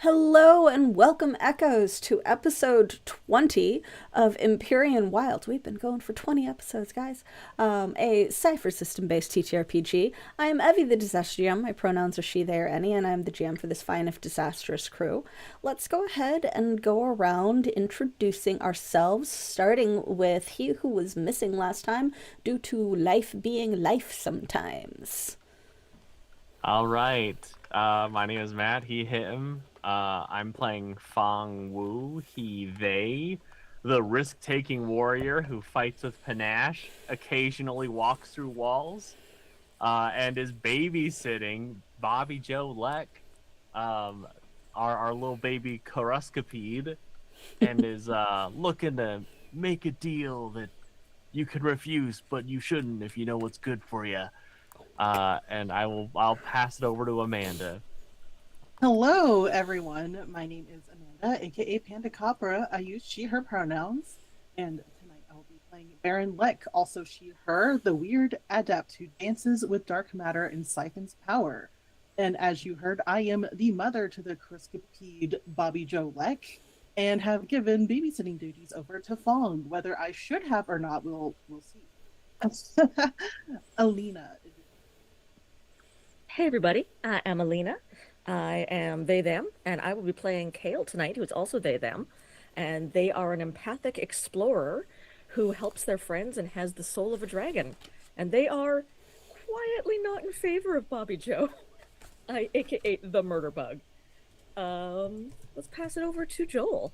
Hello and welcome, Echoes, to episode 20 of Empyrean Wilds. We've been going for 20 episodes, guys. A cipher system based TTRPG. I am Evie, the disaster GM. My pronouns are she, they, or any, and I'm the GM for this fine, if disastrous crew. Let's go ahead and go around introducing ourselves, starting with he who was missing last time due to life being life sometimes. All right. My name is Matt. He, him. I'm playing Fong Wu. He, they. The risk-taking warrior who fights with panache, occasionally walks through walls, and is babysitting Bobby Joe Leck, um, our little baby Coruscapede, and is looking to make a deal that you could refuse, but you shouldn't if you know what's good for you. And I'll pass it over to Amanda. Hello, everyone. My name is Amanda, aka Panda Copra. I use she, her pronouns. And tonight I will be playing Baron Leck, also she, her, the weird adept who dances with dark matter and siphons power. And as you heard, I am the mother to the Criscipede Bobby Joe Leck and have given babysitting duties over to Fong. Whether I should have or not, we'll see. Alina. Hey everybody, I am Alina. I am they them, and I will be playing Kale tonight, who is also they them. And they are an empathic explorer who helps their friends and has the soul of a dragon. And they are quietly not in favor of Bobby Joe, aka the murder bug. Let's pass it over to Joel.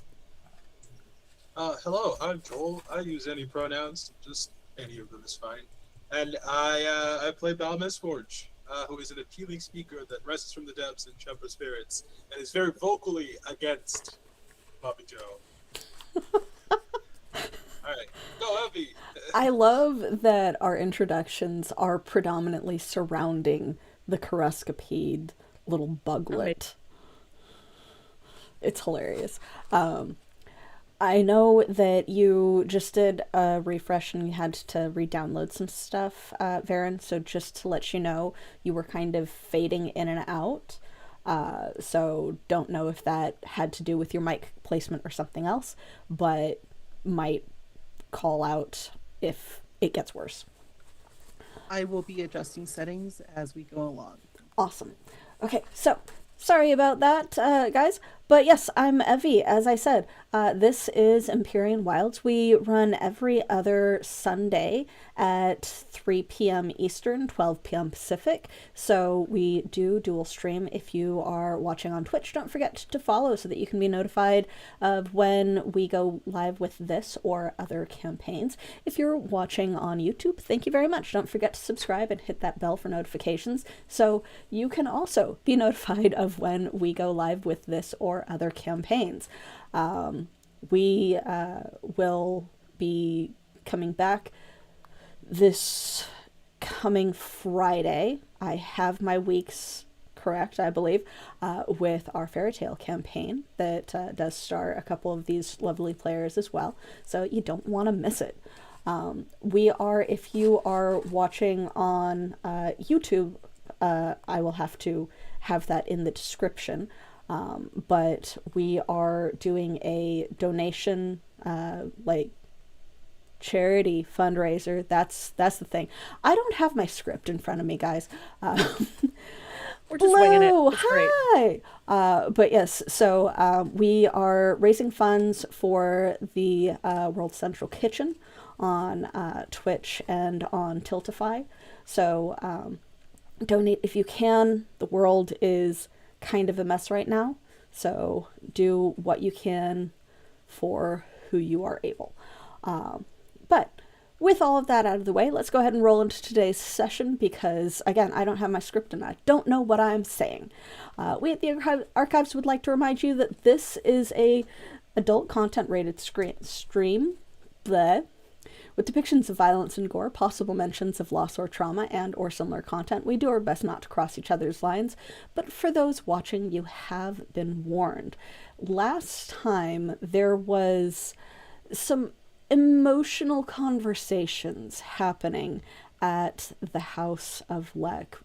Hello, I'm Joel. I use any pronouns, just any of them is fine. And I play Balmes Forge, who is an appealing speaker that rises from the depths in Chamber Spirits and is very vocally against Bobby Joe. Alright, go Evie! I love that our introductions are predominantly surrounding the Coruscapede little buglet. It's hilarious. I know that you just did a refresh and you had to re-download some stuff, Varen, so just to let you know, you were kind of fading in and out. So don't know if that had to do with your mic placement or something else, but might call out if it gets worse. I will be adjusting settings as we go along. Awesome. Okay, so sorry about that, guys. But yes, I'm Evie. As I said, this is Empyrean Wilds. We run every other Sunday at 3 p.m. Eastern, 12 p.m. Pacific. So we do dual stream. If you are watching on Twitch, don't forget to follow so that you can be notified of when we go live with this or other campaigns. If you're watching on YouTube, thank you very much. Don't forget to subscribe and hit that bell for notifications so you can also be notified of when we go live with this or other campaigns. We will be coming back this coming Friday. I have my weeks correct, I believe, with our fairy tale campaign that does star a couple of these lovely players as well. So you don't want to miss it. We are, if you are watching on YouTube, I will have to have that in the description. But we are doing a donation, charity fundraiser. That's the thing. I don't have my script in front of me, guys. We're just winging it. It's Hi. But yes, so we are raising funds for the World Central Kitchen on Twitch and on Tiltify. So donate if you can. The world is kind of a mess right now, so do what you can for who you are able. But with all of that out of the way, let's go ahead and roll into today's session because, again, I don't have my script and I don't know what I'm saying. We at the Archives would like to remind you that this is a adult content rated stream. Bleh. With depictions of violence and gore, possible mentions of loss or trauma, and or similar content, we do our best not to cross each other's lines, but for those watching, you have been warned. Last time, there was some emotional conversations happening at the House of Leck.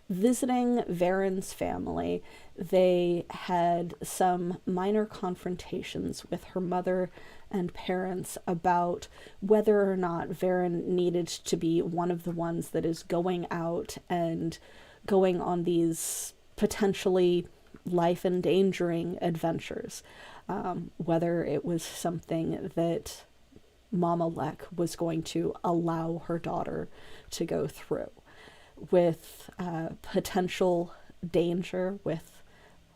visiting Varen's family, they had some minor confrontations with her mother and parents about whether or not Varen needed to be one of the ones that is going out and going on these potentially life-endangering adventures. Whether it was something that Mama Lek was going to allow her daughter to go through, with potential danger, with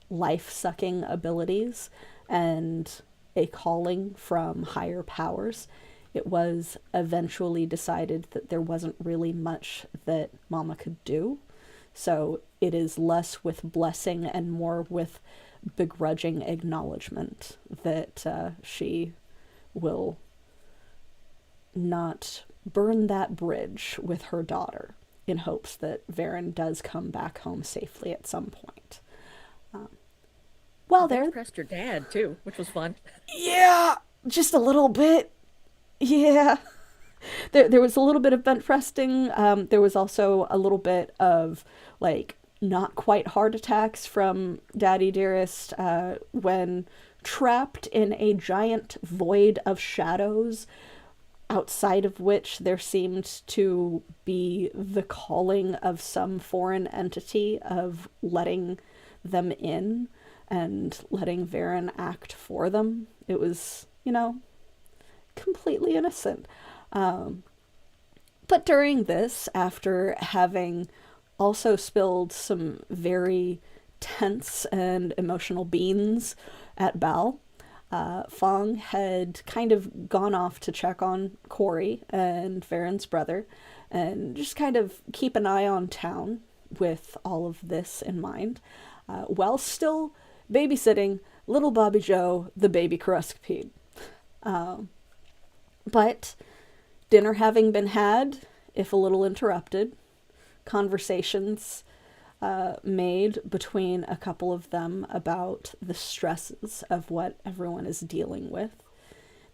life-sucking abilities, and a calling from higher powers. It was eventually decided that there wasn't really much that Mama could do. So it is less with blessing and more with begrudging acknowledgement that she will not burn that bridge with her daughter, in hopes that Varen does come back home safely at some point. Well, They there, impressed your dad too, which was fun. yeah, just a little bit. Yeah, there was a little bit of bench resting. There was also a little bit of like not quite heart attacks from Daddy Dearest when trapped in a giant void of shadows, outside of which there seemed to be the calling of some foreign entity of letting them in and letting Varen act for them. It was, completely innocent. But during this, after having also spilled some very tense and emotional beans at Bal, Fong had kind of gone off to check on Corey and Varen's brother and just kind of keep an eye on town with all of this in mind, while still babysitting little Bobby Joe, the baby Karuscapede. But dinner having been had, if a little interrupted, conversations made between a couple of them about the stresses of what everyone is dealing with,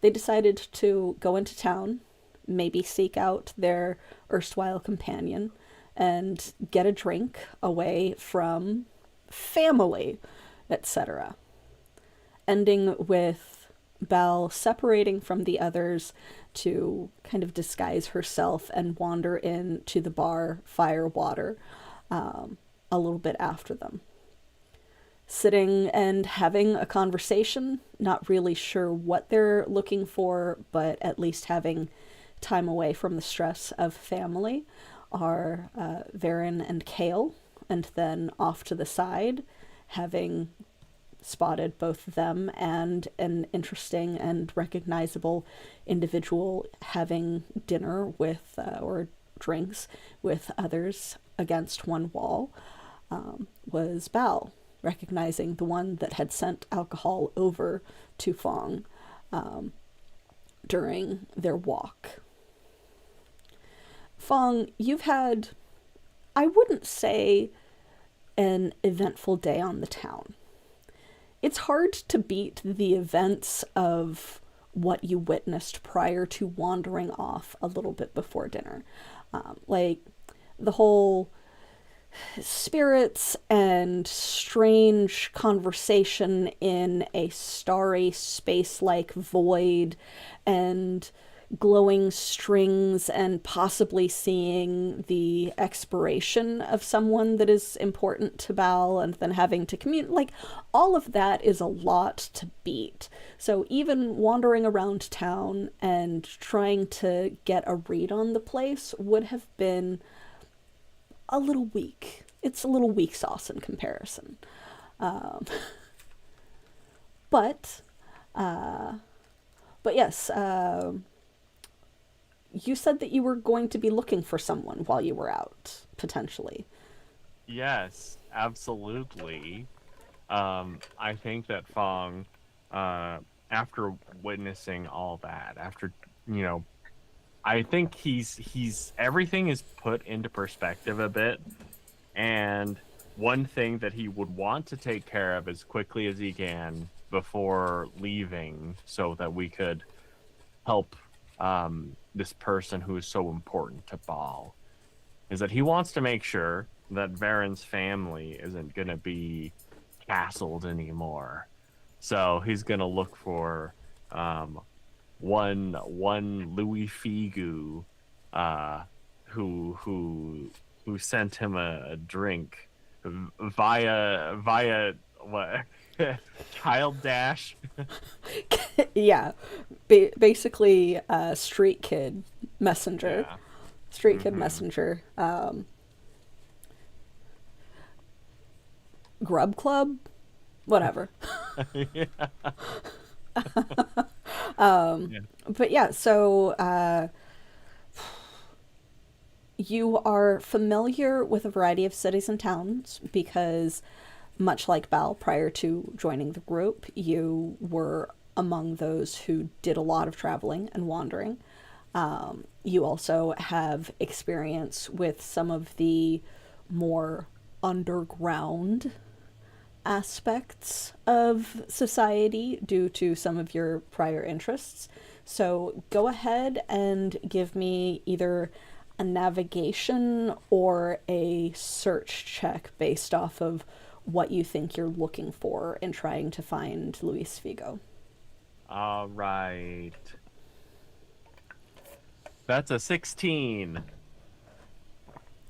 they decided to go into town, maybe seek out their erstwhile companion, and get a drink away from family, etc. Ending with Belle separating from the others to kind of disguise herself and wander into the bar Firewater a little bit after them. Sitting and having a conversation, not really sure what they're looking for, but at least having time away from the stress of family, are Varen and Kale, and then off to the side, having spotted both them and an interesting and recognizable individual having dinner with, or drinks with others against one wall, was Bao, recognizing the one that had sent alcohol over to Fong during their walk. Fong, you've had, I wouldn't say an eventful day on the town. It's hard to beat the events of what you witnessed prior to wandering off a little bit before dinner. Like the whole spirits and strange conversation in a starry space-like void, and glowing strings, and possibly seeing the expiration of someone that is important to Bal, and then having to communicate. Like, all of that is a lot to beat. So even wandering around town and trying to get a read on the place would have been a little weak. It's a little weak sauce in comparison. But yes, you said that you were going to be looking for someone while you were out, potentially. Yes, absolutely. I think that Fong, after witnessing all that, after, I think he's everything is put into perspective a bit, and one thing that he would want to take care of as quickly as he can before leaving, so that we could help this person who is so important to Baal, is that he wants to make sure that Varen's family isn't gonna be castled anymore. So he's gonna look for um, one Louis Figu, uh, who sent him a drink via what Child Dash. Yeah, basically, street kid messenger. Yeah. Street kid messenger. Grub club, whatever. Yeah. But yeah, so you are familiar with a variety of cities and towns because, much like Bal, prior to joining the group, you were among those who did a lot of traveling and wandering. You also have experience with some of the more underground aspects of society due to some of your prior interests. So go ahead and give me either a navigation or a search check based off of what you think you're looking for in trying to find Luis Figo. All right. That's a 16.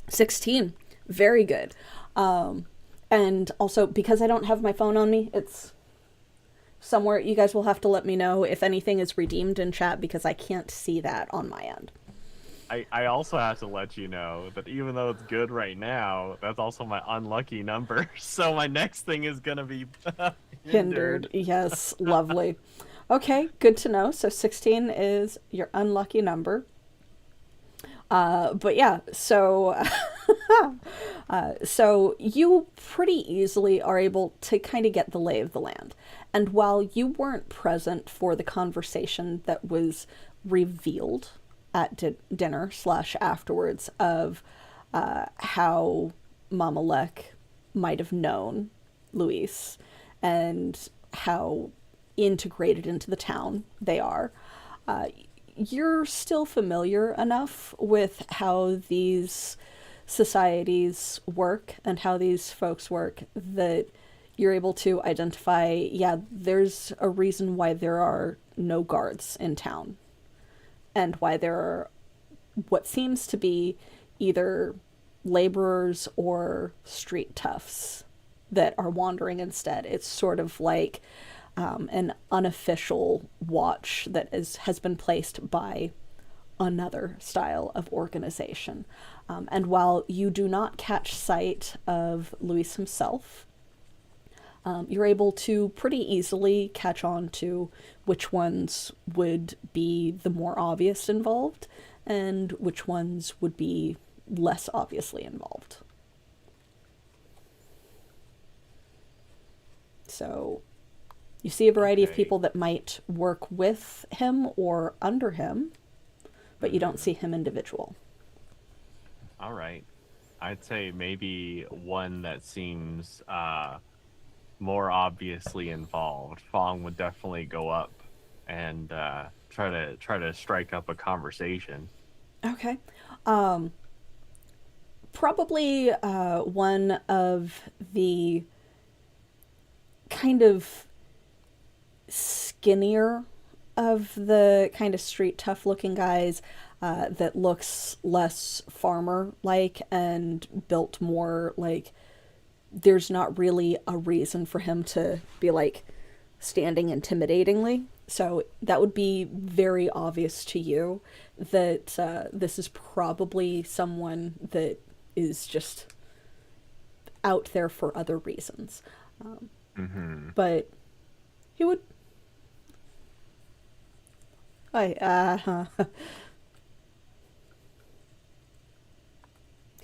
16. Very good. And also, because I don't have my phone on me, it's somewhere. You guys will have to let me know if anything is redeemed in chat because I can't see that on my end. I also have to let you know that even though it's good right now, that's also my unlucky number. So my next thing is gonna be Hindered. Yes, lovely. Okay, good to know. So 16 is your unlucky number. But yeah, so so you pretty easily are able to kind of get the lay of the land. And while you weren't present for the conversation that was revealed at dinner / afterwards of how Mama Lek might have known Luis and how integrated into the town they are, you're still familiar enough with how these societies work and how these folks work that you're able to identify, yeah, there's a reason why there are no guards in town and why there are what seems to be either laborers or street toughs that are wandering instead. It's sort of like an unofficial watch that has been placed by another style of organization. And while you do not catch sight of Luis himself, you're able to pretty easily catch on to which ones would be the more obvious involved and which ones would be less obviously involved. So you see a variety of people that might work with him or under him, but you don't see him individual. All right. I'd say maybe one that seems more obviously involved. Fong would definitely go up and try to strike up a conversation. Okay. Probably one of the kind of skinnier of the kind of street tough looking guys that looks less farmer like and built more like there's not really a reason for him to be like standing intimidatingly. So that would be very obvious to you that this is probably someone that is just out there for other reasons. But he would. Can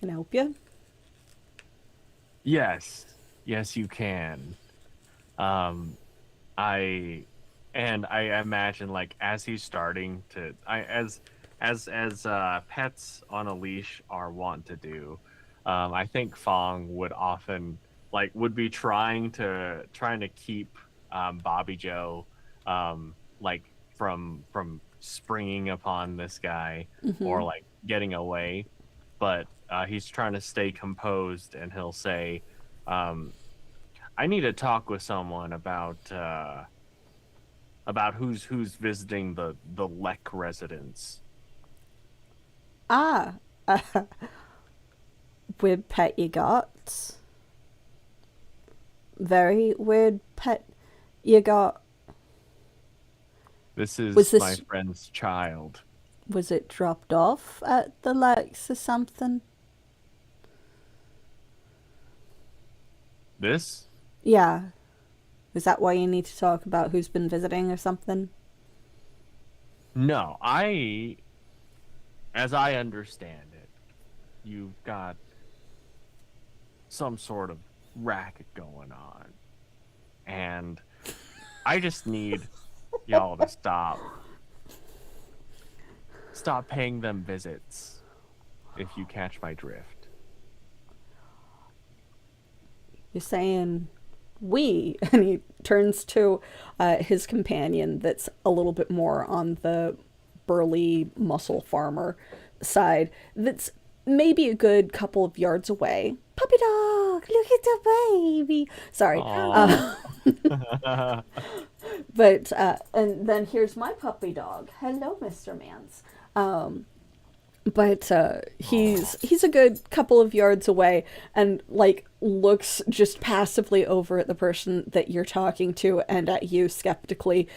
I help you? Yes, you can. I imagine like as he's starting to, as pets on a leash are wont to do. I think Fong would often would be trying to keep Bobby Joe like from springing upon this guy or like getting away, but he's trying to stay composed, and he'll say, "I need to talk with someone about who's visiting the Lek residence." Ah, weird pet you got. Very weird pet you got. This is Was my this friend's child. was it dropped off at the Lex or something? This? Yeah. Is that why you need to talk about who's been visiting or something? No, as I understand it, you've got some sort of racket going on, and I just need y'all to stop paying them visits, if you catch my drift. You're saying we, and he turns to his companion that's a little bit more on the burly muscle farmer side, that's maybe a good couple of yards away. Puppy dog, look at the baby. Sorry. Aw. But and then here's my puppy dog. Hello, Mr. Mans. But he's a good couple of yards away and like looks just passively over at the person that you're talking to and at you skeptically,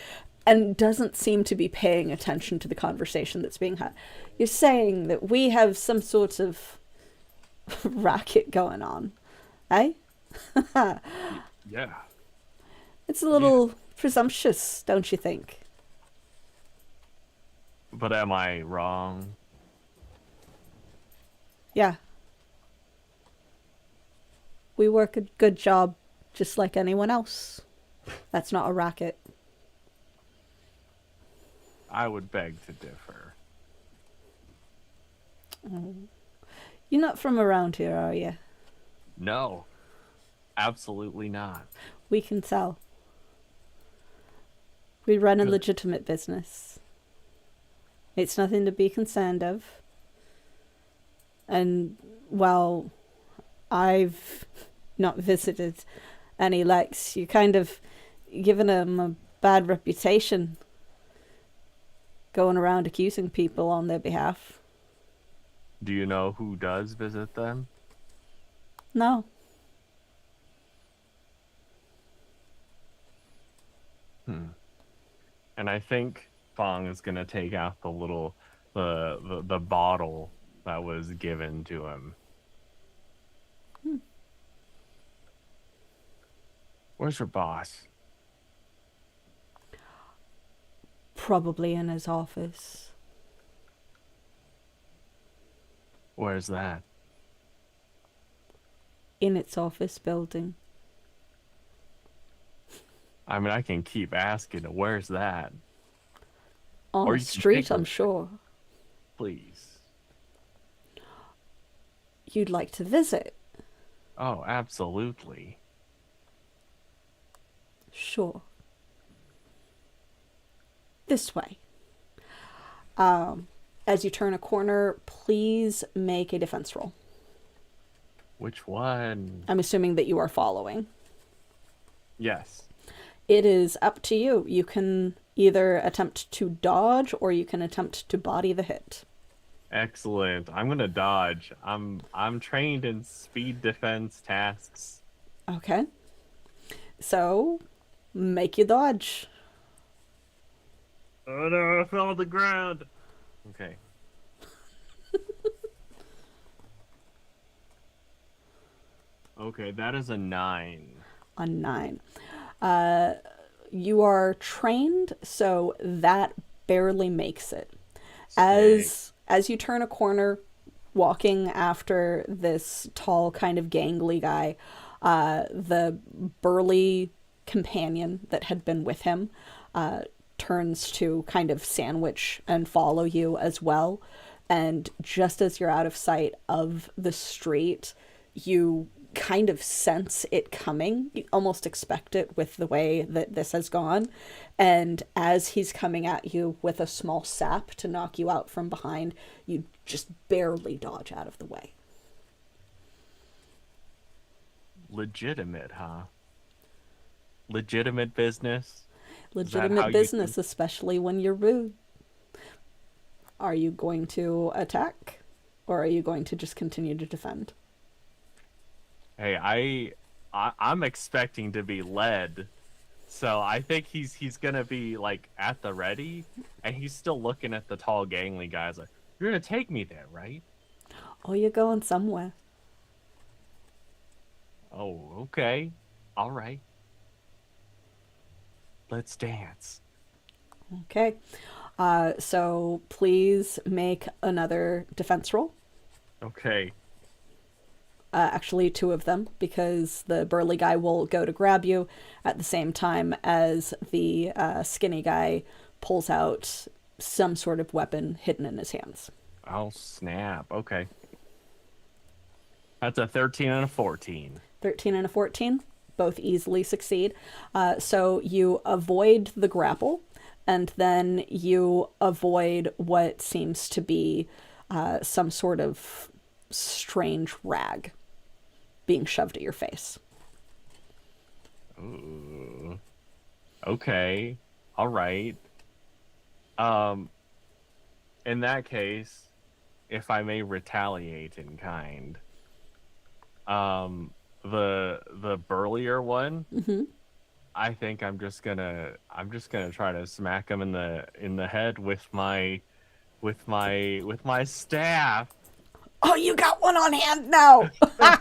and doesn't seem to be paying attention to the conversation that's being had. You're saying that we have some sort of racket going on, eh? Yeah. It's a little presumptuous, don't you think? But am I wrong? Yeah. We work a good job just like anyone else. That's not a racket. I would beg to differ. You're not from around here, are you? No, absolutely not. We can tell. We run a Good. legitimate business. It's nothing to be concerned of. And while I've not visited any Lex, you kind of given them a bad reputation going around accusing people on their behalf. Do you know who does visit them? No. And I think Fong is gonna take out the bottle that was given to him. Where's your boss? Probably in his office. Where's that? In its office building. I mean, I can keep asking, where's that? On Or the you can street, pick I'm one. sure. Please. You'd like to visit. Oh, absolutely. Sure. This way. As you turn a corner, please make a defense roll. Which one? I'm assuming that you are following. Yes. It is up to you. You can either attempt to dodge or you can attempt to body the hit. Excellent. I'm gonna dodge. I'm trained in speed defense tasks. Okay. So, make you dodge. Oh no, I fell on the ground. Okay. Okay, that is a 9. A 9. You are trained, so that barely makes it. As you turn a corner, walking after this tall, kind of gangly guy, the burly companion that had been with him turns to kind of sandwich and follow you as well. And just as you're out of sight of the street, you kind of sense it coming. You almost expect it with the way that this has gone. And as he's coming at you with a small sap to knock you out from behind, you just barely dodge out of the way. legitimate, huh? Legitimate business? Is that how Legitimate you business, especially when you're rude. Are you going to attack? Or are you going to just continue to defend? Hey, I'm expecting to be led, so I think he's gonna be like at the ready, and he's still looking at the tall, gangly guys like, "You're gonna take me there, right?" Oh, you're going somewhere. Oh, okay, all right. Let's dance. Okay. So please make another defense roll. Okay. Actually, two of them, because the burly guy will go to grab you at the same time as the skinny guy pulls out some sort of weapon hidden in his hands. Oh snap. Okay. That's a 13 and a 14. 13 and a 14, both easily succeed. So you avoid the grapple, and then you avoid what seems to be some sort of strange rag being shoved at your face. Ooh. Okay. All right. Um, in that case, if I may retaliate in kind, the burlier one, I think I'm just gonna try to smack him in the head with my staff. Oh, you got one on hand now!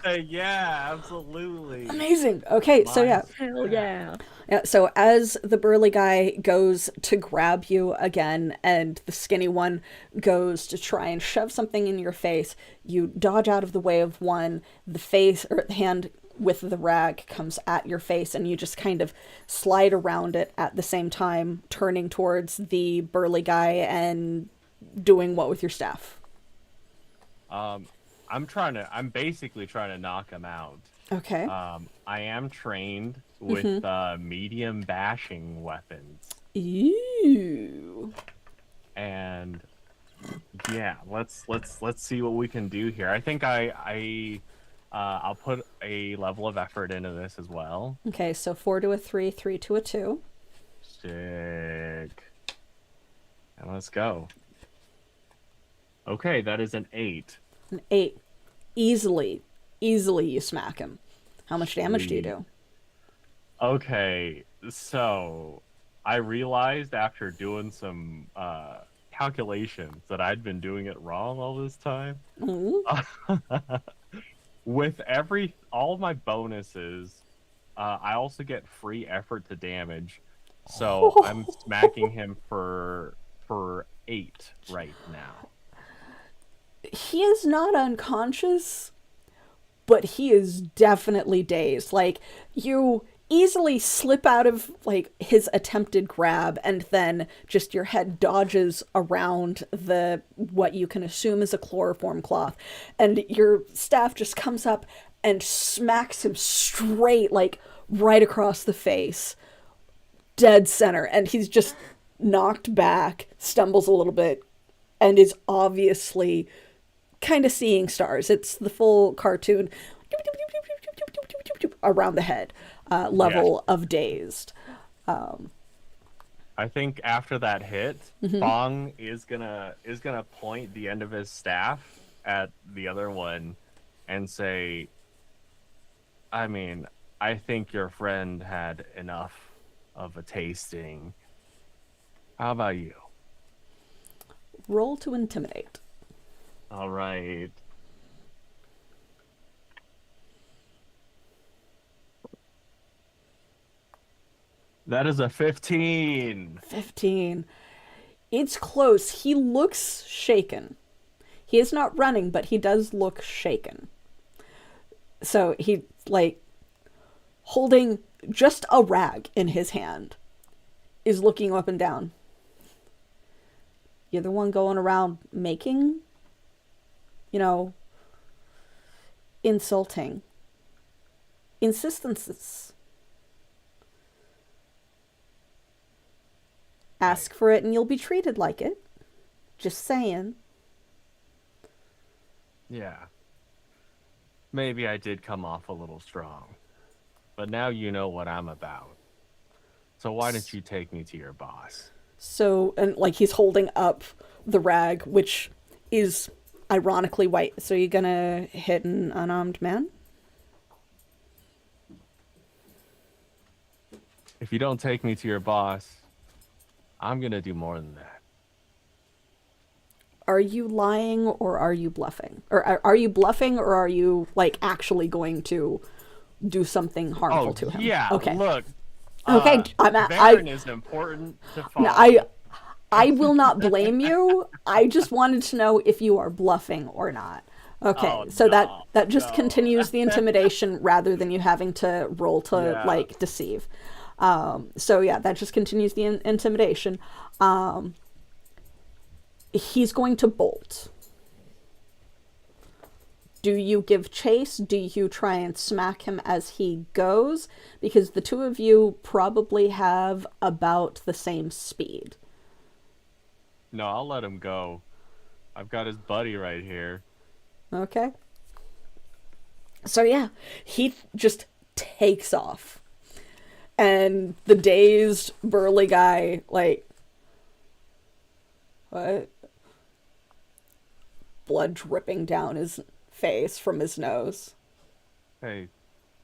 Yeah, absolutely. Amazing. Okay, so yeah. Hell yeah. Yeah, so as the burly guy goes to grab you again and the skinny one goes to try and shove something in your face, you dodge out of the way of one, the face or the hand with the rag comes at your face and you just kind of slide around it at the same time, turning towards the burly guy and doing what with your staff? I'm basically trying to knock him out. Okay. I am trained with medium bashing weapons. Ew. And yeah, let's see what we can do here. I think I'll put a level of effort into this as well. Okay, so 4 to a 3, 3 to a 2. Sick. And let's go. Okay, that is an 8. An 8. Easily you smack him. How much damage do you do? Okay, so I realized after doing some calculations that I'd been doing it wrong all this time. With all of my bonuses, I also get free effort to damage. So I'm smacking him for 8 right now. He is not unconscious, but he is definitely dazed. Like, you easily slip out of, like, his attempted grab, and then just your head dodges around what you can assume is a chloroform cloth, and your staff just comes up and smacks him straight, like, right across the face. Dead center. And he's just knocked back, stumbles a little bit, and is obviously kind of seeing stars. It's the full cartoon around the head level of dazed. I think after that hit, Fong is gonna point the end of his staff at the other one and say, I mean, I think your friend had enough of a tasting. How about you? Roll to intimidate. All right. That is a 15. 15. It's close. He looks shaken. He is not running, but he does look shaken. So he, like, holding just a rag in his hand, is looking up and down. You're the one going around making, insulting insistences. Ask for it and you'll be treated like it. Just saying. Yeah. Maybe I did come off a little strong. but now you know what I'm about. So why don't you take me to your boss? So, and like he's holding up the rag, which is ironically white. So you're gonna hit an unarmed man? If you don't take me to your boss, I'm gonna do more than that. Are you lying or are you bluffing? Or are you bluffing or are you like actually going to do something harmful Oh to him? yeah, Okay. look. Okay, Baron is important to no, Fong. I will not blame you. I just wanted to know if you are bluffing or not. Okay, Oh so no, that just no. continues the intimidation rather than you having to roll to Yeah. like deceive. So yeah, that just continues the intimidation. He's going to bolt. Do you give chase? Do you try and smack him as he goes? Because the two of you probably have about the same speed. No, I'll let him go. I've got his buddy right here. Okay. So yeah, he just takes off. And the dazed, burly guy, like, what? Blood dripping down his face from his nose. Hey,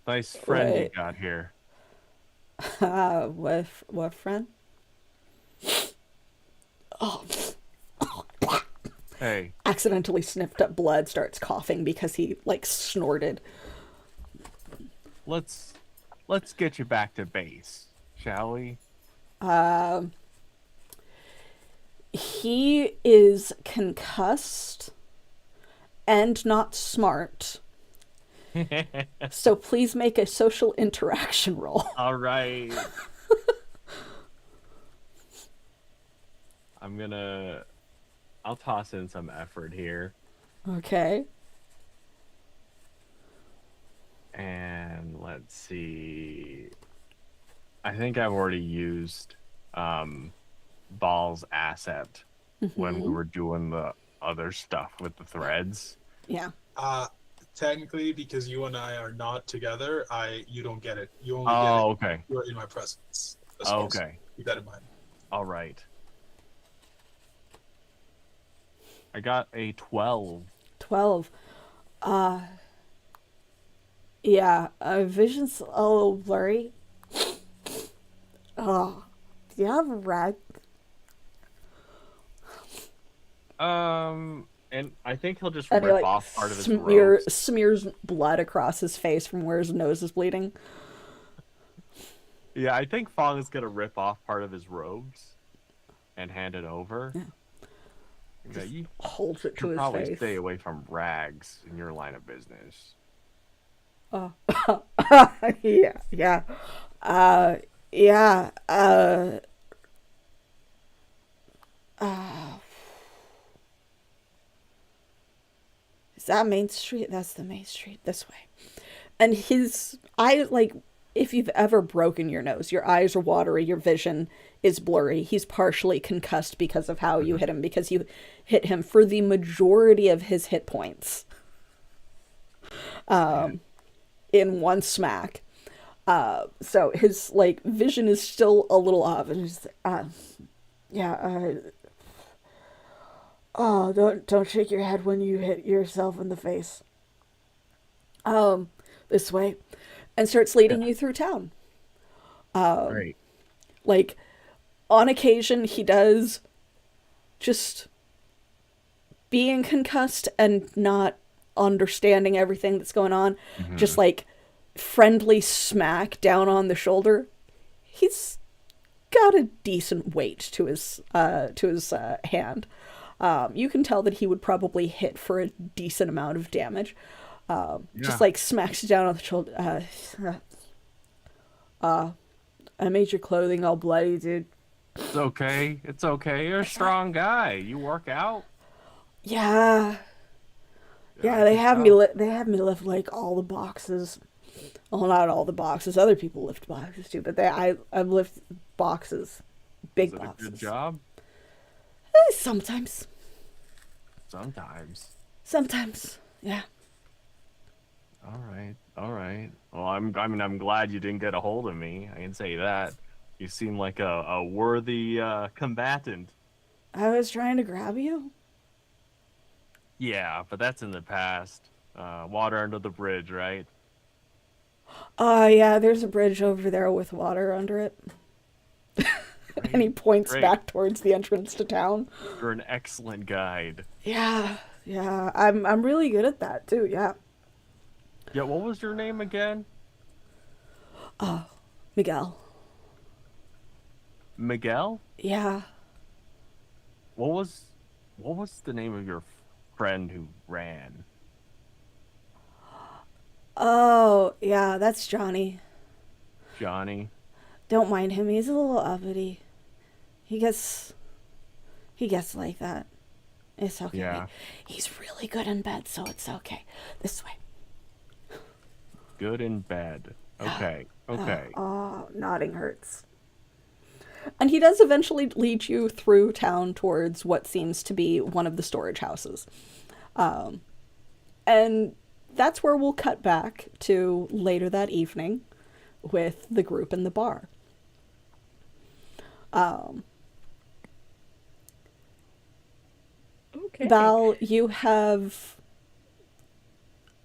nice friend you What? got here. What friend? Oh, Hey, accidentally sniffed up blood, starts coughing because he, like, snorted. let's get you back to base, shall we? He is concussed and not smart. So please make a social interaction roll. All right. I'll toss in some effort here. Okay. And let's see. I think I've already used Ball's asset when we were doing the other stuff with the threads. Yeah. Technically, because you and I are not together, you don't get it. You only Oh, get it. okay. You're in my presence. That's Oh, awesome. okay. Keep that in mind. All right. I got a 12. 12. Yeah, vision's a little blurry. Oh, do you have a rag? And I think he'll just And he, rip like, off part of his robes. smears blood across his face from where his nose is bleeding. Yeah, I think Fong is gonna rip off part of his robes and hand it over. Yeah. Yeah, you Holds it to should his probably face. stay away from rags in your line of business. Yeah, yeah. Yeah, is that Main Street? That's the Main Street. This way. And his eyes, like, if you've ever broken your nose, your eyes are watery, your vision is blurry. He's partially concussed because of how you hit him, because you hit him for the majority of his hit points. In one smack. So his, like, vision is still a little off, and he's oh, don't shake your head when you hit yourself in the face. This way, and starts leading you through town. Great. Like, on occasion, he does just being concussed and not understanding everything that's going on, just like friendly smack down on the shoulder. He's got a decent weight to his hand. You can tell that he would probably hit for a decent amount of damage. Just like smacks you down on the shoulder. I made your clothing all bloody, dude. It's okay. It's okay. You're a strong guy. You work out. Yeah. Yeah, they have me lift like all the boxes. Well, not all the boxes. Other people lift boxes too, but I've lifted boxes, big Is it boxes. a good job? Sometimes. Sometimes. Sometimes. Yeah. All right. All right. Well, I'm glad you didn't get a hold of me. I can say that. You seem like a worthy combatant. I was trying to grab you. Yeah, but that's in the past. Water under the bridge, right? Yeah, there's a bridge over there with water under it. And he Great, points great. back towards the entrance to town. You're an excellent guide. Yeah, I'm really good at that too. Yeah, Yeah, what was your name again? Miguel. Miguel? Yeah. What was the name of your friend who ran? Oh, yeah, that's Johnny. Johnny? Don't mind him. He's a little uppity. He gets like that. It's okay. Yeah. He's really good in bed, so it's okay. This way. Good in bed. Okay. Okay. Oh, nodding hurts. And he does eventually lead you through town towards what seems to be one of the storage houses. And that's where we'll cut back to later that evening with the group in the bar. Okay. Val, you have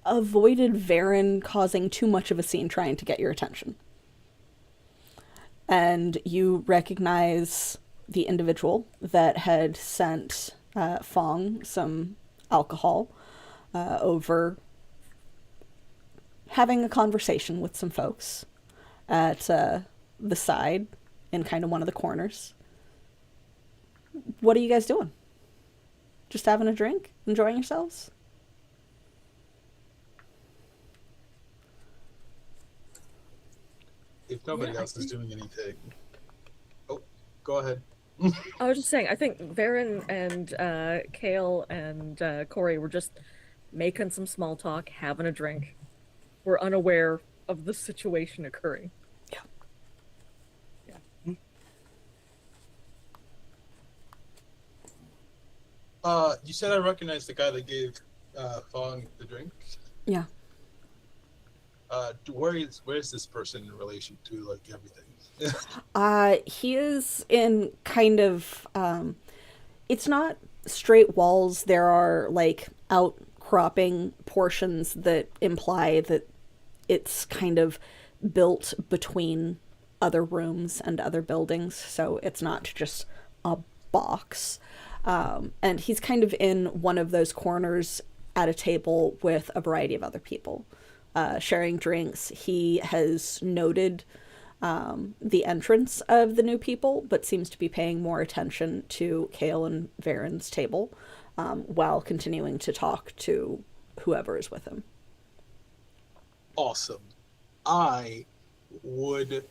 avoided Varen causing too much of a scene trying to get your attention. And you recognize the individual that had sent Fong some alcohol over having a conversation with some folks at the side in kind of one of the corners. What are you guys doing? Just having a drink? Enjoying yourselves? If nobody Yeah, else is doing anything. Oh, go ahead. I was just saying, I think Varen and Kale and Corey were just making some small talk, having a drink. We're unaware of the situation occurring. Yeah. You said I recognized the guy that gave Fong the drink. Yeah. Where is this person in relation to like everything? He is in kind of, it's not straight walls. There are like outcropping portions that imply that it's kind of built between other rooms and other buildings. So it's not just a box. And he's kind of in one of those corners at a table with a variety of other people, sharing drinks. He has noted the entrance of the new people, but seems to be paying more attention to Kale and Varen's table while continuing to talk to whoever is with him. Awesome. I would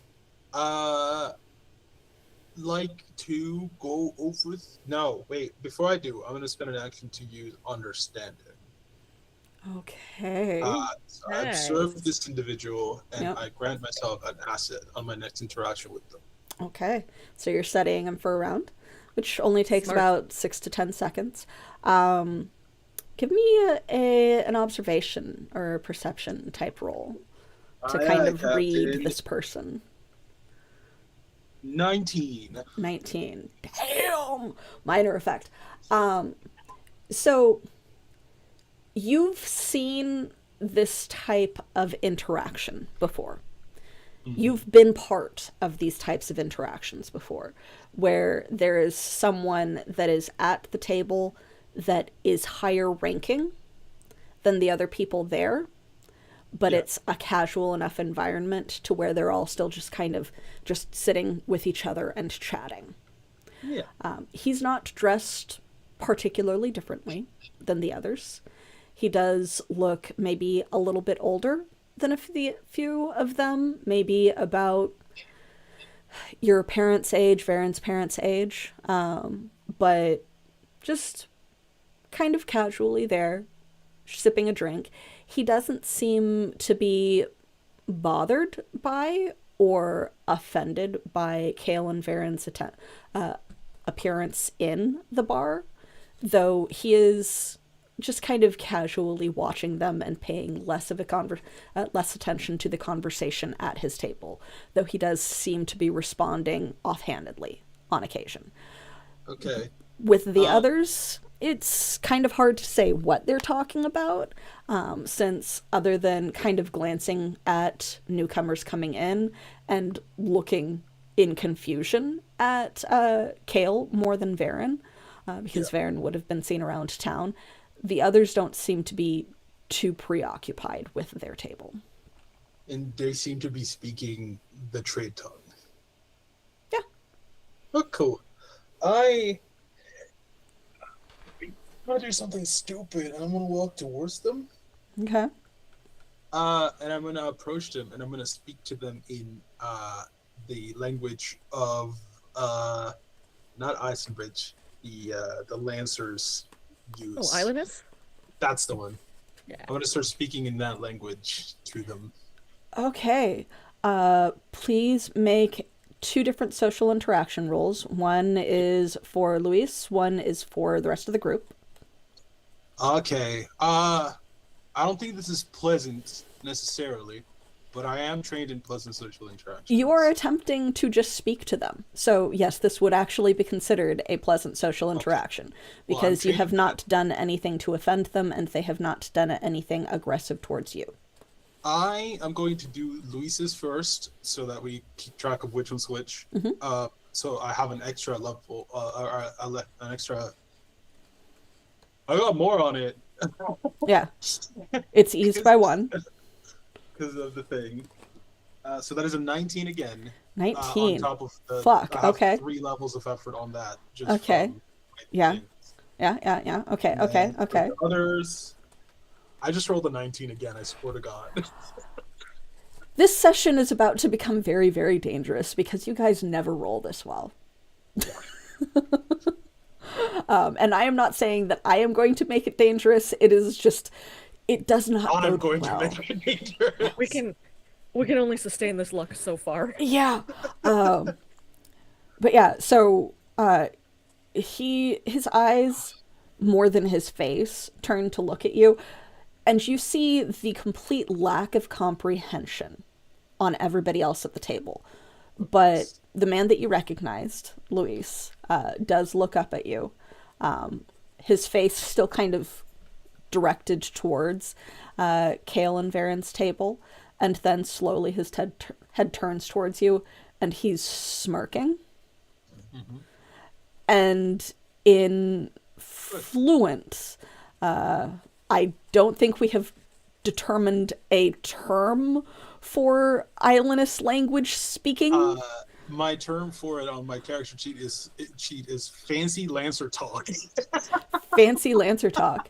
like to go over. No, wait. Before I do, I'm going to spend an action to use understanding. Okay. So I observe this individual and Yep. I grant myself an asset on my next interaction with them. Okay. So you're studying him for a round, which only takes Smart. about 6 to 10 seconds. Give me an observation or a perception type roll to Aye, kind aye, of read Captain. this person. 19. 19. Damn! Minor effect. So you've seen this type of interaction before. You've been part of these types of interactions before, where there is someone that is at the table that is higher ranking than the other people there, but Yeah. it's a casual enough environment to where they're all still just kind of just sitting with each other and chatting. Yeah. He's not dressed particularly differently than the others. He does look maybe a little bit older than a few of them, maybe about your parents' age, Varen's parents' age, but just kind of casually there, sipping a drink. He doesn't seem to be bothered by or offended by Kale and Varen's appearance in the bar, though he is just kind of casually watching them and paying less of a less attention to the conversation at his table, though he does seem to be responding offhandedly on occasion. Okay. With the others, it's kind of hard to say what they're talking about, since other than kind of glancing at newcomers coming in and looking in confusion at Kale more than Varen, because Varen would have been seen around town, the others don't seem to be too preoccupied with their table. And they seem to be speaking the trade tongue. Yeah. Oh, cool. I'm gonna do something stupid, and I'm gonna walk towards them. Okay. And I'm gonna approach them, and I'm gonna speak to them in the language of not Eisenbridge, the Lancers use. Oh, Islanders? That's the one. Yeah. I'm gonna start speaking in that language to them. Okay. Please make 2 different social interaction rolls. One is for Luis, one is for the rest of the group. Okay. I don't think this is pleasant necessarily, but I am trained in pleasant social interactions. You are attempting to just speak to them. So, yes, this would actually be considered a pleasant social interaction, because you have not done anything to offend them, and they have not done anything aggressive towards you. I am going to do Luis's first, so that we keep track of which one's which. Mm-hmm. So I have an extra level, an extra. I got more on it. Yeah. It's eased by 1. Because of the thing. So that is a 19 again. 19. On top of the. Fuck, I have okay. 3 levels of effort on that. Just Okay. from my Yeah. things. Yeah. Okay. And then for Okay. the others. I just rolled a 19 again, I swear to God. This session is about to become very, very dangerous because you guys never roll this well. And I am not saying that I am going to make it dangerous. It is just, it does not I'm bode going well. to make it dangerous. We can only sustain this luck so far. Yeah. But yeah, so his eyes, more than his face, turn to look at you, and you see the complete lack of comprehension on everybody else at the table. But the man that you recognized, Luis, does look up at you. His face still kind of directed towards Kale and Varen's table, and then slowly his head turns towards you, and he's smirking. Mm-hmm. And in fluent, I don't think we have determined a term for Islandist language speaking. My term for it on my character sheet is fancy Lancer talk. Fancy Lancer talk.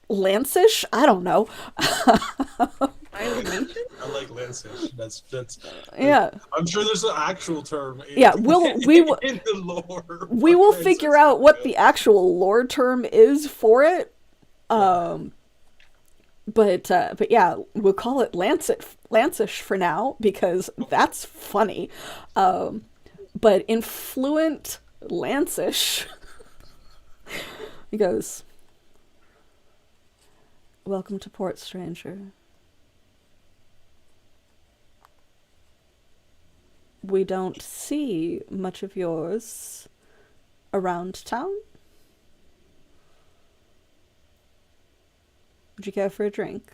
Lancish? I don't know. I like Lancish. That's Yeah. I'm sure there's an actual term. Yeah, we will in the lore. We will figure out what the actual lore term is for it. But yeah, we'll call it Lancish for now because that's funny. But in fluent Lancish, he goes, "Welcome to Port, stranger. We don't see much of yours around town. Would you care for a drink?"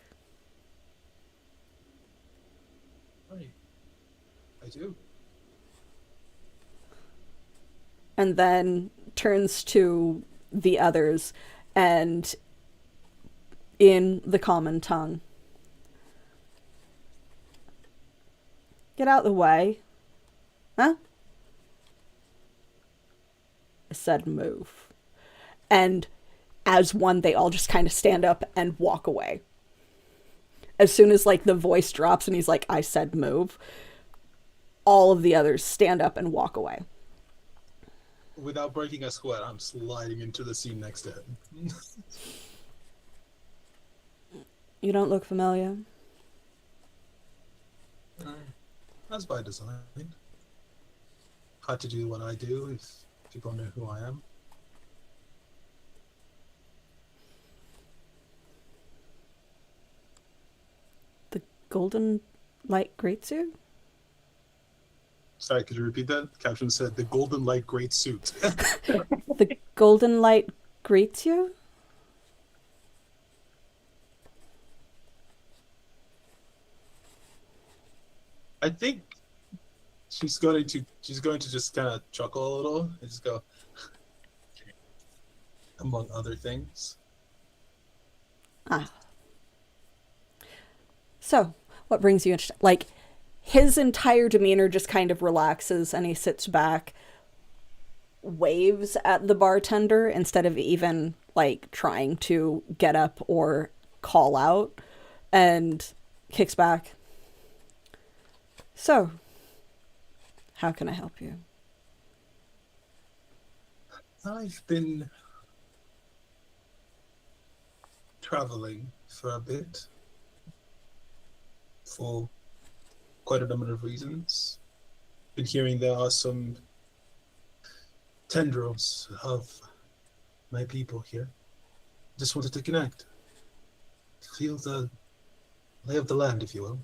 I do. And then turns to the others and in the common tongue, "Get out the way. Huh?" I said move. And as one, they all just kind of stand up and walk away. As soon as like the voice drops and he's like, "I said move," all of the others stand up and walk away. Without breaking a sweat, I'm sliding into the scene next to him. "You don't look familiar." That's by design. had to do what I do if people know who I am. The golden light greets you? Sorry, could you repeat that? The caption said the golden light great suit. The golden light greets you? I think she's going to just kind of chuckle a little and just go, among other things. Ah. So, what brings you interested? Like, his entire demeanor just kind of relaxes and he sits back, waves at the bartender instead of even, like, trying to get up or call out, and kicks back. So, how can I help you? I've been traveling for a bit for quite a number of reasons. Been hearing there are some tendrils of my people here. Just wanted to connect. Feel the lay of the land, if you will.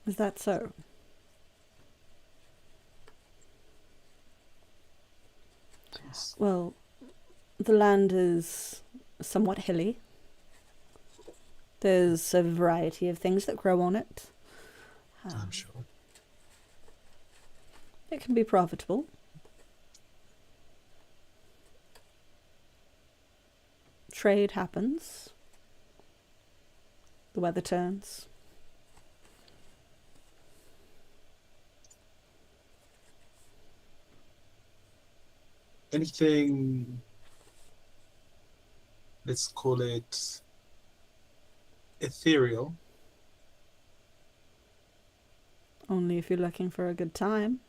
Is that so? Yes. Well, the land is somewhat hilly. There's a variety of things that grow on it. I'm sure. It can be profitable. Trade happens. The weather turns. Anything, let's call it ethereal. Only if you're looking for a good time.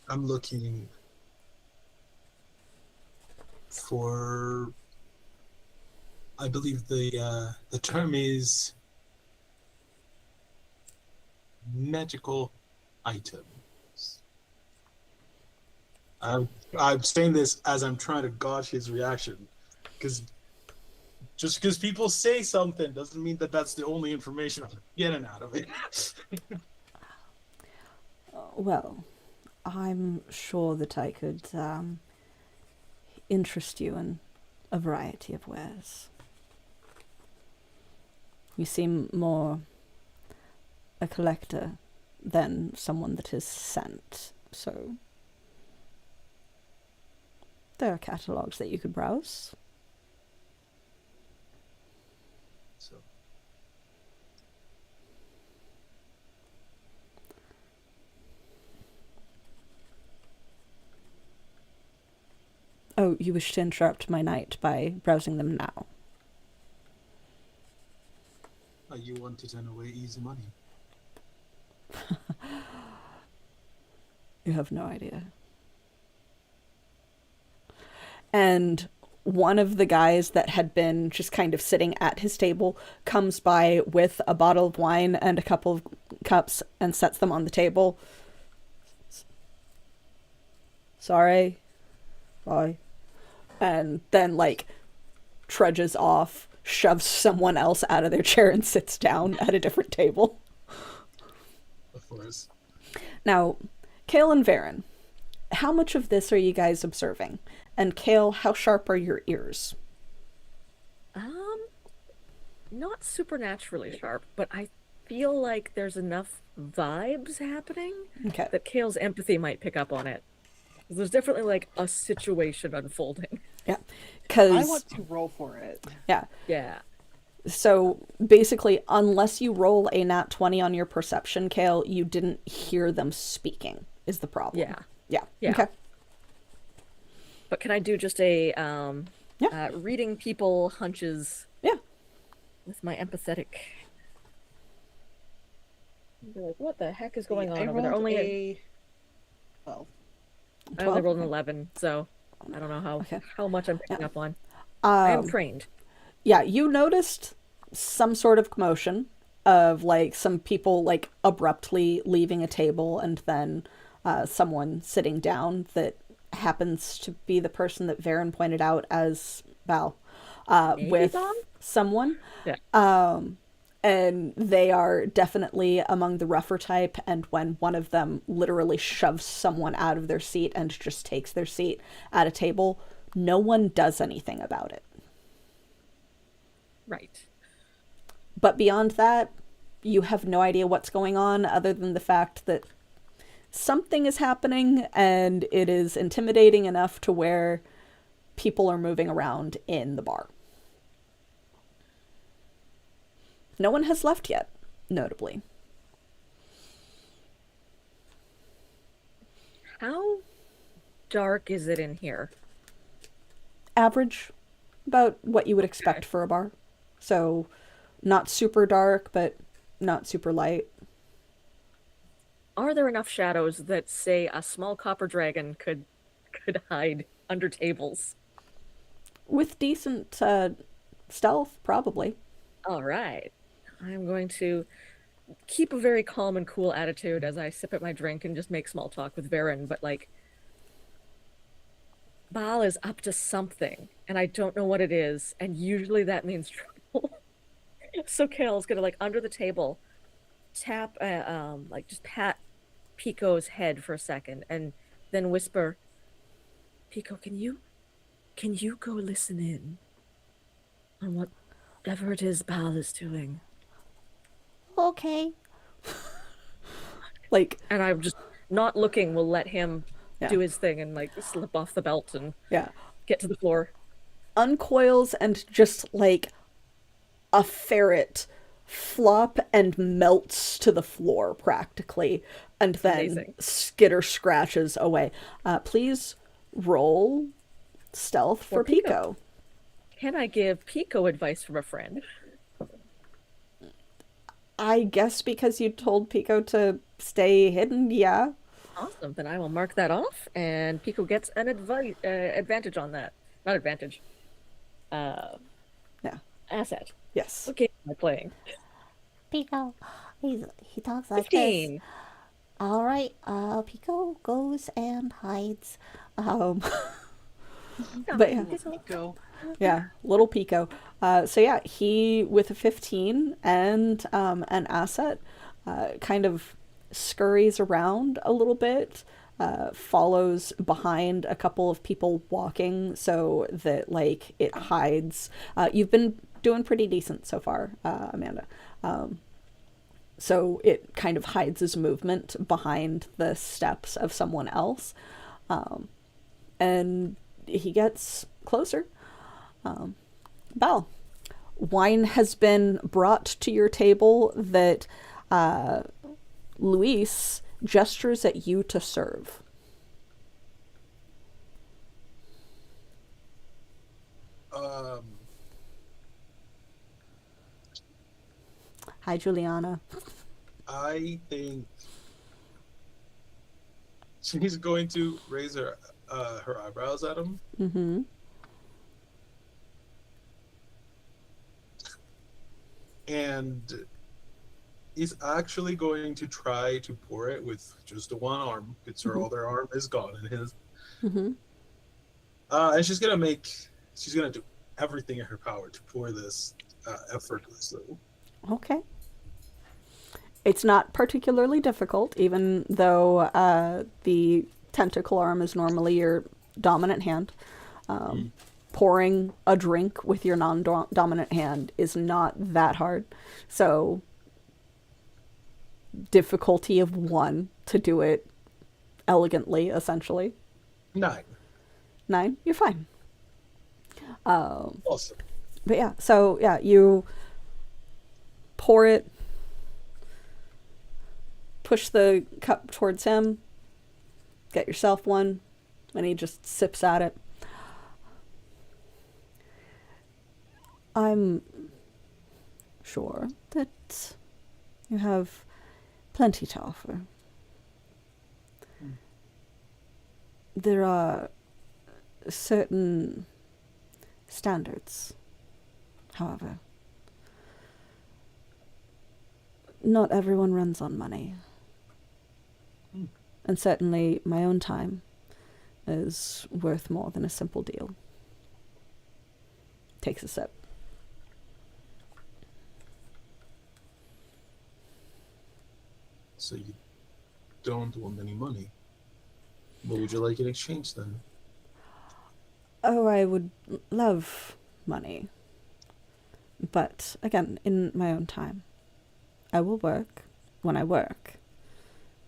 I'm looking for, I believe the term is magical items. I'm saying this as I'm trying to gauge his reaction, because just because people say something doesn't mean that that's the only information I'm getting out of it. Well, I'm sure that I could interest you in a variety of ways. You seem more a collector than someone that is sent, so there are catalogs that you could browse. So, Oh, you wish to interrupt my night by browsing them now? you want to turn away easy money? You have no idea. And one of the guys that had been just kind of sitting at his table comes by with a bottle of wine and a couple of cups and sets them on the table. Sorry. Bye. And then, like, trudges off, shoves someone else out of their chair and sits down at a different table. Of course. Now, Kale and Varen, how much of this are you guys observing? And Kale, how sharp are your ears? Not supernaturally sharp, but I feel like there's enough vibes happening Okay. that Kale's empathy might pick up on it. There's definitely like a situation unfolding. Yeah. I Because, want to roll for it. yeah. Yeah. So basically, unless you roll a nat 20 on your perception, Kale, you didn't hear them speaking, is the problem. Yeah. Yeah. Yeah. Okay. But can I do just a Yeah. reading people hunches Yeah. with my empathetic? Be like, what the heck is going on I over there? rolled Only a 12. I only 12? rolled an 11, so I don't know Okay. how much I'm picking Yeah. up on. I am Um, trained. yeah, you noticed some sort of commotion of like some people like abruptly leaving a table and then someone sitting down that happens to be the person that Varen pointed out as Val, Maybe with Bob? someone. Yeah. And they are definitely among the rougher type. And when one of them literally shoves someone out of their seat and just takes their seat at a table, no one does anything about it. Right. But beyond that, you have no idea what's going on other than the fact that something is happening and it is intimidating enough to where people are moving around in the bar. No one has left yet, notably. How dark is it in here? Average, about what you would expect for a bar. So, not super dark, but not super light. Are there enough shadows that, say, a small copper dragon could hide under tables? With decent stealth, probably. All right. I'm going to keep a very calm and cool attitude as I sip at my drink and just make small talk with Varen, but like Baal is up to something, and I don't know what it is, and usually that means trouble. So Kale's gonna like under the table tap like just pat Pico's head for a second and then whisper, Pico, can you go listen in on whatever it is Baal is doing? Okay. Like, And I'm just not looking, will let him yeah. do his thing and like slip off the belt and Yeah. get to the floor. Uncoils and just like a ferret flop and melts to the floor practically and then Amazing. skitter scratches away. Please roll stealth for Pico. Can I give Pico advice from a friend? I guess because you told Pico to stay hidden, yeah. Awesome. Then I will mark that off, and Pico gets an advantage on that. Not advantage. Yeah. Asset. Yes. What game am I playing? Pico, he talks like 15. this. All right, Pico goes and hides. But yeah. Go. Yeah, little Pico. So yeah, he with a 15 and an asset, kind of scurries around a little bit, follows behind a couple of people walking so that like it hides. You've been doing pretty decent so far, Amanda. So it kind of hides his movement behind the steps of someone else, and he gets closer. Belle, wine has been brought to your table that Luis gestures at you to serve. Hi, Juliana. I think she's going to raise her eyebrows at him. Mm-hmm. And he's actually going to try to pour it with just the one arm. It's her other arm is gone in his. Mm-hmm. And she's gonna do everything in her power to pour this effortlessly. Okay. It's not particularly difficult, even though the tentacle arm is normally your dominant hand. Pouring a drink with your non-dominant hand is not that hard. So, difficulty of 1 to do it elegantly, essentially. 9. 9, you're fine. Awesome. But yeah, so yeah, you pour it, push the cup towards him, get yourself one, and he just sips at it. I'm sure that you have plenty to offer. There are certain standards. However, not everyone runs on money. And certainly my own time is worth more than a simple deal. Takes a sip. So you don't want any money. What would you like in exchange then? Oh, I would love money. But again, in my own time. I will work when I work.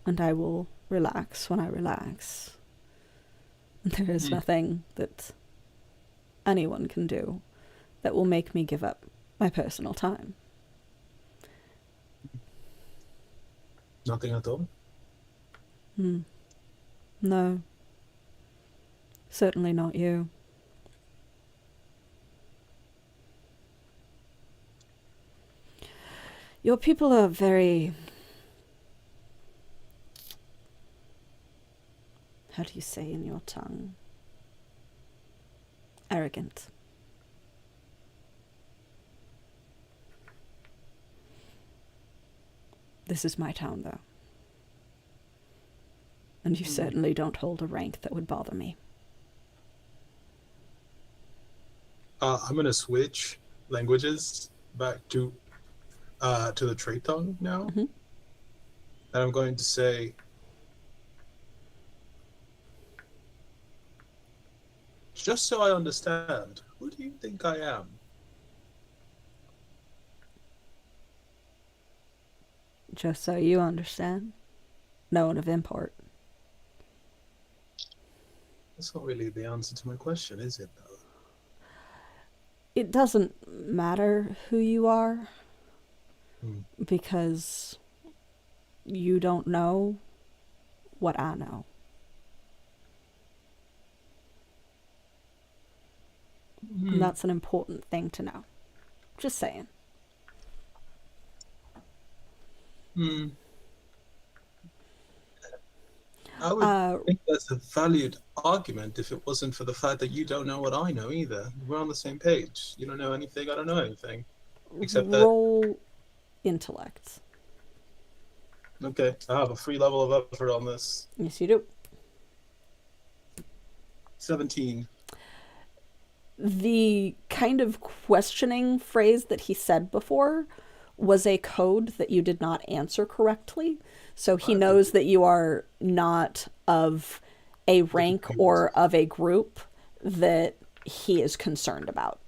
And I will relax when I relax. There is nothing that anyone can do that will make me give up my personal time. Nothing at all? No. Certainly not you. Your people are very... How do you say in your tongue? Arrogant. This is my town, though. And you certainly don't hold a rank that would bother me. I'm gonna switch languages back to the trade tongue now. And I'm going to say, just so I understand, who do you think I am? Just so you understand, no one of import. That's not really the answer to my question, is it, though? It doesn't matter who you are, because you don't know what I know. And that's an important thing to know. Just saying. I would think that's a valued argument if it wasn't for the fact that you don't know what I know either. We're on the same page. You don't know anything, I don't know anything. Except that... Roll intellect. Okay, I have a free level of effort on this. Yes, you do. 17. The kind of questioning phrase that he said before was a code that you did not answer correctly. So he knows that you are not of a rank or of a group that he is concerned about.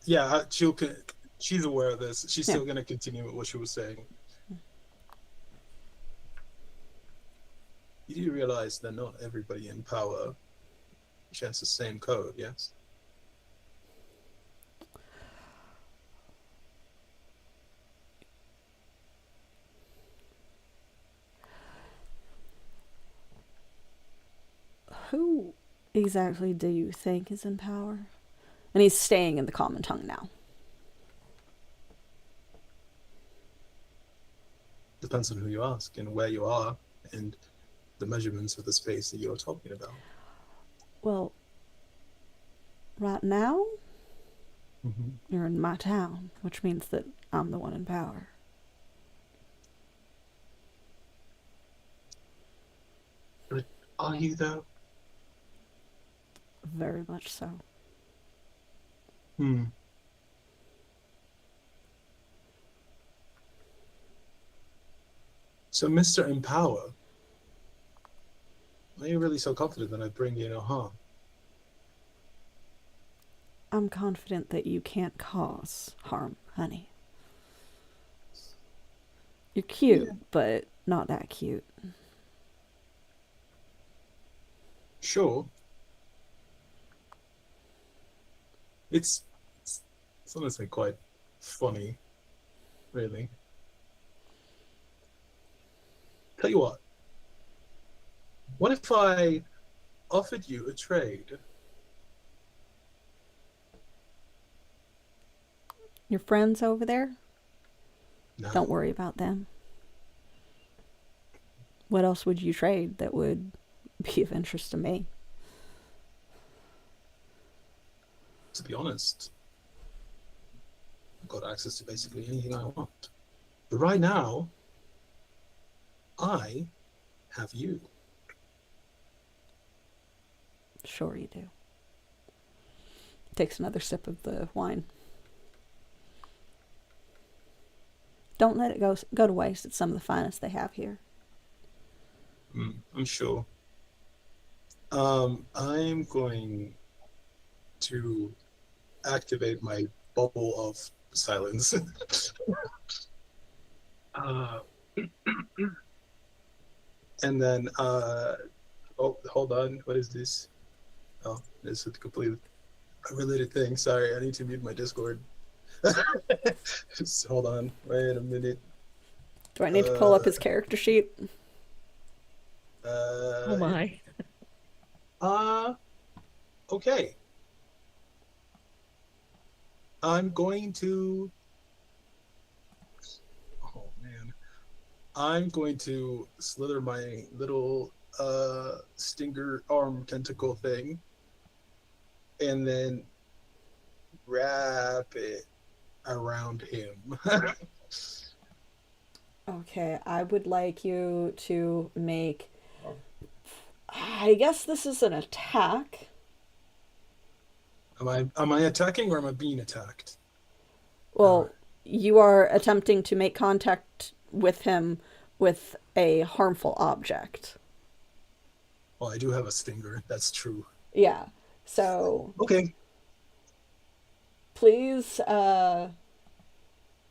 Yeah, she's aware of this. She's still going to continue with what she was saying. You do realize that not everybody in power shares the same code, yes? Who exactly do you think is in power? And he's staying in the common tongue now. Depends on who you ask and where you are and the measurements of the space that you're talking about. Well, right now, you're in my town, which means that I'm the one in power. But are you, though? Very much so. So, Mr. In Power, are you really so confident that I'd bring you no harm? I'm confident that you can't cause harm, honey. You're cute, but not that cute. Sure. It's honestly quite funny, really. Tell you what if I offered you a trade? Your friends over there? No. Don't worry about them. What else would you trade that would be of interest to me? To be honest, I've got access to basically anything I want. But right now, I have you. Sure you do. Takes another sip of the wine. Don't let it go to waste. It's some of the finest they have here. I'm sure. I'm going to activate my bubble of silence. uh, and then, oh, hold on. What is this? Oh, this is a completely unrelated thing. Sorry, I need to mute my Discord. Just hold on. Wait a minute. Do I need to pull up his character sheet? Oh my. Okay. I'm going to. Oh man. I'm going to slither my little stinger arm tentacle thing and then wrap it around him. Okay, I would like you to make. I guess this is an attack. Am I attacking or am I being attacked? Well, you are attempting to make contact with him with a harmful object. Well, I do have a stinger. That's true. Yeah. So Okay. please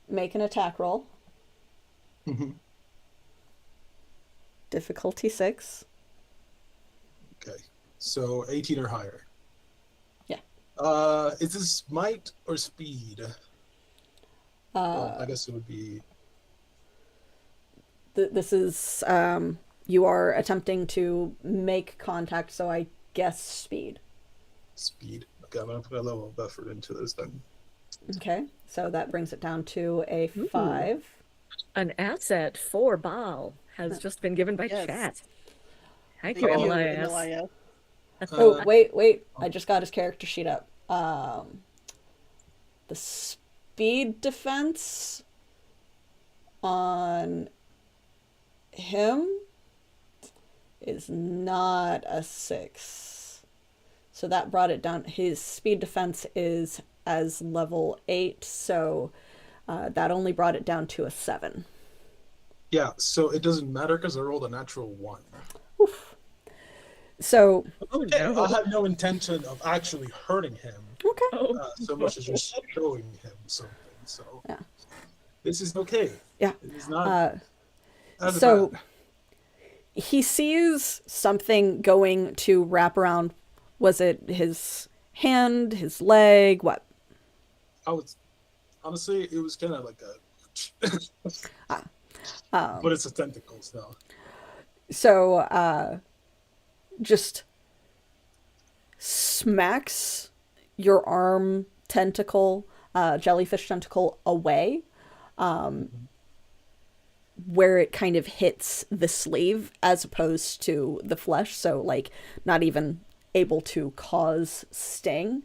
make an attack roll. Mhm. Difficulty 6. Okay. So 18 or higher. Yeah. Is this might or speed? Well, I guess it would be. This is you are attempting to make contact, so I guess speed. Speed. Okay, I'm gonna put a level of effort into this then. Okay, so that brings it down to a 5. An asset for Baal has just been given by Yes. chat. Thank Thank you, you, Elias. Elias. Oh, wait. I just got his character sheet up. The speed defense on him is not a 6. So that brought it down. His speed defense is as level 8, so that only brought it down to a 7. Yeah, so it doesn't matter because I rolled a natural 1. Oof. So, Okay, no. I have no intention of actually hurting him, okay. Oh, so much as just showing him something. So Yeah. this is okay. Yeah. It is not. As So bad. he sees something going to wrap around. Was it his hand, his leg, what? I was honestly, it was kind of like a. But it's a tentacles now. So just smacks your arm tentacle, jellyfish tentacle away, where it kind of hits the sleeve as opposed to the flesh, so like not even able to cause sting.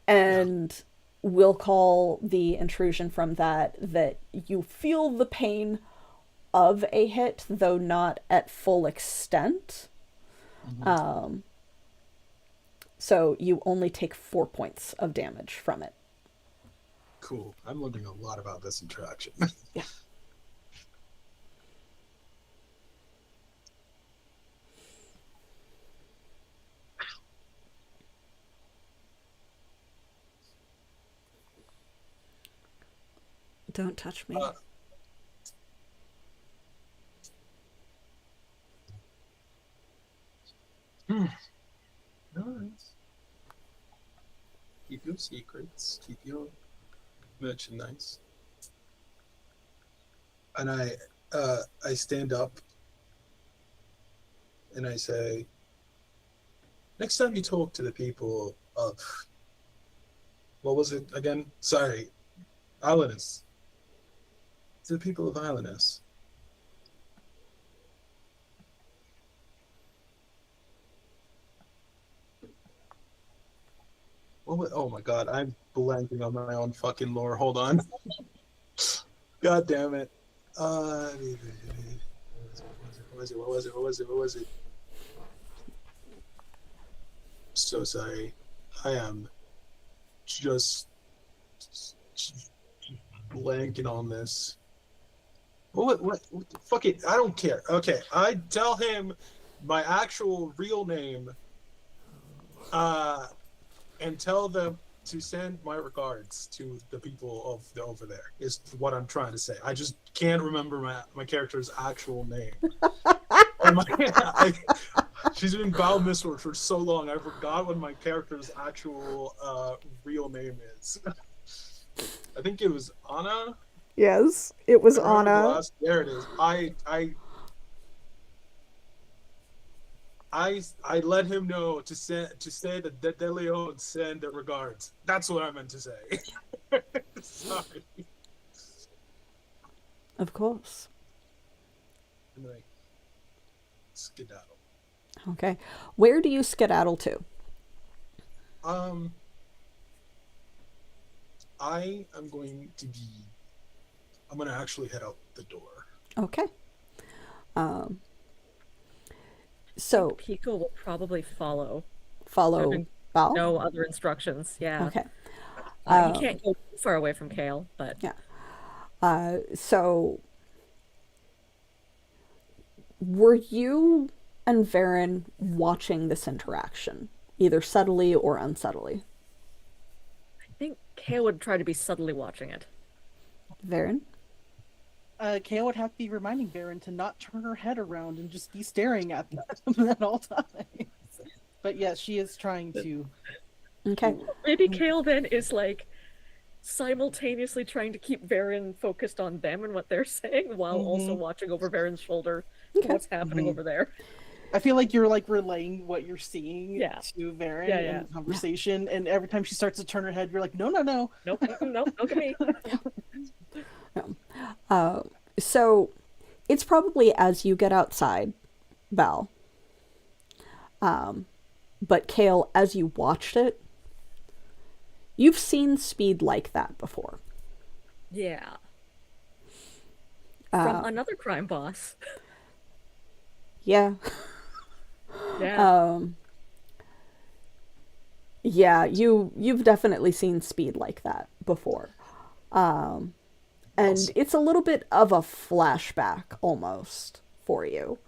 And we'll call the intrusion from that you feel the pain of a hit, though not at full extent. So you only take 4 points of damage from it. Cool. I'm learning a lot about this interaction. Yeah. Don't touch me. Nice. Keep your secrets. Keep your merchandise. And I stand up and I say, next time you talk to the people of, what was it again? Sorry, Islanders. To the people of Islanders. Oh my god, I'm blanking on my own fucking lore. Hold on. God damn it. What was it? So sorry. I am just blanking on this. What fuck it. I don't care. Okay, I tell him my actual real name, and tell them to send my regards to the people of the over there, is what I'm trying to say. I just can't remember my character's actual name. She's been Val Mistward for so long, I forgot what my character's actual real name is. I think it was Anna. Yes, it was I remember Anna. there it is. I let him know to say that De Leon send the regards. That's what I meant to say. Sorry. Of course. And like, skedaddle. Okay. Where do you skedaddle to? I am going to be. I'm going to actually head out the door. Okay. So Pico will probably follow. follow Having Val. No other instructions. Yeah. Okay. He can't go too far away from Kale, but Yeah. So were you and Varen watching this interaction, either subtly or unsubtly? I think Kale would try to be subtly watching it. Varen? Kale would have to be reminding Varen to not turn her head around and just be staring at them at all times. But yes, she is trying to. Okay. Maybe Kale then is like simultaneously trying to keep Varen focused on them and what they're saying while also watching over Varen's shoulder to what's happening over there. I feel like you're like relaying what you're seeing Yeah. to Varen Yeah, in yeah. the conversation, and every time she starts to turn her head, you're like, no, no, no. Nope, nope, look at me. So it's probably as you get outside, Val. But Kale, as you watched it, you've seen speed like that before. Yeah. From another crime boss. Yeah. Yeah. Yeah, you've definitely seen speed like that before. And it's a little bit of a flashback almost for you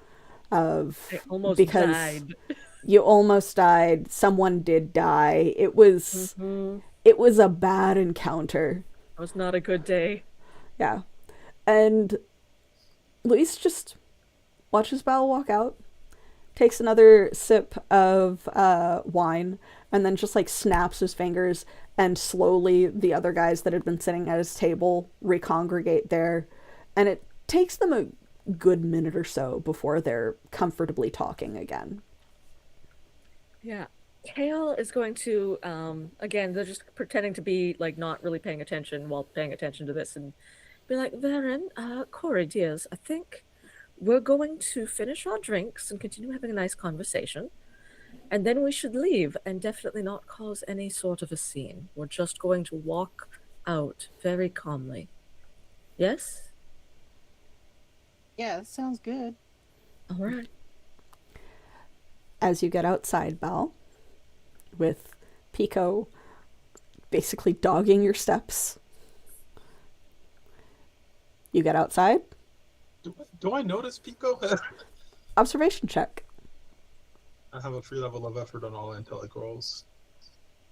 of I almost because died. you almost died, someone did die. It was a bad encounter. It was not a good day. Yeah. And Luis just watches Val walk out, takes another sip of wine, and then just like snaps his fingers, and slowly the other guys that had been sitting at his table recongregate there. And it takes them a good minute or so before they're comfortably talking again. Yeah. Kale is going to, again, they're just pretending to be like not really paying attention while paying attention to this and be like, Varen, Corey, dears, I think we're going to finish our drinks and continue having a nice conversation. And then we should leave and definitely not cause any sort of a scene. We're just going to walk out very calmly. Yes? Yeah, that sounds good. All right. As you get outside, Val, with Pico basically dogging your steps, you get outside. Do I notice Pico? Observation check. I have a free level of effort on all intellect rolls.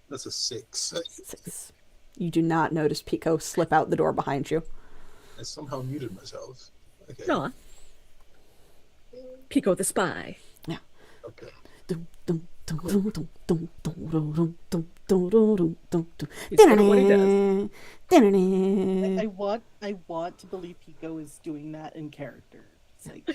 That's a 6. 6. You do not notice Pico slip out the door behind you. I somehow muted myself. Okay. No. Pico the spy. Yeah. Okay. He's good at what he does. I want to believe Pico is doing that in character. It's like,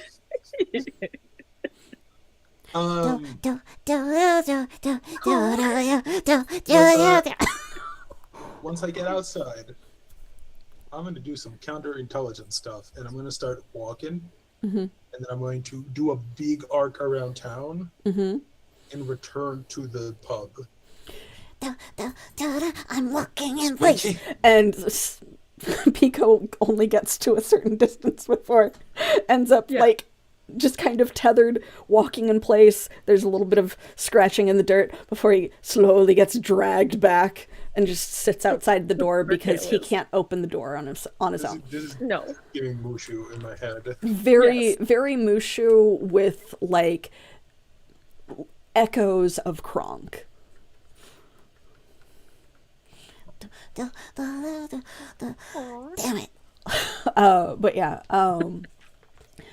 Once I get outside, I'm going to do some counterintelligence stuff, and I'm going to start walking, and then I'm going to do a big arc around town and return to the pub. I'm looking in place. And Pico only gets to a certain distance before it ends up Yeah. like just kind of tethered, walking in place. There's a little bit of scratching in the dirt before he slowly gets dragged back and just sits outside the door because he Kale is. can't open the door on his This is, own. this is No. giving Mushu in my head. Very, Yes. very Mushu with like echoes of Kronk. Damn it. But yeah,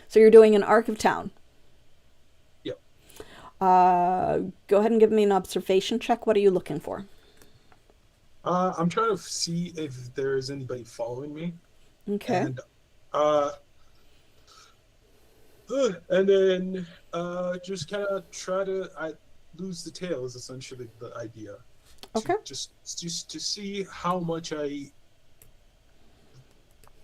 so you're doing an arc of town. Yep. Go ahead and give me an observation check. What are you looking for? I'm trying to see if there's anybody following me. Okay. And then just kind of try to lose the tail is essentially the idea. Okay. Just to see how much to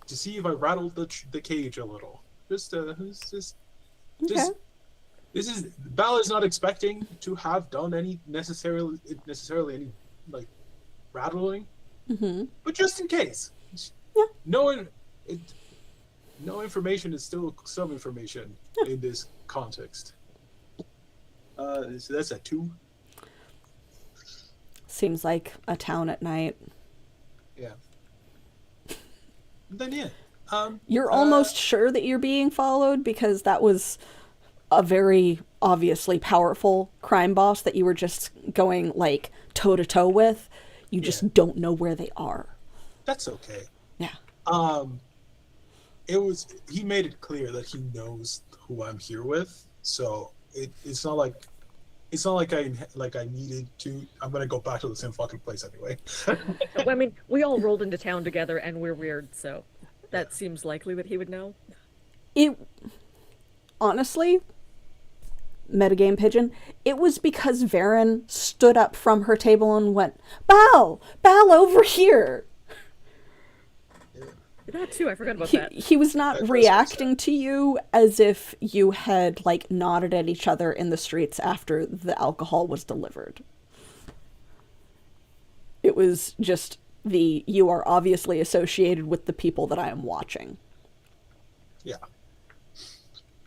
see if I rattled the cage a little. Okay. This is Bal is not expecting to have done any necessarily any like rattling, but just in case. Yeah. No information is still some information in this context. So that's a 2. Seems like a town at night. Yeah. Then yeah. You're almost sure that you're being followed because that was a very obviously powerful crime boss that you were just going like toe to toe with. You just don't know where they are. That's okay. Yeah. He made it clear that he knows who I'm here with, so it's not like I needed to. I'm gonna go back to the same fucking place anyway. I mean, we all rolled into town together and we're weird, so that seems likely that he would know. It honestly, metagame pigeon, it was because Varen stood up from her table and went, Bal over here. That too, I forgot about that. He was not That does reacting make to you as if you had like nodded at each other in the streets after the alcohol was delivered. It was just you are obviously associated with the people that I am watching. Yeah.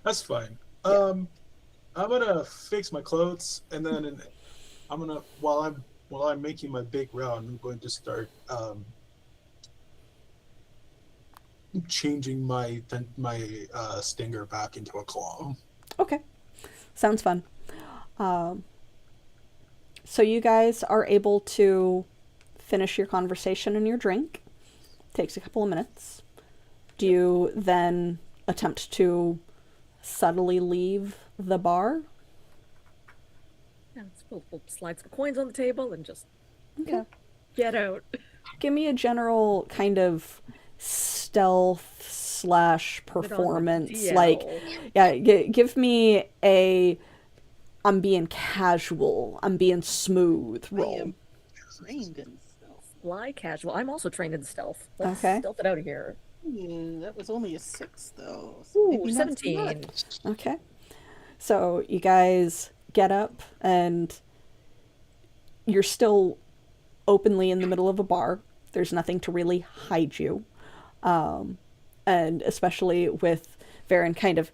That's fine. I'm gonna fix my clothes, and then I'm gonna while I'm making my big round, I'm going to start changing my stinger back into a claw. Okay. Sounds fun. So you guys are able to finish your conversation and your drink. Takes a couple of minutes. Do you then attempt to subtly leave the bar? Yeah, we'll slide some coins on the table and just Okay. get out. Give me a general kind of stealth / performance. DL. Like, yeah, give me I'm being casual, I'm being smooth I roll. am trained in stealth. Fly casual. I'm also trained in stealth. Let's Okay. stealth it out of here. That was only a 6 though. So Ooh, maybe not so 17. much. Okay. So you guys get up and you're still openly in the middle of a bar. There's nothing to really hide you. And especially with Varen kind of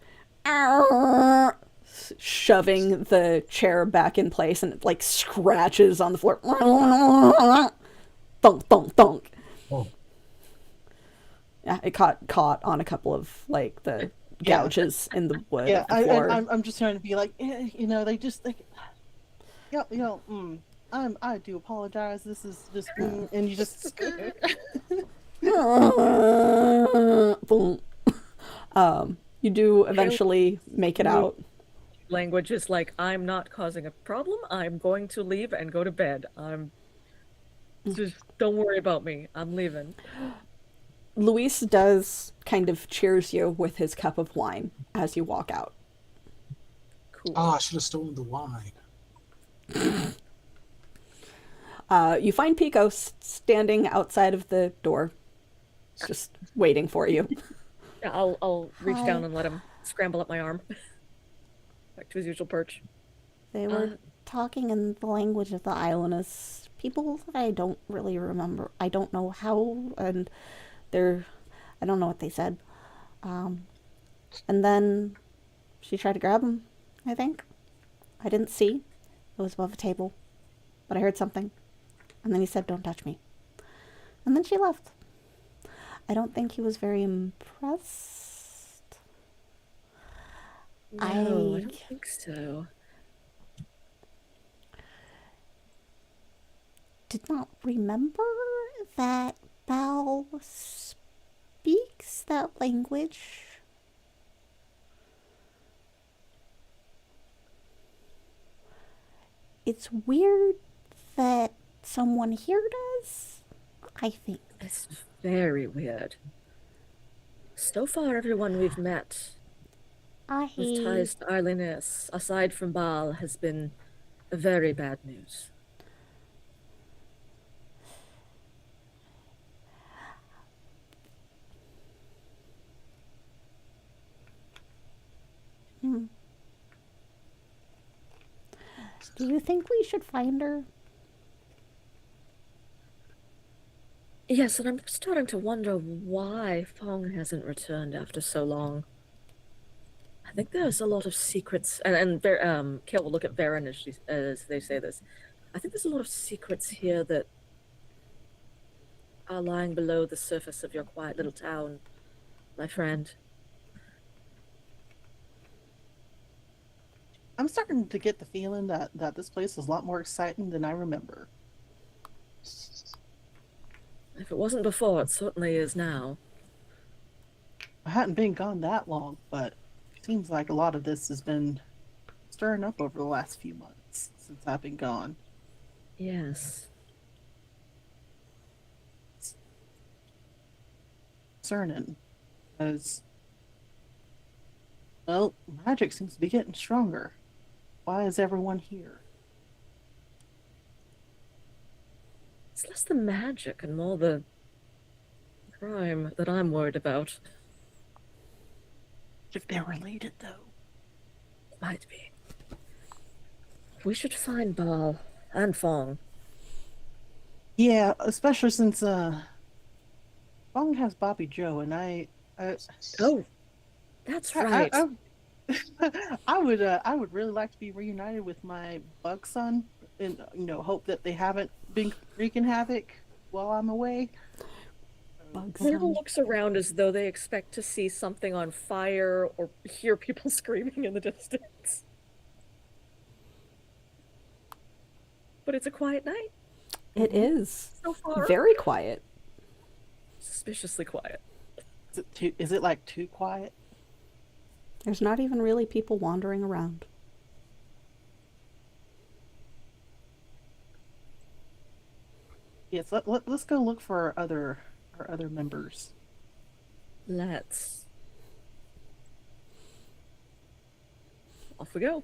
shoving the chair back in place and it like scratches on the floor. Thunk, thunk, thunk. Oh. Yeah, it caught on a couple of like the gouges in the wood Yeah, of the floor. I'm just trying to be like, they just like, I do apologize. This is just, and you just. Boom. You do eventually make it out. Language is like, I'm not causing a problem. I'm going to leave and go to bed. Just don't worry about me. I'm leaving. Luis does kind of cheers you with his cup of wine as you walk out. Cool. I should have stolen the wine. You find Pico standing outside of the door, just waiting for you. Yeah, I'll reach Hi. down and let him scramble up my arm. Back to his usual perch. They were talking in the language of the islanders. people that I don't really remember. I don't know how, and they're, I don't know what they said. And then she tried to grab him, I think. I didn't see. It was above a table. But I heard something. And then he said, "Don't touch me." And then she left. I don't think he was very impressed. No, I don't think so. Did not remember that Bal speaks that language. It's weird that someone here does, I think. It's very weird. So far, everyone we've met with ties to Arlenis, aside from Baal, has been very bad news. Do you think we should find her? Yes, and I'm starting to wonder why Fong hasn't returned after so long. I think there's a lot of secrets, and Kale will look at Varen as they say this. I think there's a lot of secrets here that are lying below the surface of your quiet little town, my friend. I'm starting to get the feeling that this place is a lot more exciting than I remember. If it wasn't before, it certainly is now. I hadn't been gone that long, but it seems like a lot of this has been stirring up over the last few months since I've been gone. Yes. It's concerning, because, well, magic seems to be getting stronger. Why is everyone here? It's less the magic and more the crime that I'm worried about. If they're related, though. Might be. We should find Baal and Fong. Yeah, especially since Fong has Bobby Joe, and Oh, that's right. I would really like to be reunited with my bug son, and hope that they haven't been wreaking havoc while I'm away. Little looks around as though they expect to see something on fire or hear people screaming in the distance. But it's a quiet night. It is. So far. Very quiet. Suspiciously quiet. Is it like too quiet? There's not even really people wandering around. Yes, let's go look for our other members. Let's. Off we go.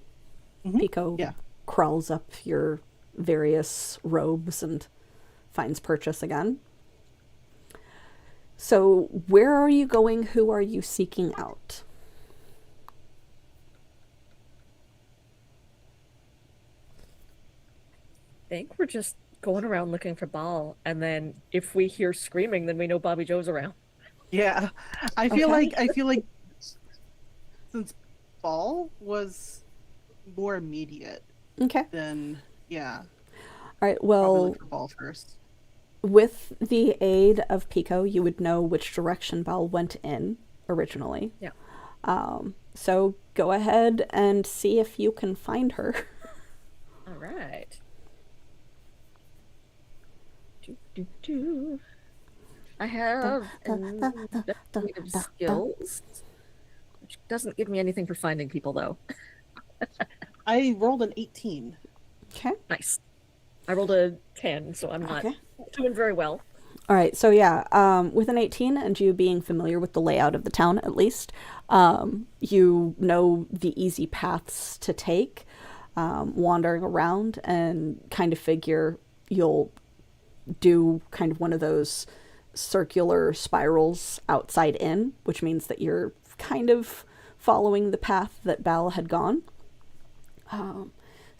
Pico crawls up your various robes and finds purchase again. So, where are you going? Who are you seeking out? I think we're just going around looking for Baal, and then if we hear screaming, then we know Bobby Joe's around. Yeah, I feel like since Ball was more immediate, Okay. then yeah. All right. Probably Well, look for Ball first. with the aid of Pico, you would know which direction Bal went in originally. Yeah. So go ahead and see if you can find her. All right. I have investigative skills, which doesn't give me anything for finding people, though. I rolled an 18. Okay. Nice. I rolled a 10, so I'm not doing very well. All right. So yeah, with an 18 and you being familiar with the layout of the town, at least, you know the easy paths to take, wandering around, and kind of figure you'll do kind of one of those circular spirals outside in, which means that you're kind of following the path that Bal had gone.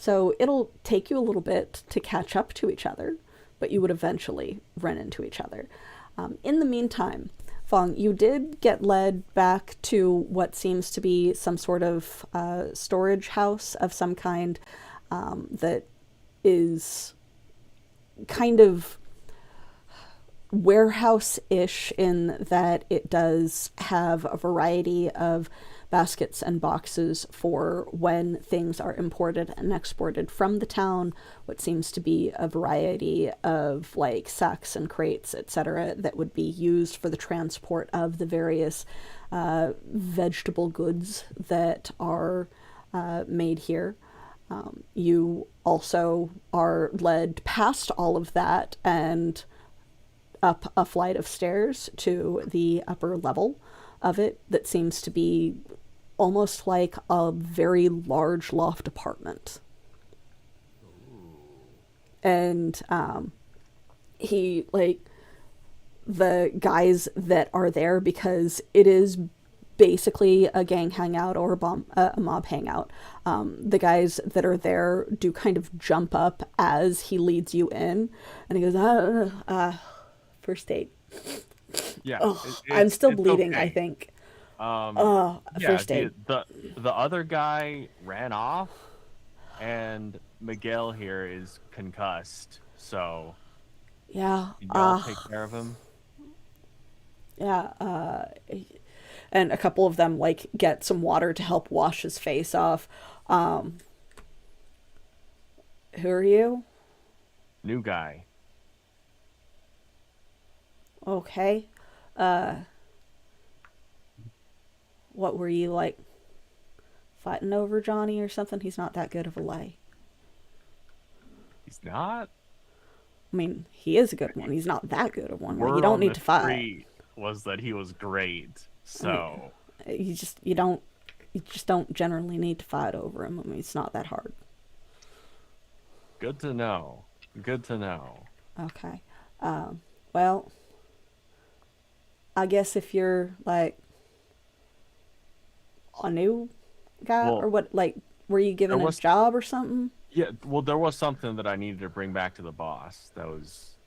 So it'll take you a little bit to catch up to each other, but you would eventually run into each other. In the meantime, Fong, you did get led back to what seems to be some sort of storage house of some kind that is kind of warehouse-ish in that it does have a variety of baskets and boxes for when things are imported and exported from the town, what seems to be a variety of like sacks and crates, etc., that would be used for the transport of the various vegetable goods that are made here. You also are led past all of that and up a flight of stairs to the upper level of it that seems to be almost like a very large loft apartment. And he, like, the guys that are there, because it is basically a gang hangout or a mob hangout, the guys that are there do kind of jump up as he leads you in, and he goes, first aid. Yeah, I'm still it's bleeding, okay. I think. Yeah, First aid. the other guy ran off, and Miguel here is concussed. So Yeah. can y'all take care of him? Yeah. And a couple of them like get some water to help wash his face off. Who are you? New guy. Okay. What were you, like, fighting over Johnny or something? He's not that good of a lay. He's not. I mean, he is a good one. He's not that good of one. Like, you Word don't on need the to fight. street was that he was great. So You just don't generally need to fight over him. I mean, it's not that hard. good to know. Good to know. Okay. Well, I guess if you're like a new guy Well, or what, like, were you given there a was- job or something? Yeah, well, there was something that I needed to bring back to the boss that was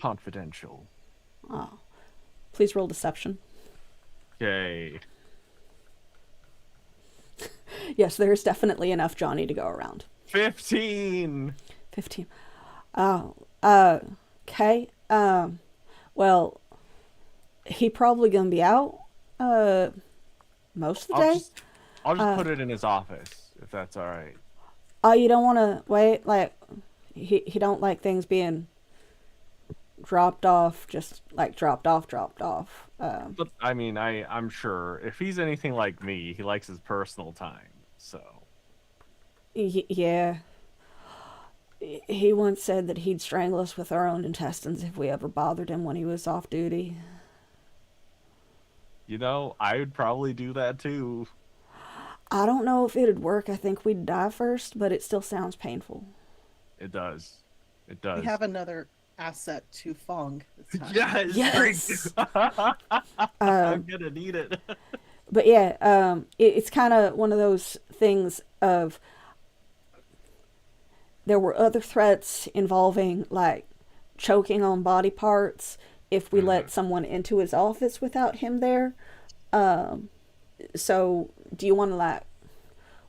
confidential. Oh, please roll deception. Okay. Yes, there's definitely enough Johnny to go around. 15. 15. Oh, okay. Well, he probably gonna be out, most of the day. I'll just put it in his office if that's all right. Oh, you don't want to wait? Like, he don't like things being dropped off, just like dropped off. But I mean, I'm sure if he's anything like me, he likes his personal time. So Yeah. He once said that he'd strangle us with our own intestines if we ever bothered him when he was off duty. I would probably do that too. I don't know if it'd work. I think we'd die first, but it still sounds painful. It does. It does. We have another asset to Fong this time. Yes. I'm gonna need it. But yeah, it's kind of one of those things of there were other threats involving like choking on body parts if we let someone into his office without him there. So do you want to like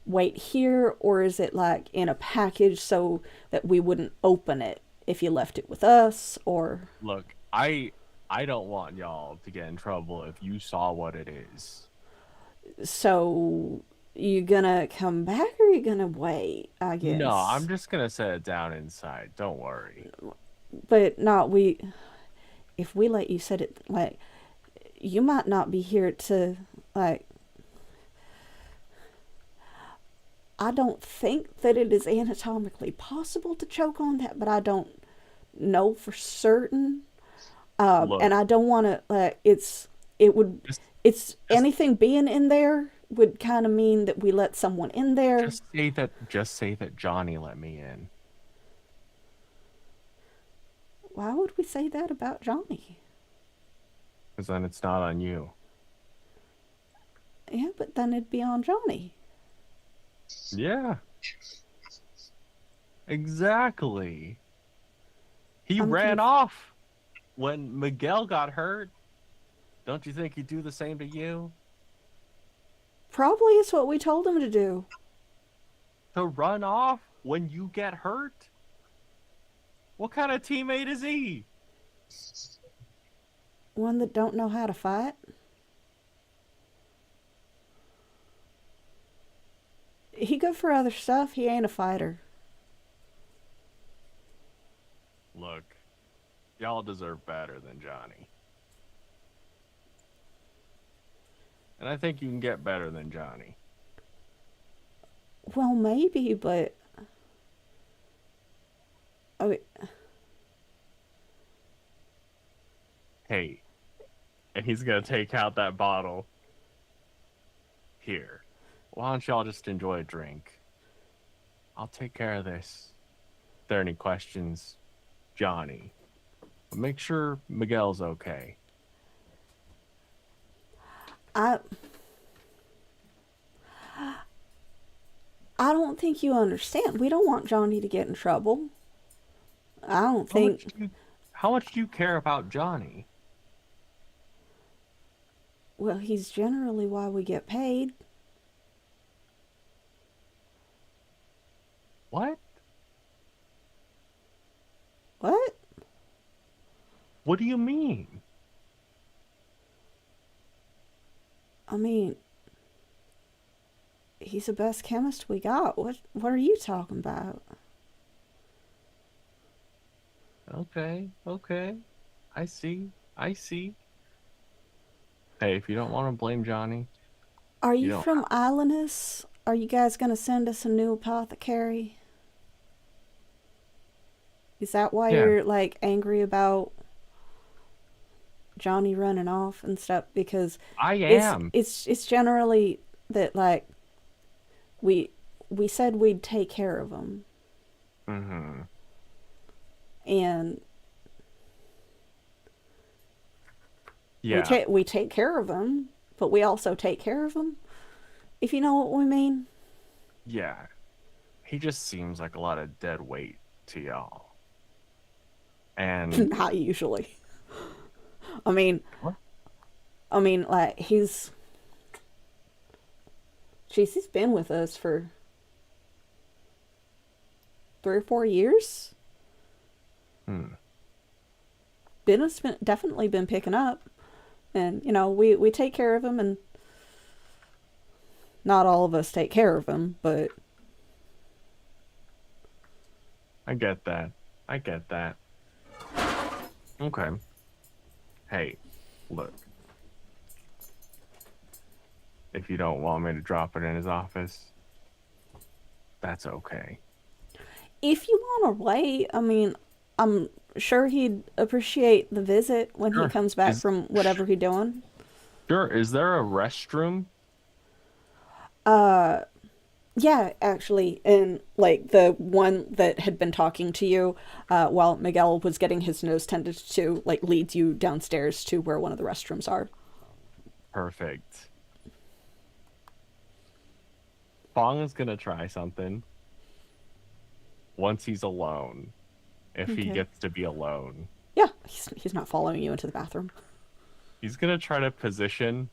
wait here, or is it like in a package so that we wouldn't open it if you left it with us? Or Look, I don't want y'all to get in trouble if you saw what it is. so you gonna come back or you gonna wait? I guess. No, I'm just gonna set it down inside. Don't worry. But not if we let you set it, like, you might not be here to, like, I don't think that it is anatomically possible to choke on that, but I don't know for certain. Look. And I don't want to, like, anything being in there would kind of mean that we let someone in there. Just say that Johnny let me in. Why would we say that about Johnny? Because then it's not on you. Yeah, but then it'd be on Johnny. Yeah, Exactly. He I'm ran conf- off when Miguel got hurt. Don't you think he'd do the same to you? Probably it's what we told him to do. To run off when you get hurt? What kind of teammate is he? One that don't know how to fight. He good for other stuff. He ain't a fighter. Look, y'all deserve better than Johnny. And I think you can get better than Johnny. Well, maybe, but I mean, Hey, and he's gonna take out that bottle. Here, why don't y'all just enjoy a drink? I'll take care of this. If there are any questions, Johnny. But make sure Miguel's okay. I I don't think you understand. We don't want Johnny to get in trouble. I don't think. How much do you care about Johnny? Well, he's generally why we get paid. What? What? What do you mean? I mean, he's the best chemist we got. What are you talking about? Okay. I see. Hey, if you don't want to blame Johnny, Are you you don't. from Islandus? Are you guys gonna send us a new apothecary? Is that why Yeah. you're like angry about Johnny running off and stuff? Because I it's am. it's generally that like we we said we'd take care of him, Mm-hmm. and Yeah. we take care of him, but we also take care of him. If you know what we mean. Yeah. He just seems like a lot of dead weight to y'all. And Not usually. I mean, what? like he's been with us for 3 or 4 years. Business definitely been picking up, and we take care of him, and not all of us take care of him, but I get that. Okay. Hey, look. If you don't want me to drop it in his office, that's okay. if you want to wait, I mean, I'm sure he'd appreciate the visit when he Sure. comes back from whatever he's doing. Sure. Is there a restroom? Yeah, actually, and like the one that had been talking to you while Miguel was getting his nose tended to, like, leads you downstairs to where one of the restrooms are. Perfect. Fong is gonna try something once he's alone. If he Okay. gets to be alone. Yeah, he's not following you into the bathroom. He's gonna try to position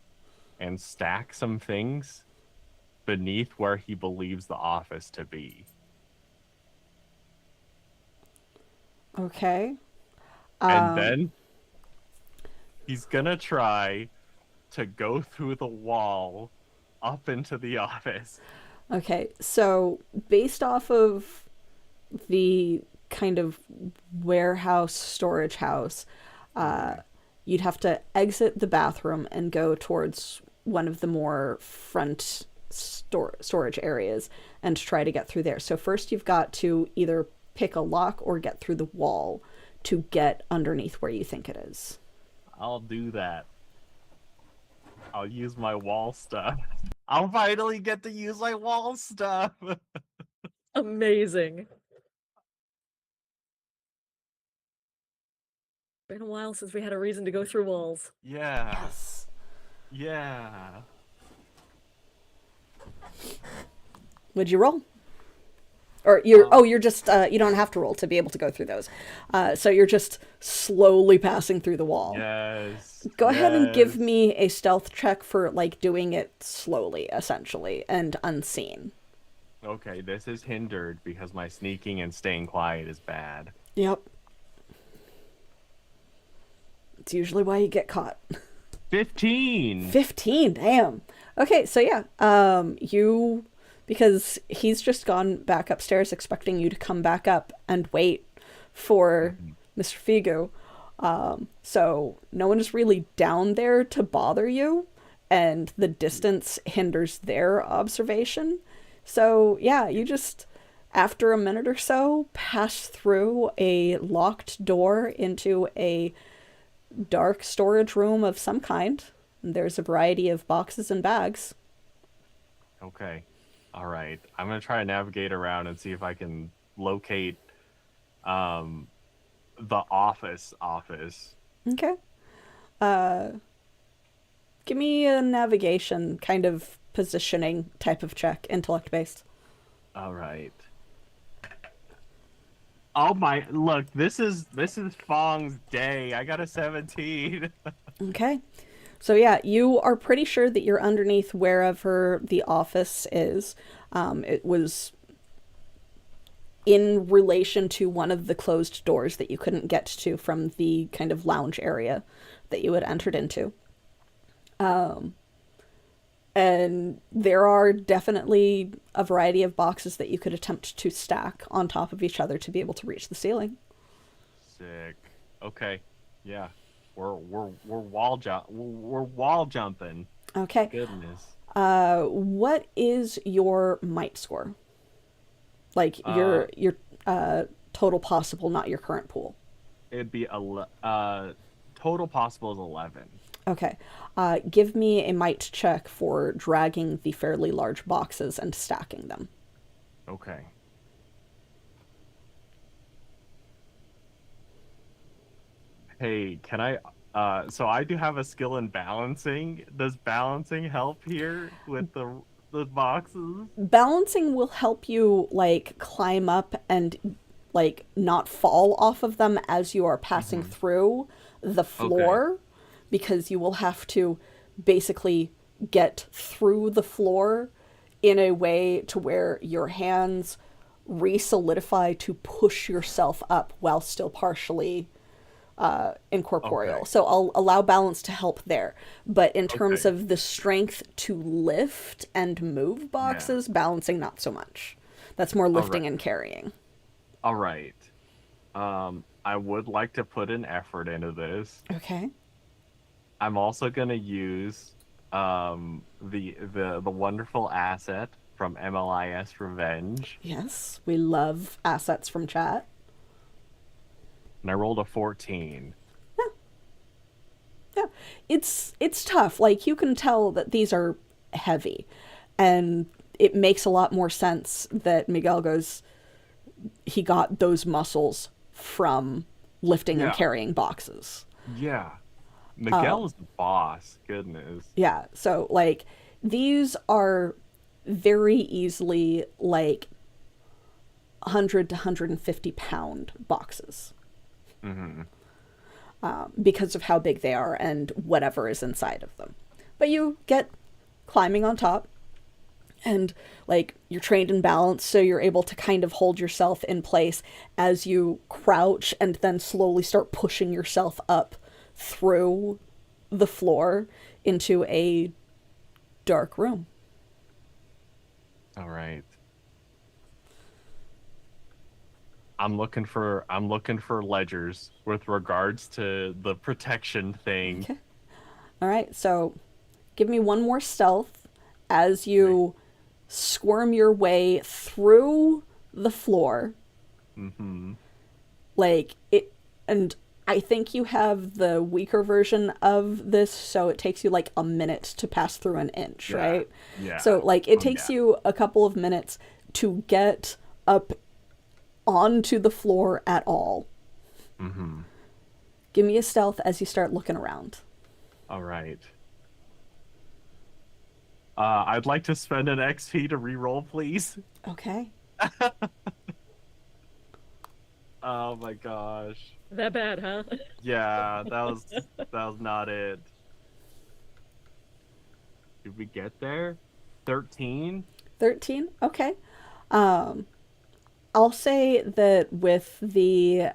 and stack some things beneath where he believes the office to be. Okay. And then he's gonna try to go through the wall up into the office. Okay, so based off of the kind of warehouse storage house, you'd have to exit the bathroom and go towards one of the more front storage areas and try to get through there. So first you've got to either pick a lock or get through the wall to get underneath where you think it is. I'll do that. I'll use my wall stuff. I'll finally get to use my wall stuff. Amazing. Been a while since we had a reason to go through walls. Yeah. Yes. Yeah. Would you roll? Or you're just you don't have to roll to be able to go through those. So you're just slowly passing through the wall. Yes. Go ahead and give yes. me a stealth check for like doing it slowly, essentially, and unseen. Okay, this is hindered because my sneaking and staying quiet is bad. Yep. It's usually why you get caught. 15. 15, damn. Okay, so yeah, you, because he's just gone back upstairs expecting you to come back up and wait for Mr. Figu. So no one is really down there to bother you, and the distance hinders their observation. So yeah, you just, after a minute or so, pass through a locked door into a dark storage room of some kind. There's a variety of boxes and bags. Okay. All right. I'm going to try to navigate around and see if I can locate the office. Okay. Give me a navigation kind of positioning type of check, intellect based. All right. Oh my, look, this is Fong's day. I got a 17. Okay. So yeah, you are pretty sure that you're underneath wherever the office is. It was in relation to one of the closed doors that you couldn't get to from the kind of lounge area that you had entered into. And there are definitely a variety of boxes that you could attempt to stack on top of each other to be able to reach the ceiling. Sick. Okay. Yeah. We're wall jumping. Okay. Goodness. What is your might score? Like your total possible, not your current pool. It'd be total possible is 11. Okay. Give me a might check for dragging the fairly large boxes and stacking them. Okay. Hey, can I so I do have a skill in balancing. Does balancing help here with the boxes? Balancing will help you like climb up and like not fall off of them as you are passing through the floor, because you will have to basically get through the floor in a way to where your hands re-solidify to push yourself up while still partially incorporeal. Okay. So I'll allow balance to help there. But in terms Okay. of the strength to lift and move boxes, balancing not so much. That's more lifting and carrying. All right. I would like to put an effort into this. Okay. I'm also gonna use the wonderful asset from MLIS Revenge, Yes, we love assets from chat. and I rolled a 14. Yeah, it's tough. Like you can tell that these are heavy, and it makes a lot more sense that Miguel goes. He got those muscles from lifting and Yeah. carrying boxes. Yeah, Miguel is the boss. Goodness. Yeah, so like these are very easily like 100 to 150 pound boxes. Because of how big they are and whatever is inside of them. But you get climbing on top, and like you're trained in balance, so you're able to kind of hold yourself in place as you crouch and then slowly start pushing yourself up through the floor into a dark room. All right. I'm looking for ledgers with regards to the protection thing. Okay. All right, so give me one more stealth as you squirm your way through the floor. Like it, and I think you have the weaker version of this, so it takes you like a minute to pass through an inch, right? Yeah. So like it takes you a couple of minutes to get up onto the floor at all. Give me a stealth as you start looking around. All right. I'd like to spend an XP to reroll, please. Okay. Oh my gosh. That bad, huh? Yeah, that was not it. Did we get there? 13? 13? Okay. Um, I'll say that with the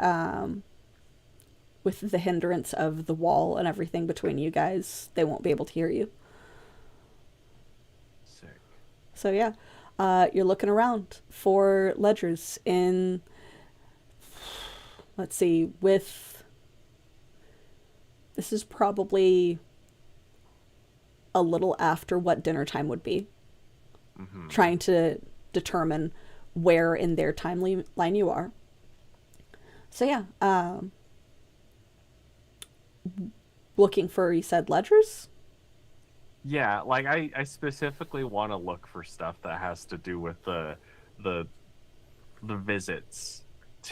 hindrance of the wall and everything between you guys, they won't be able to hear you. Sick. So yeah, you're looking around for ledgers in. Let's see. With this is probably a little after what dinner time would be. Mm-hmm. Trying to determine where in their timeline you are. So yeah, looking for, you said, ledgers? Yeah, like I specifically want to look for stuff that has to do with the the visits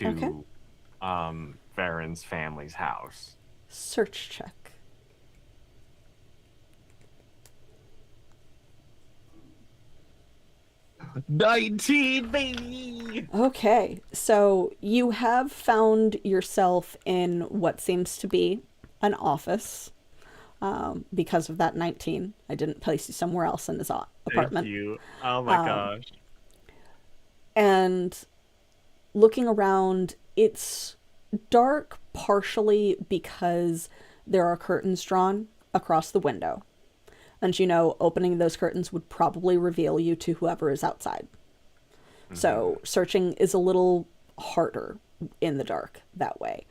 Okay. to Varen's family's house. Search check. 19, baby. Okay, so you have found yourself in what seems to be an office. Because of that 19, I didn't place you somewhere else in his Thank apartment. you. Oh my Um, gosh. And looking around, it's dark partially because there are curtains drawn across the window. And you know, opening those curtains would probably reveal you to whoever is outside. So searching is a little harder in the dark that way.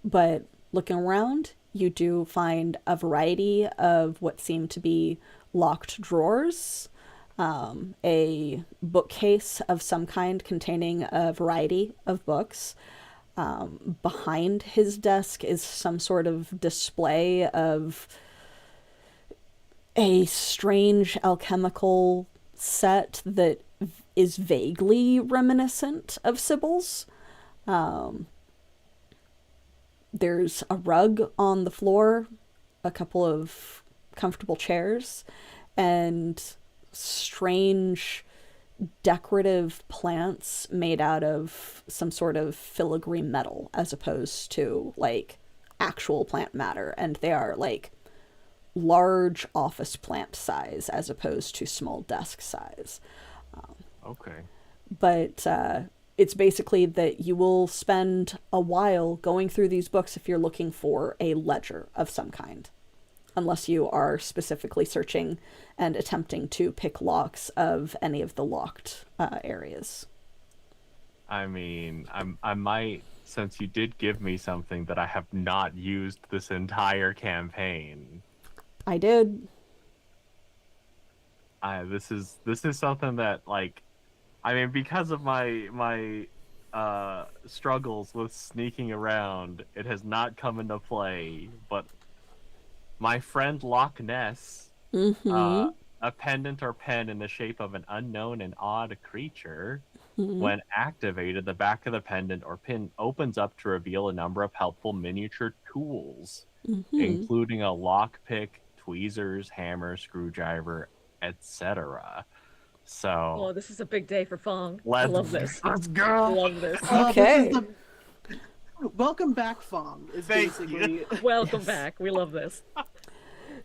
But looking around, you do find a variety of what seem to be locked drawers, a bookcase of some kind containing a variety of books. Behind his desk is some sort of display of a strange alchemical set that is vaguely reminiscent of Sybil's. There's a rug on the floor, a couple of comfortable chairs, and strange decorative plants made out of some sort of filigree metal as opposed to like actual plant matter. And they are like large office plant size as opposed to small desk size. Okay. But it's basically that you will spend a while going through these books if you're looking for a ledger of some kind, unless you are specifically searching and attempting to pick locks of any of the locked areas. I mean, I might, since you did give me something that I have not used this entire campaign. I did. This is something that, like, I mean, because of my struggles with sneaking around, it has not come into play. But my friend Loch Ness, Mm-hmm. a pendant or pen in the shape of an unknown and odd creature. Mm-hmm. When activated, the back of the pendant or pin opens up to reveal a number of helpful miniature tools, Mm-hmm. including a lockpick, tweezers, hammer, screwdriver, etc. So Oh, this is a big day for Fong. I let's love this. let's I go. love this. Okay. This is the welcome back, Fong. Is Thank basically Welcome Yes. back. We love this.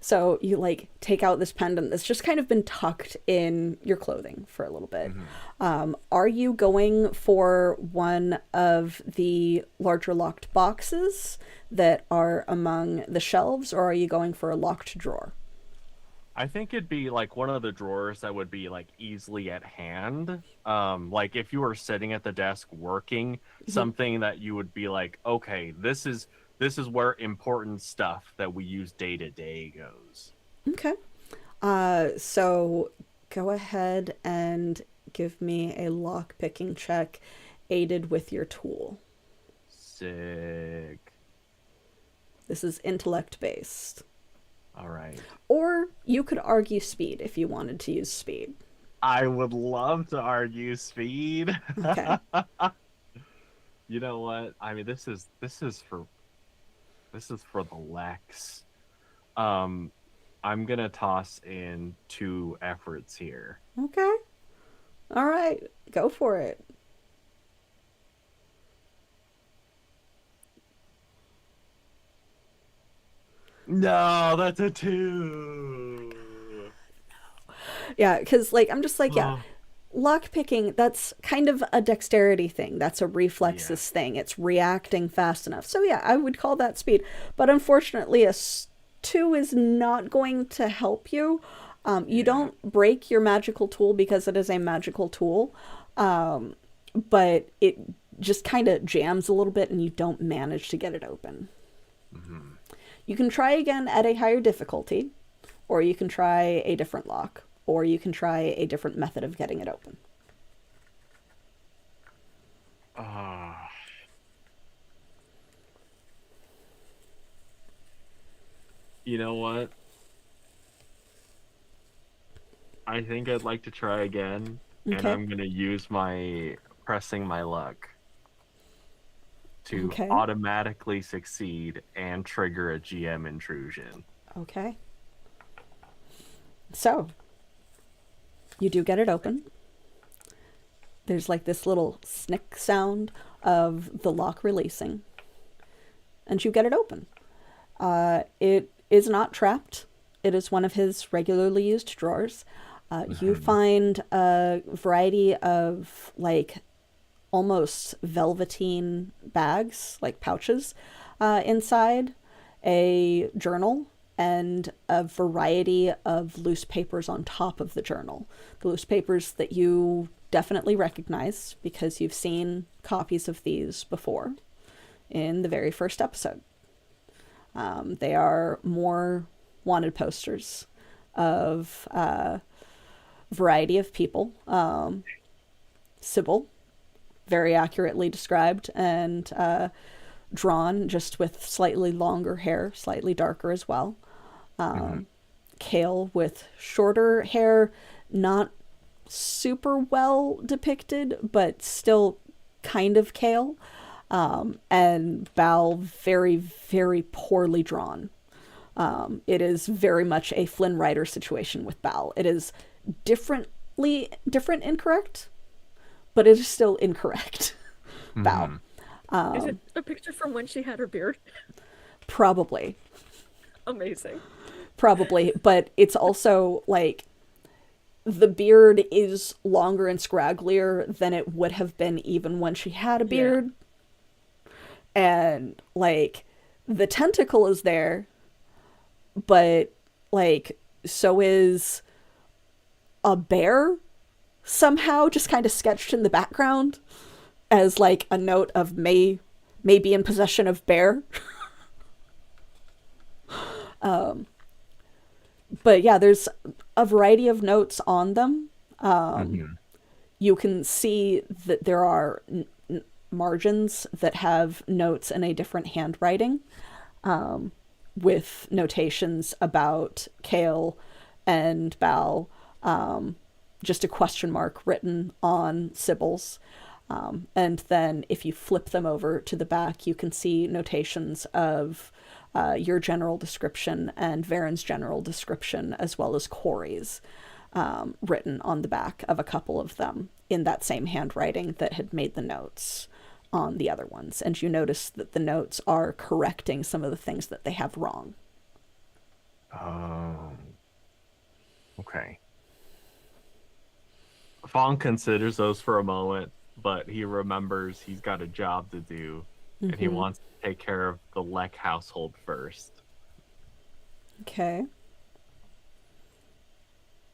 So you like take out this pendant that's just kind of been tucked in your clothing for a little bit. Are you going for one of the larger locked boxes that are among the shelves, or are you going for a locked drawer? I think it'd be like one of the drawers that would be like easily at hand. Like if you were sitting at the desk working, something that you would be like, okay, this is where important stuff that we use day to day goes. Okay. So go ahead and give me a lock picking check aided with your tool. Sick. This is intellect based. All right. Or you could argue speed if you wanted to use speed. I would love to argue speed. Okay. You know what? I mean, this is for the Lex. I'm gonna toss in 2 efforts here. Okay. All right. Go for it. No, that's a 2. Yeah, because like I'm just like, yeah, Oh, lock picking, that's kind of a dexterity thing. That's a yeah. reflexes thing. It's reacting fast enough. So yeah, I would call that speed. But unfortunately, two is not going to help you. You Yeah. don't break your magical tool because it is a magical tool, but it just kind of jams a little bit and you don't manage to get it open. Hmm. You can try again at a higher difficulty, or you can try a different lock, or you can try a different method of getting it open. Ah, you know what? I think I'd like to try again, and Okay. I'm gonna use my pressing my luck to Okay. automatically succeed and trigger a GM intrusion. Okay. So, you do get it open. There's like this little snick sound of the lock releasing, and you get it open. It is not trapped. It is one of his regularly used drawers. You Mhm. find a variety of like almost velveteen bags, like pouches, inside, a journal, and a variety of loose papers on top of the journal. The loose papers that you definitely recognize because you've seen copies of these before in the very first episode. They are more wanted posters of a variety of people. Sybil, very accurately described and drawn, just with slightly longer hair, slightly darker as well. Mhm. Kale with shorter hair, not super well depicted, but still kind of Kale. And Bal, very, very poorly drawn. It is very much a Flynn Rider situation with Bal. It is different incorrect, but it is still incorrect. Bal. Mhm. Is it a picture from when she had her beard? Probably. Amazing. Probably. But it's also like the beard is longer and scragglier than it would have been even when she had a Yeah. beard. And like the tentacle is there, but like so is a bear somehow just kind of sketched in the background as like a note of may be in possession of bear. But yeah, there's a variety of notes on them. Mhm. You can see that there are margins that have notes in a different handwriting, with notations about Kale and Bal, just a question mark written on Sybil's. And then if you flip them over to the back, you can see notations of your general description and Varen's general description, as well as Corey's, written on the back of a couple of them in that same handwriting that had made the notes on the other ones. And you notice that the notes are correcting some of the things that they have wrong. Oh, okay. Fong considers those for a moment, but he remembers he's got a job to do, and he Mm-hmm. wants to take care of the Leck household first. Okay.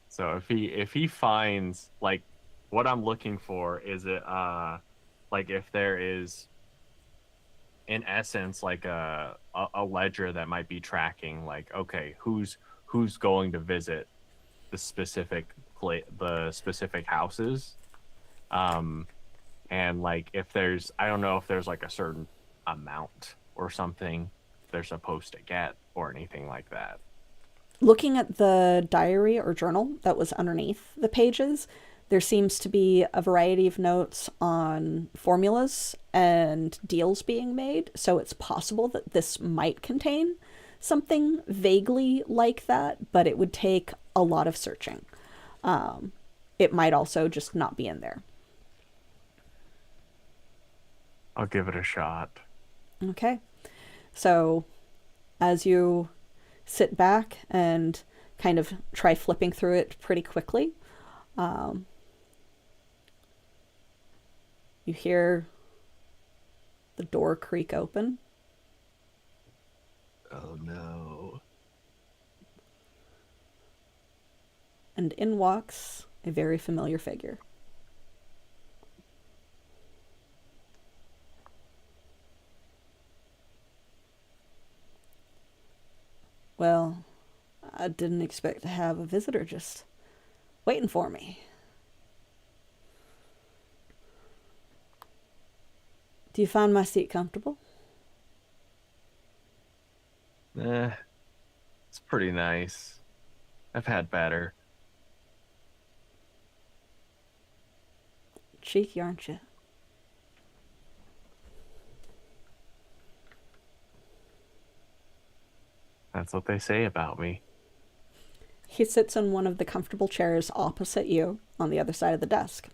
So if he finds like what I'm looking for is it like if there is in essence like a ledger that might be tracking like okay who's going to visit the specific the specific houses, um and like if there's I don't know if there's like a certain amount or something they're supposed to get or anything like that. Looking at the diary or journal that was underneath the pages, there seems to be a variety of notes on formulas and deals being made. So it's possible that this might contain something vaguely like that, but it would take a lot of searching. It might also just not be in there. I'll give it a shot. Okay. So as you sit back and kind of try flipping through it pretty quickly. You hear the door creak open. Oh no. And in walks a very familiar figure. Well, I didn't expect to have a visitor just waiting for me. Do you find my seat comfortable? It's pretty nice. I've had better. Cheeky, aren't you? That's what they say about me. He sits in one of the comfortable chairs opposite you on the other side of the desk.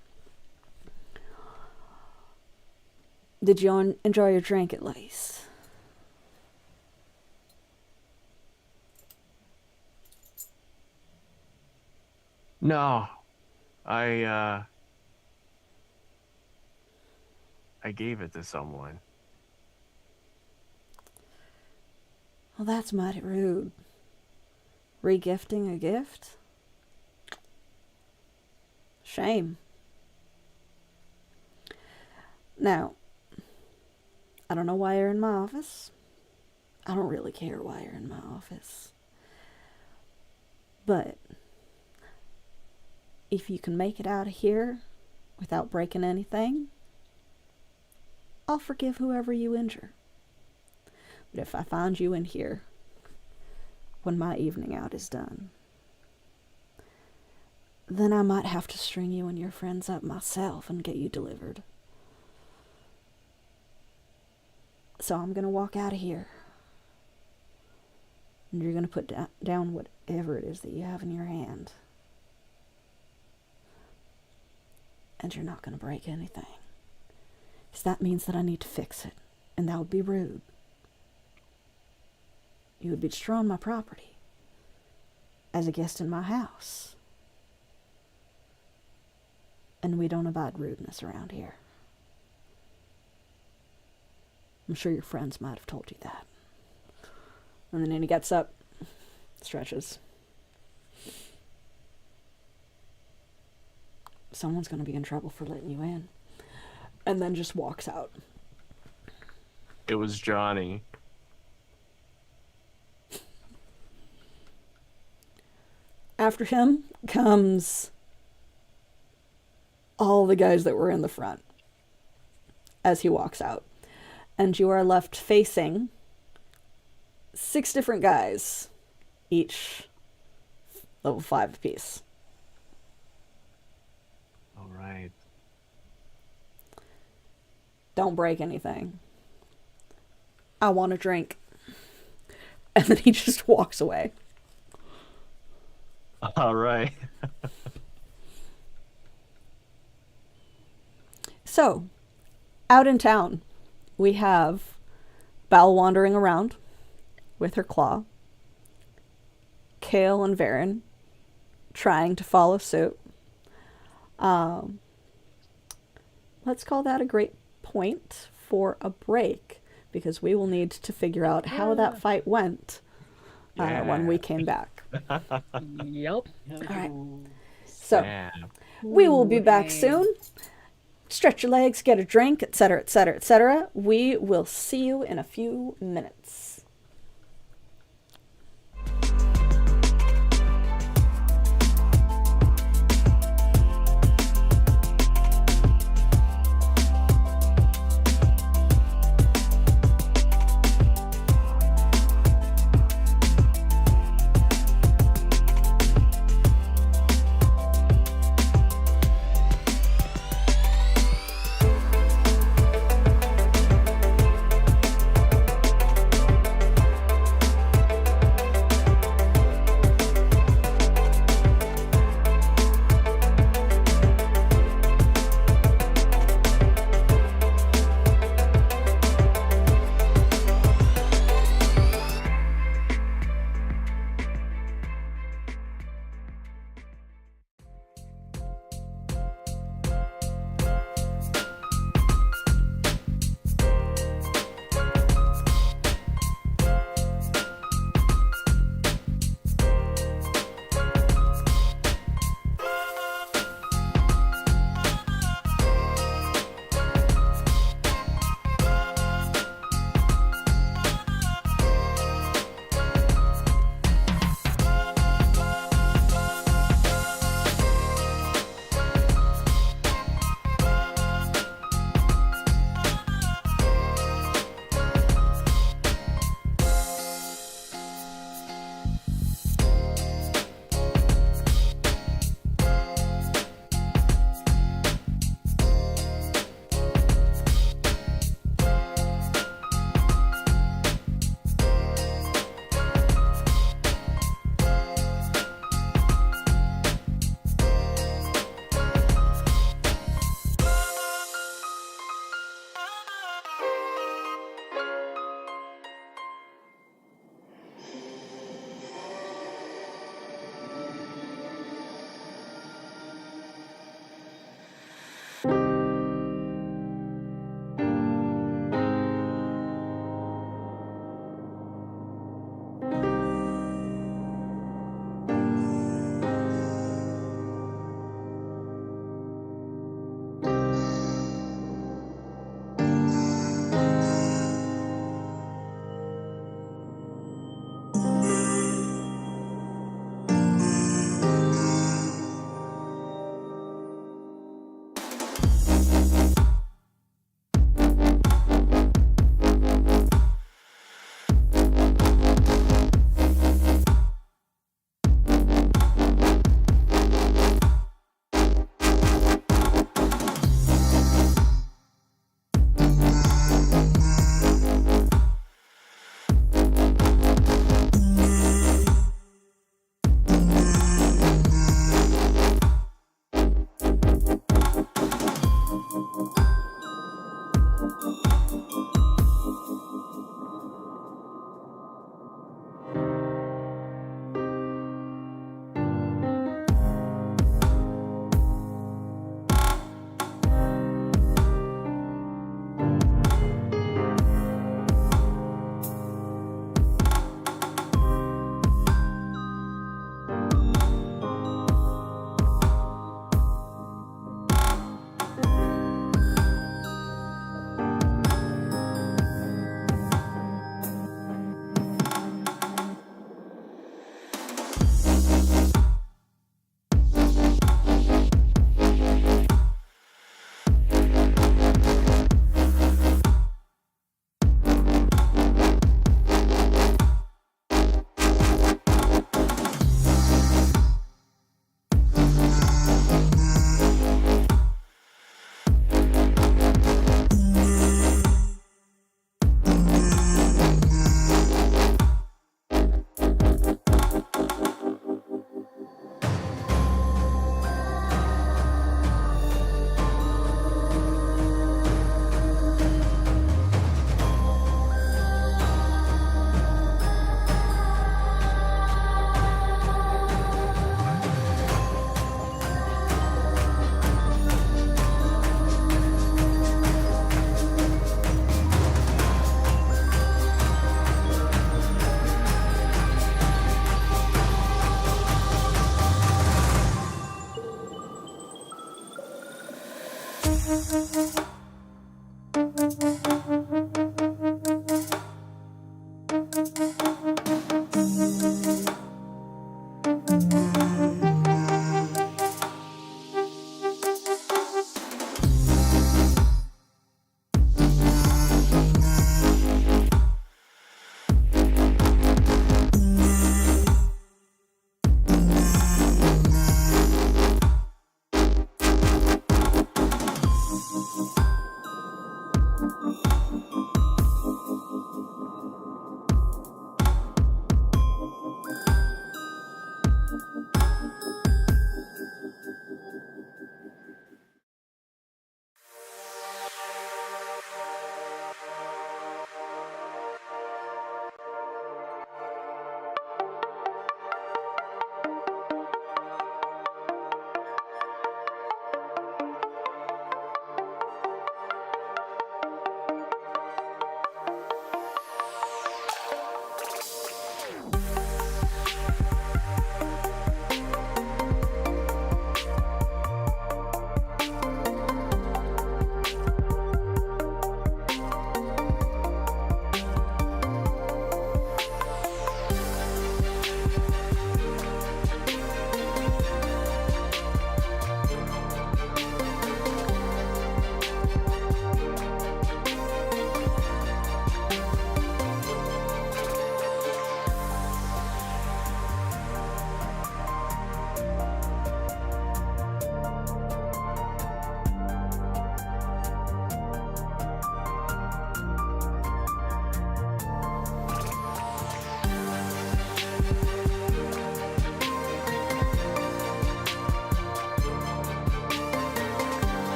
Did you enjoy your drink at least? No. I gave it to someone. Well, that's mighty rude. Regifting a gift? Shame. Now, I don't know why you're in my office. I don't really care why you're in my office. But if you can make it out of here without breaking anything, I'll forgive whoever you injure. But if I find you in here when my evening out is done, then I might have to string you and your friends up myself and get you delivered. So I'm going to walk out of here. And you're going to put down whatever it is that you have in your hand. And you're not going to break anything. Because that means that I need to fix it. And that would be rude. You would be destroying my property. As a guest in my house. And we don't abide rudeness around here. I'm sure your friends might have told you that. And then he gets up, stretches. Someone's going to be in trouble for letting you in. And then just walks out. It was Johnny. After him comes all the guys that were in the front as he walks out. And you are left facing 6 different guys, each level 5 apiece. All right. Don't break anything. I want a drink. And then he just walks away. All right. So, out in town, we have Belle wandering around with her claw. Kale and Varen trying to follow suit. Let's call that a great point for a break, because we will need to figure out how that fight went when we came back. Yep. All right. So, Yeah. we will be back Hooray. soon. Stretch your legs, get a drink, etc., etc., etc. We will see you in a few minutes.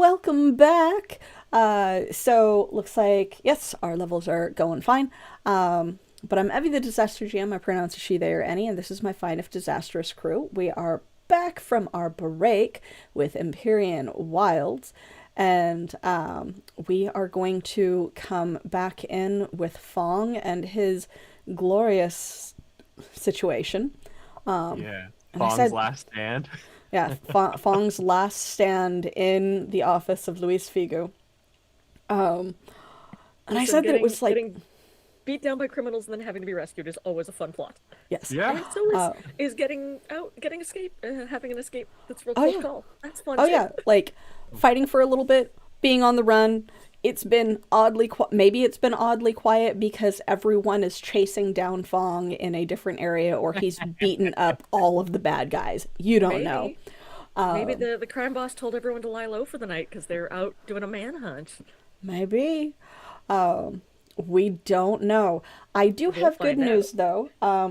welcome back. So looks like yes, our levels are going fine. But I'm Evie, the Disaster GM. My pronouns are she, they, or any, and this is my fine if disastrous crew. We are back from our break with Empyrean Wilds, and we are going to come back in with Fong and his glorious situation. Yeah. and I Fong's said- last stand. Yeah, Fong's last stand in the office of Luis Figo. And I Listen, said that it was like, getting beat down by criminals and then having to be rescued is always a fun plot. yes. Yeah. And so Uh, is getting escape, having an escape that's real Oh, close yeah. call. That's fun Oh too. yeah, like fighting for a little bit, being on the run. It's been oddly maybe it's been oddly quiet because everyone is chasing down Fong in a different area, or he's beaten up all of the bad guys. You don't know. Maybe the crime boss told everyone to lie low for the night because they're out doing a manhunt. Maybe. We don't know. I do We'll have good find news though.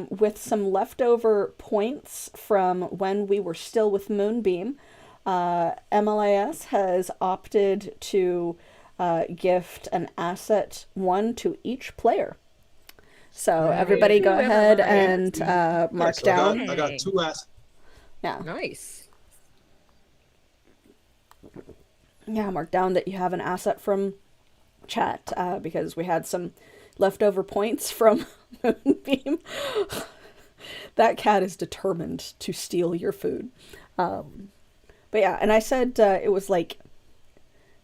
With some leftover points from when we were still with Moonbeam, MLIS has opted to gift an asset 1 to each player. So everybody go Thank you, ahead MLIS. and mark So down. I got 2 assets. Yeah. Nice. Yeah, mark down that you have an asset from chat, because we had some leftover points from Moonbeam. That cat is determined to steal your food. But yeah, and I said it was like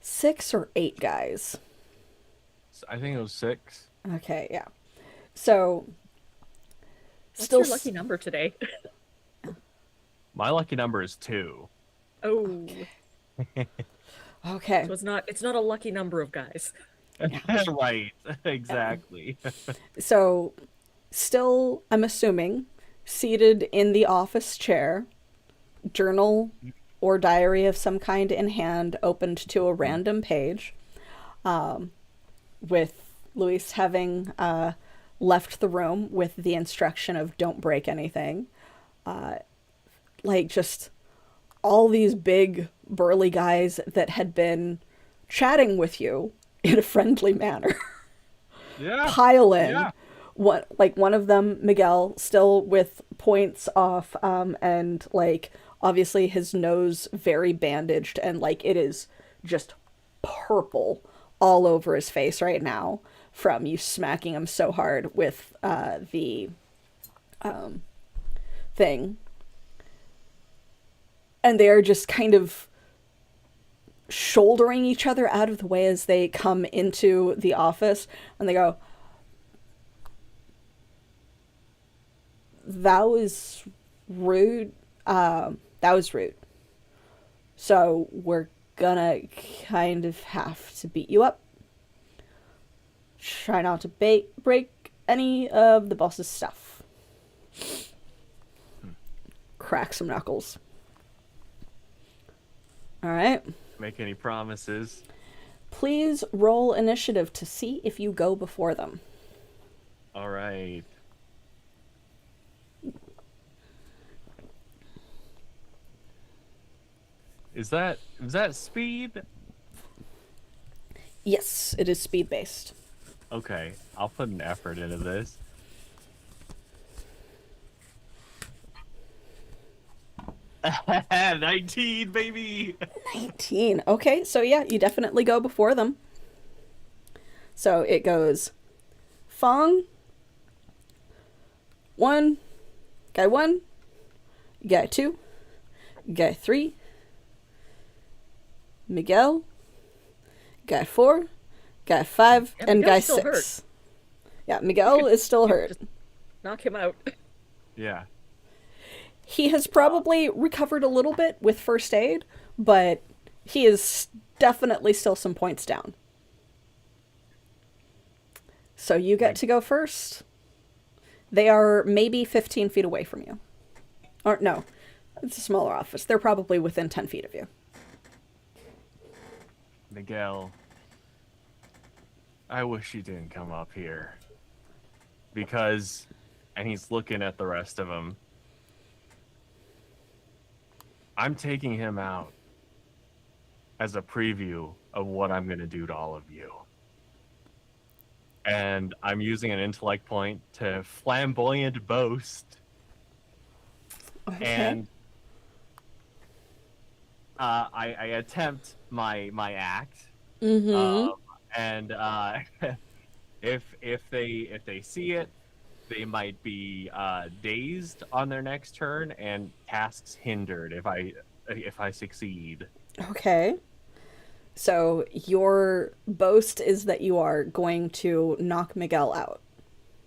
6 or 8 guys. I think it was 6. Okay, yeah. So, What's still your lucky number today? My lucky number is 2. Oh, okay. so it's not a lucky number of guys. Right. Exactly. So, still, I'm assuming, seated in the office chair, journal or diary of some kind in hand, opened to a random page, with Luis having left the room with the instruction of don't break anything. Like, just all these big, burly guys that had been chatting with you in a friendly manner. Yeah. Pile in. Yeah. One of them, Miguel, still with points off, and like obviously his nose very bandaged, and like it is just purple all over his face right now from you smacking him so hard with the thing. And they are just kind of shouldering each other out of the way as they come into the office, and they go, that was rude. That was rude. So we're gonna kind of have to beat you up. Try not to break any of the boss's stuff. Crack some knuckles. Alright. Make any promises. Please roll initiative to see if you go before them. All right. Is that speed? Yes, it is speed based. Okay, I'll put an effort into this. $19, baby. 19. Okay, so yeah, you definitely go before them. So it goes Fong, 1, guy 1, guy 2, guy 3, Miguel, guy 4, guy 5, Yeah, and guy Miguel's still 6. Yeah, Miguel is still hurt. Just knock him out. Yeah. He has probably recovered a little bit with first aid, but he is definitely still some points down. So you get to go first. They are maybe 15 feet away from you. Or no, it's a smaller office. They're probably within 10 feet of you. Miguel, I wish you didn't come up here. Because, and he's looking at the rest of them, I'm taking him out. as a preview of what I'm going to do to all of you. And I'm using an intellect point to flamboyant boast. Okay. And I attempt my act. Mm-hmm. And if they see it, they might be dazed on their next turn and tasks hindered if I succeed. Okay. So your boast is that you are going to knock Miguel out.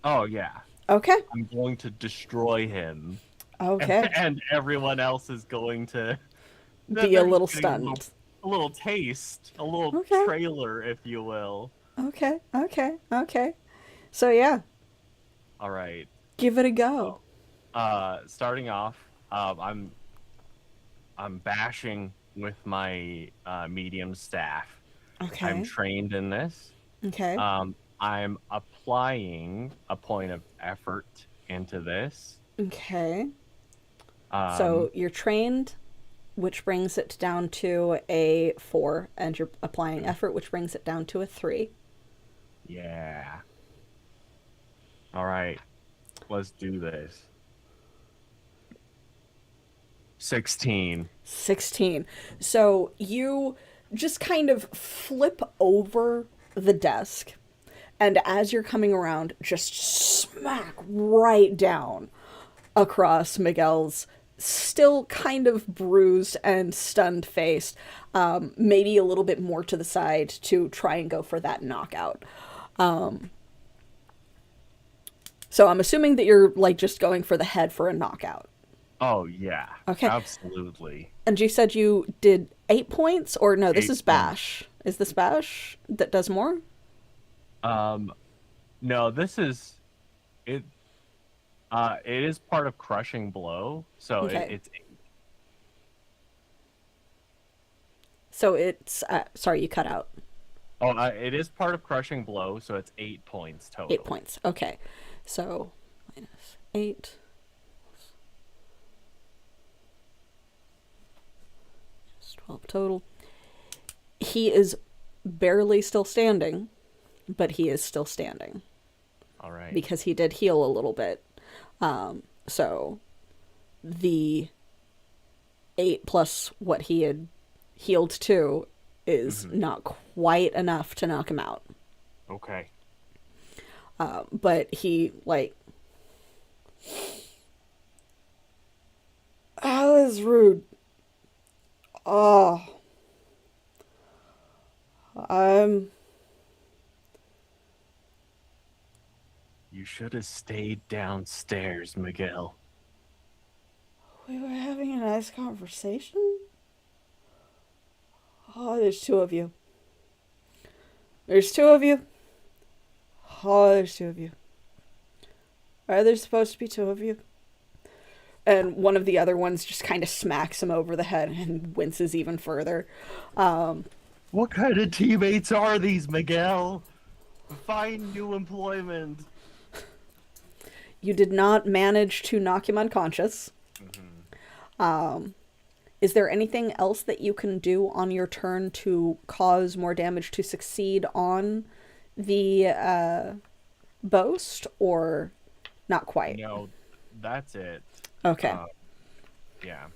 Oh yeah, Okay. I'm going to destroy him. Okay. And everyone else is going to Be a they're little getting stunned. a little taste, a little Okay. trailer, if you will. Okay. Okay. Okay. So yeah, All right. give it a go. Starting off, I'm bashing with my medium staff. Okay. I'm trained in this. Okay. I'm applying a point of effort into this. Okay. Um, So you're trained, which brings it down to a 4, and you're applying effort, which brings it down to a 3. yeah. All right. Let's do this. 16. 16. So you just kind of flip over the desk, and as you're coming around, just smack right down across Miguel's still kind of bruised and stunned face, maybe a little bit more to the side to try and go for that knockout. So I'm assuming that you're like just going for the head for a knockout. Oh yeah. Okay. Absolutely. And you said you did 8 points, or no, this 8 is bash. Is this bash that does more? No, this is it. It is part of crushing blow, so Okay. it's So it's sorry, you cut out. it is part of crushing blow, so it's 8 points total. 8 points. Okay. So minus 8. 12 total. He is barely still standing, but he is still standing All right. because he did heal a little bit. So the 8 plus what he had healed to is not quite enough to knock him out. Okay. But he, like, oh, that was rude. Oh. You should have stayed downstairs, Miguel. We were having a nice conversation. Oh, there's 2 of you. There's 2 of you. Oh, there's 2 of you. Are there supposed to be 2 of you? And one of the other ones just kind of smacks him over the head and winces even further. What kind of teammates are these, Miguel? Find new employment. You did not manage to knock him unconscious. Is there anything else that you can do on your turn to cause more damage to succeed on the boast, or not quite? No, that's it. Okay. Yeah.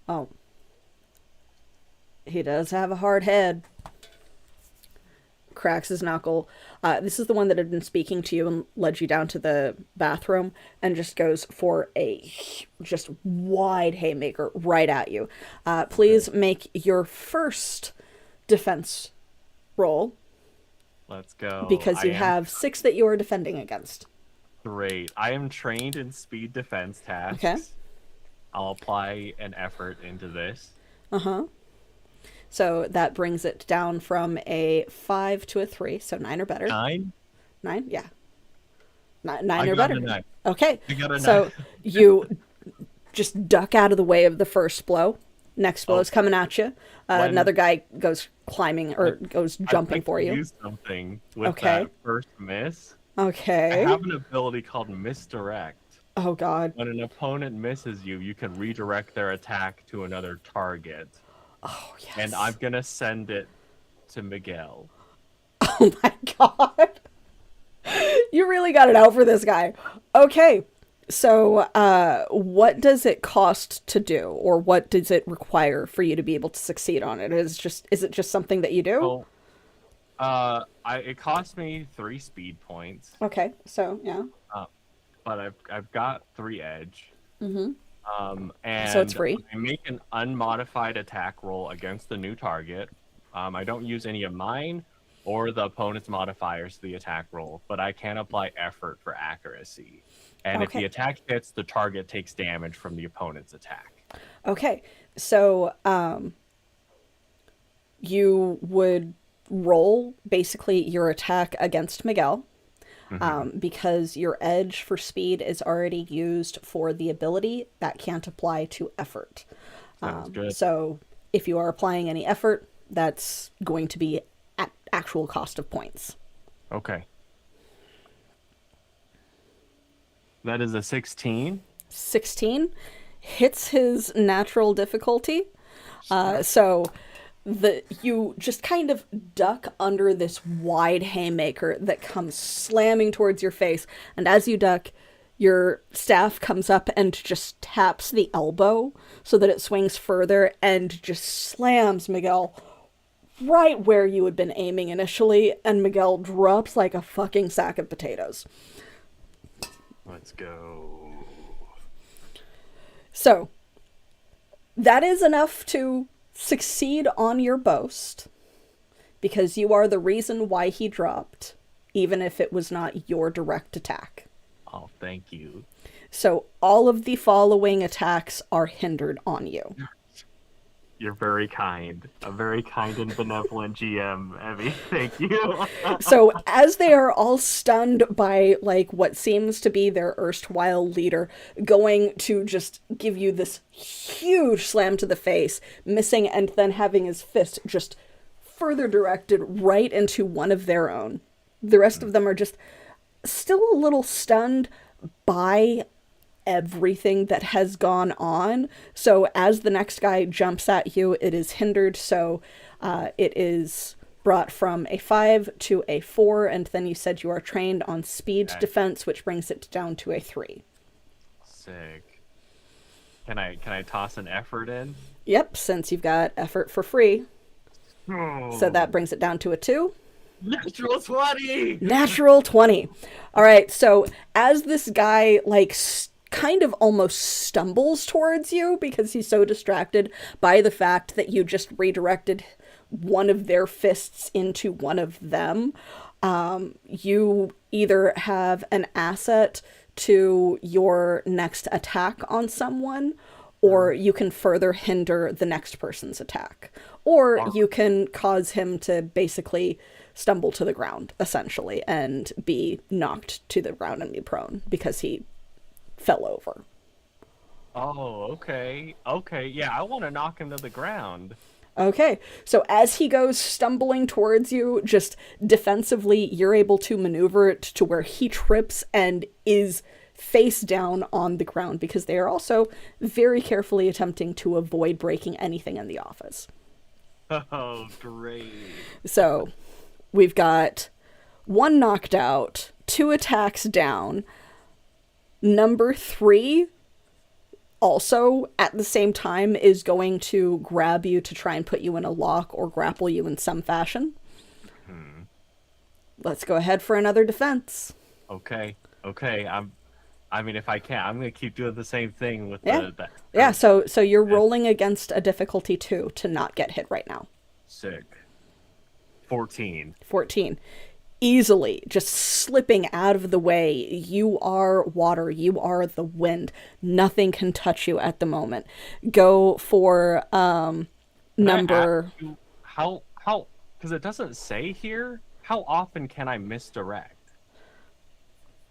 Oh. He does have a hard head. Cracks his knuckle. This is the one that had been speaking to you and led you down to the bathroom, and just goes for a just wide haymaker right at you. Please make your first defense roll, Let's go. because you I am have 6 that you are defending against. Great. I am trained in speed defense tasks. Okay. I'll apply an effort into this. So that brings it down from a 5 to a 3, so 9 or better. 9? 9, yeah. 9 I or got better. a 9. Okay. I got a So 9. you just duck out of the way of the first blow. Next blow is coming at you. When- Another guy goes climbing or goes jumping I'd like for to you. Use something with Okay. that first miss. Okay. I have an ability called misdirect. Oh God. When an opponent misses you, you can redirect their attack to another target. Oh yes. And I'm gonna send it to Miguel. Oh my God. You really got it out for this guy. Okay. So, what does it cost to do, or what does it require for you to be able to succeed on it? Is it just something that you do? It cost me 3 speed points. Okay. So, yeah. But I've got 3 edge. Mm-hmm. And So it's free. I make an unmodified attack roll against the new target. I don't use any of mine or the opponent's modifiers to the attack roll, but I can apply effort for accuracy. And if Okay. the attack hits, the target takes damage from the opponent's attack. Okay. So, you would roll basically your attack against Miguel. Because your edge for speed is already used for the ability, that can't apply to effort. Sounds good. So if you are applying any effort, that's going to be at actual cost of points. Okay. That is a 16. 16 hits his natural difficulty. So you just kind of duck under this wide haymaker that comes slamming towards your face, and as you duck, your staff comes up and just taps the elbow so that it swings further and just slams Miguel right where you had been aiming initially, and Miguel drops like a fucking sack of potatoes. Let's go. So, that is enough to succeed on your boast, because you are the reason why he dropped, even if it was not your direct attack. Oh, thank you. So all of the following attacks are hindered on you. You're very kind. A very kind and benevolent GM, Evie. Thank you. So as they are all stunned by like what seems to be their erstwhile leader going to just give you this huge slam to the face, missing, and then having his fist just further directed right into one of their own. The rest of them are just still a little stunned by everything that has gone on. So as the next guy jumps at you, it is hindered. So it is brought from a 5 to a 4, and then you said you are trained on speed defense, which brings it down to a 3. Sick. Can I toss an effort in? Yep, since you've got effort for free. Oh. So that brings it down to a 2. Natural 20! Natural 20. All right, so as this guy, like, kind of almost stumbles towards you because he's so distracted by the fact that you just redirected one of their fists into one of them, you either have an asset to your next attack on someone, or you can further hinder the next person's attack. Or you can cause him to basically stumble to the ground, essentially, and be knocked to the ground and be prone because he fell over. Oh, okay. Okay, yeah, I want to knock him to the ground. Okay, so as he goes stumbling towards you, just defensively, you're able to maneuver it to where he trips and is face down on the ground, because they are also very carefully attempting to avoid breaking anything in the office. Oh, great. So we've got 1 knocked out, 2 attacks down. Number 3 also at the same time is going to grab you to try and put you in a lock or grapple you in some fashion. Let's go ahead for another defense. Okay. I mean, if I can, I'm gonna keep doing the same thing with Yeah. the Yeah, so you're rolling against a difficulty 2 to not get hit right now. Sick. 14. 14. Easily just slipping out of the way. You are water. You are the wind. Nothing can touch you at the moment. Go for number... How, because it doesn't say here, how often can I misdirect?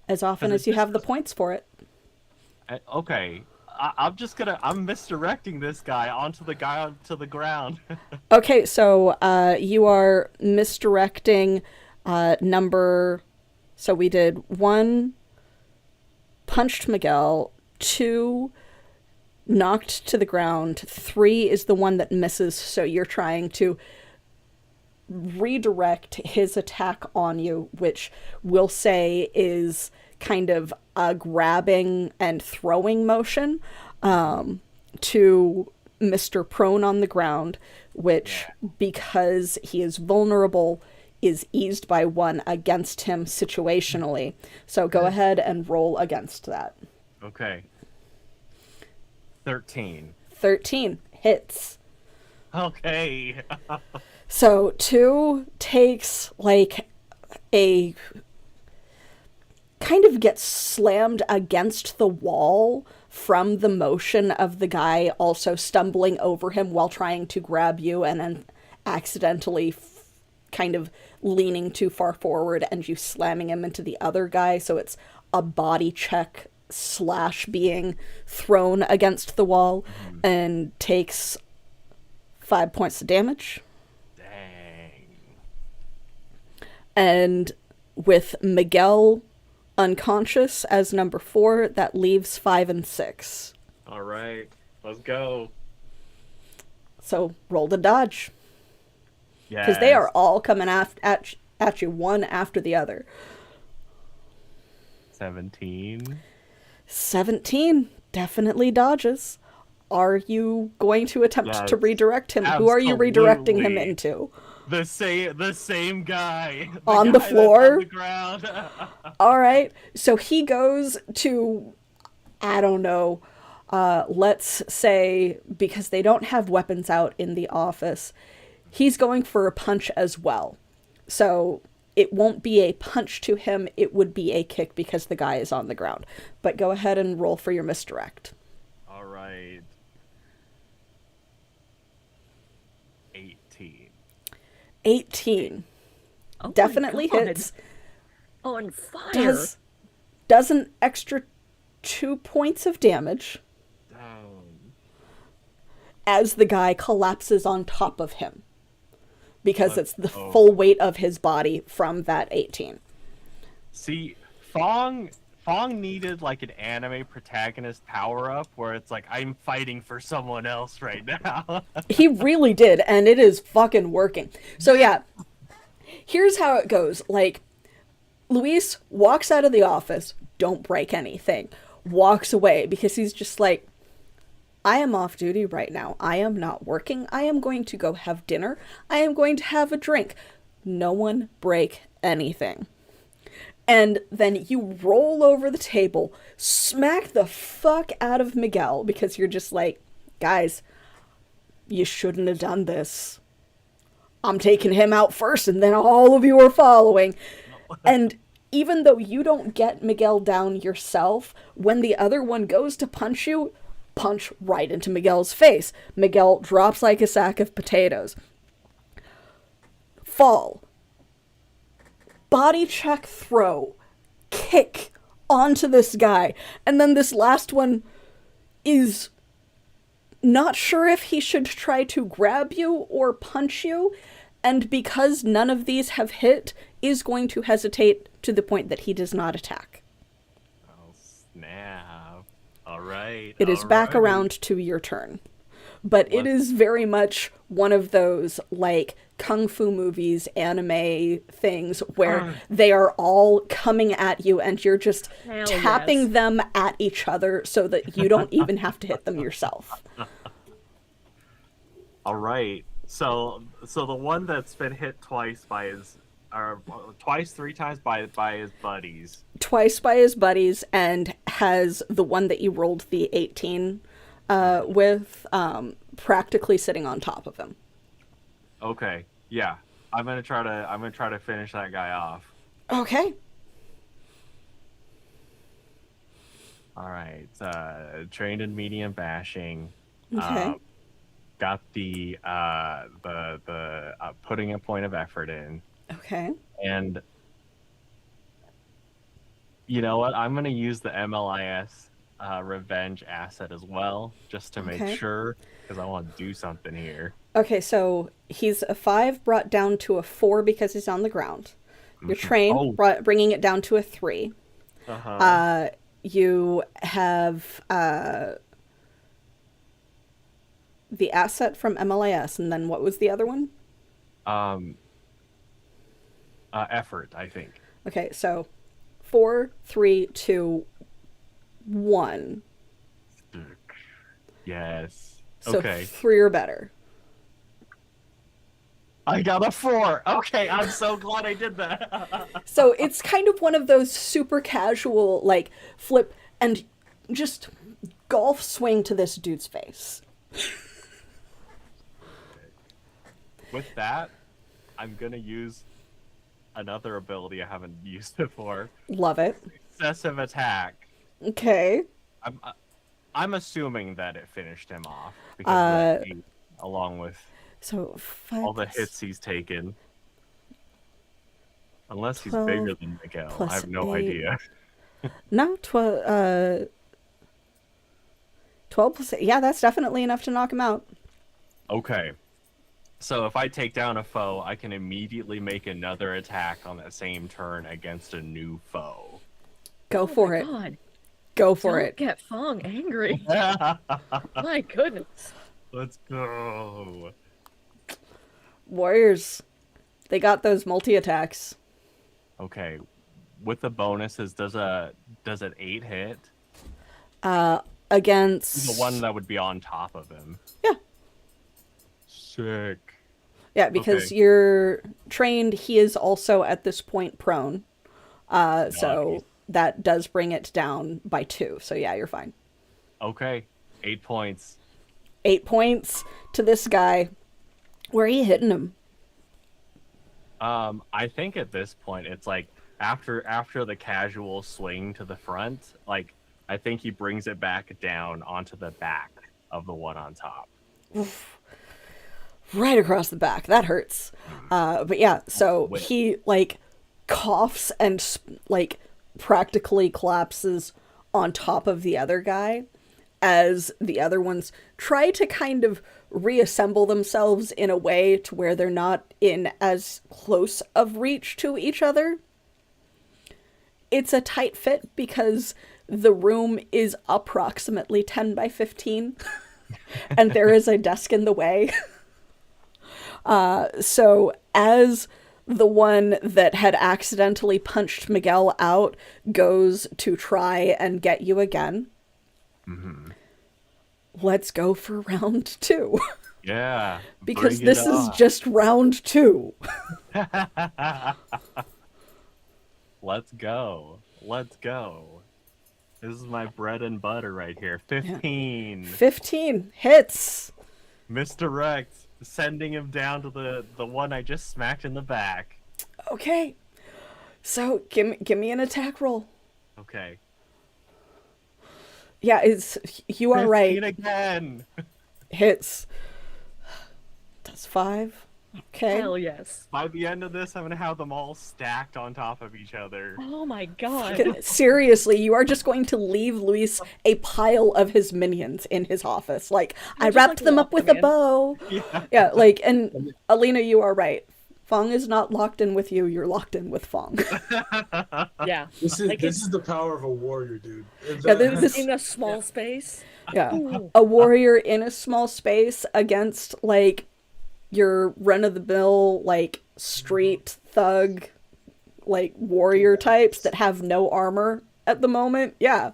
As often as you have the points for it. Okay. I'm misdirecting this guy onto the guy onto the ground. Okay, so you are misdirecting number... So we did 1, punched Miguel. 2 knocked to the ground. 3 is the one that misses, so you're trying to redirect his attack on you, which we'll say is kind of a grabbing and throwing motion, to Mr. Prone on the ground, which, because he is vulnerable, is eased by 1 against him situationally. So go ahead and roll against that. Okay. 13. 13 hits. Okay. So 2 takes like a kind of gets slammed against the wall from the motion of the guy also stumbling over him while trying to grab you, and then accidentally kind of leaning too far forward and you slamming him into the other guy. So it's a body check / being thrown against the wall, and takes 5 points of damage. Dang. And with Miguel unconscious as number 4, that leaves 5 and 6. All right. Let's go. So roll to dodge. Yeah. Because they are all coming at you one after the other. 17. 17 definitely dodges. Are you going to attempt Yes, to redirect him? Who are you redirecting him absolutely. into? The same guy. On the guy that's floor? on the ground. All right. So he goes to, I don't know, let's say, because they don't have weapons out in the office, he's going for a punch as well. So it won't be a punch to him, it would be a kick because the guy is on the ground. But go ahead and roll for your misdirect. All right. 18. 18. Oh my Definitely God. hits. On fire. Does an extra 2 points of damage Down. as the guy collapses on top of him. Because it's the Oh. full weight of his body from that 18. See, Fong needed like an anime protagonist power up where it's like I'm fighting for someone else right now. He really did, and it is fucking working. So yeah, here's how it goes. Like, Luis walks out of the office, don't break anything, walks away because he's just like, I am off duty right now. I am not working. I am going to go have dinner. I am going to have a drink. No one break anything. And then you roll over the table, smack the fuck out of Miguel because you're just like, guys, you shouldn't have done this. I'm taking him out first and then all of you are following. And even though you don't get Miguel down yourself, when the other one goes to punch you, punch right into Miguel's face. Miguel drops like a sack of potatoes. Fall. Body check, throw. Kick onto this guy. And then this last one is not sure if he should try to grab you or punch you. And because none of these have hit, is going to hesitate to the point that he does not attack. Oh, snap. All right. It is back around to your turn. But it is very much one of those, like, kung fu movies, anime things where they are all coming at you and you're just Hell tapping yes. them at each other so that you don't even have to hit them yourself. All right. So the one that's been hit twice by his, or twice, 3 times by his buddies. Twice by his buddies, and has the one that you rolled the 18 with practically sitting on top of him. Okay. Yeah. I'm gonna try to finish that guy off. Okay. All right. Trained in medium bashing. Okay. Got the putting a point of effort in. Okay. And you know what? I'm gonna use the MLIS revenge asset as well, just to Okay. make sure, because I want to do something here. Okay, so he's a 5 brought down to a 4 because he's on the ground. Your train Oh. bringing it down to a 3. Uh-huh. you have the asset from MLIS, and then what was the other one? Effort, I think. Okay, so 4, 3, 2, 1. Yes. So Okay. 3 or better. I got a 4. Okay, I'm so glad I did that. So it's kind of one of those super casual, like, flip and just golf swing to this dude's face. With that, I'm gonna use another ability I haven't used before. Love it. Excessive attack. Okay. I'm assuming that it finished him off because along with So 5 all the hits he's taken. Unless he's 12 bigger than Miguel, I plus have no 8. idea. No, 12 plus 8. Yeah, that's definitely enough to knock him out. Okay. So if I take down a foe, I can immediately make another attack on that same turn against a new foe. Go for it. God, Go for don't it. get Fong angry. My goodness. Let's go. Warriors, they got those multi-attacks. Okay. With the bonuses, does an 8 hit? Against... The one that would be on top of him. Yeah. Sick. Yeah, because Okay. you're trained, he is also at this point prone. So Nice. that does bring it down by 2. So yeah, you're fine. Okay. 8 points. 8 points to this guy. Where are you hitting him? I think at this point it's like after the casual swing to the front, like I think he brings it back down onto the back of the one on top. Right across the back. That hurts. But yeah, so Wait. he like coughs and like practically collapses on top of the other guy as the other ones try to kind of reassemble themselves in a way to where they're not in as close of reach to each other. It's a tight fit because the room is approximately 10 by 15 and there is a desk in the way. So as the one that had accidentally punched Miguel out goes to try and get you again, let's go for round 2. Yeah. Because bring this it is on. just round 2. Let's go. Let's go. This is my bread and butter right here. 15. 15 hits. Misdirect. Sending him down to the one I just smacked in the back. Okay. So give me an attack roll. Okay. Yeah, you are 15 right. again. Hits. That's 5. Okay. Hell yes. By the end of this, I'm gonna have them all stacked on top of each other. Oh my god. Seriously, you are just going to leave Luis a pile of his minions in his office. Like, I just, wrapped like, them up lock with them a in. bow. Yeah. Yeah, like, and Alina, you are right. Fong is not locked in with you, you're locked in with Fong. Yeah. This Like, is the power of a warrior, dude. Yeah, this in a small space. yeah. Ooh. A warrior in a small space against, like, your run-of-the-mill, like, street thug, like, warrior types that have no armor at the moment. Yeah.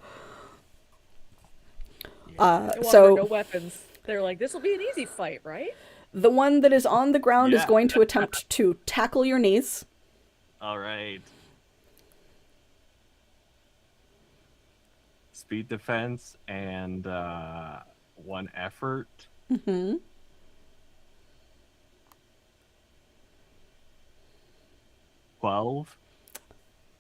No armor, So no weapons. They're like, this will be an easy fight, right? the one that is on the ground is Yeah. going to attempt to tackle your knees. All right. Speed defense and 1 effort. Mm-hmm. 12.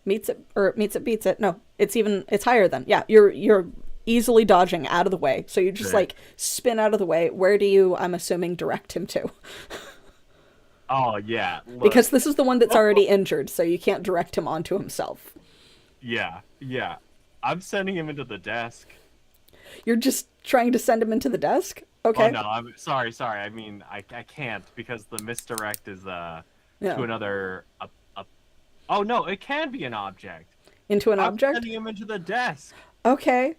Meets it, beats it. No, it's higher than. Yeah, you're easily dodging out of the way. So you just Sure. like spin out of the way. Where do you, I'm assuming, direct him to? Oh yeah. Look. Because this is the one that's already injured, so you can't direct him onto himself. Yeah. I'm sending him into the desk. You're just trying to send him into the desk? Okay. Oh no, I'm sorry. I mean, I can't because the misdirect is Yeah. to another. Oh no, it can be an object. Into an I'm object? sending him into the desk. Okay.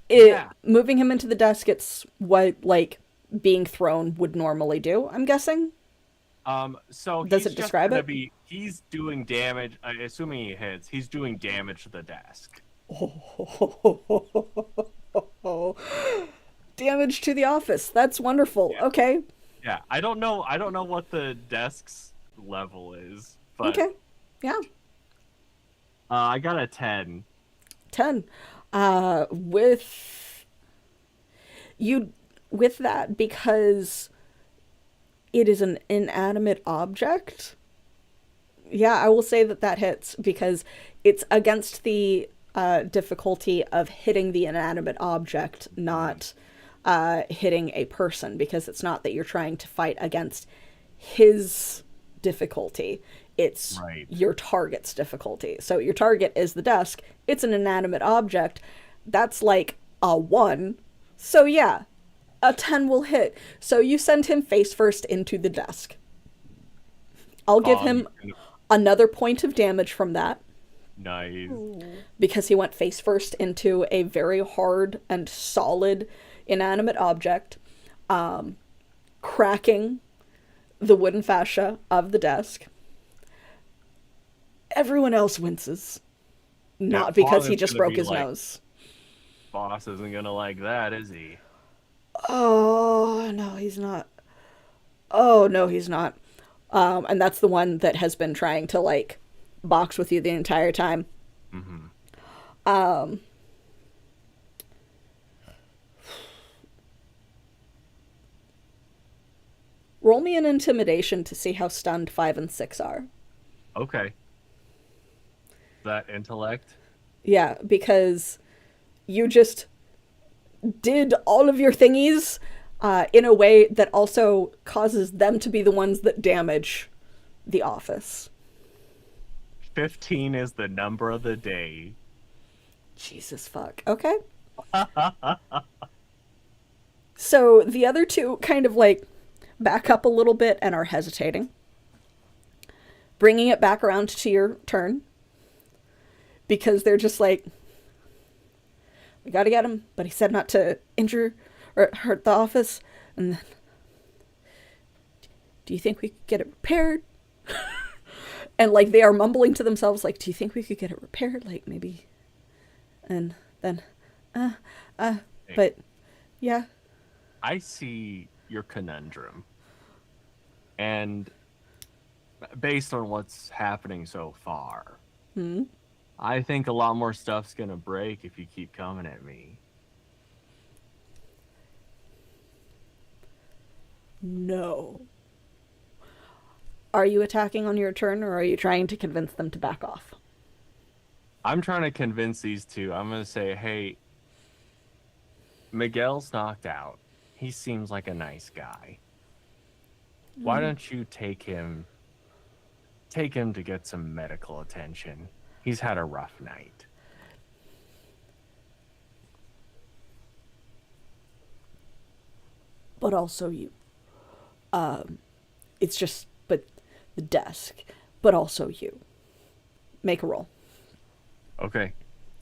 Yeah. Moving him into the desk, it's what, like, being thrown would normally do, I'm guessing? So Does he's it just describe gonna it? be, he's doing damage, assuming he hits, he's doing damage to the desk. Damage to the office. That's wonderful. Yeah. Okay. Yeah, I don't know what the desk's level is, but Okay. Yeah. I got a 10. 10. With you with that, because it is an inanimate object. Yeah, I will say that that hits because it's against the difficulty of hitting the inanimate object, not hitting a person, because it's not that you're trying to fight against his difficulty. It's Right. your target's difficulty. So your target is the desk. It's an inanimate object. That's like a 1. So yeah, a 10 will hit. So you send him face first into the desk. I'll give him another point of damage from that Nice. because he went face first into a very hard and solid inanimate object, cracking the wooden fascia of the desk. Everyone else winces. Not because Paul he is just gonna broke be his like, nose. Boss isn't gonna like that, is he? Oh, no, he's not. Oh, no, he's not. And that's the one that has been trying to, like, box with you the entire time. Mm-hmm. Roll me an intimidation to see how stunned 5 and 6 are. Okay. That intellect? Yeah, because you just did all of your thingies in a way that also causes them to be the ones that damage the office. 15 is the number of the day. Jesus fuck. Okay. So the other two kind of like back up a little bit and are hesitating. Bringing it back around to your turn. Because they're just like, we gotta get him, but he said not to injure or hurt the office. And then, do you think we could get it repaired? And like they are mumbling to themselves, like, do you think we could get it repaired? Like maybe. And then, but yeah. I see your conundrum. And based on what's happening so far, I think a lot more stuff's gonna break if you keep coming at me. No. Are you attacking on your turn, or are you trying to convince them to back off? I'm trying to convince these two. I'm gonna say, hey, Miguel's knocked out. He seems like a nice guy. Why don't you take him to get some medical attention? He's had a rough night. But also you. It's just, but the desk, but also you. Make a roll. Okay.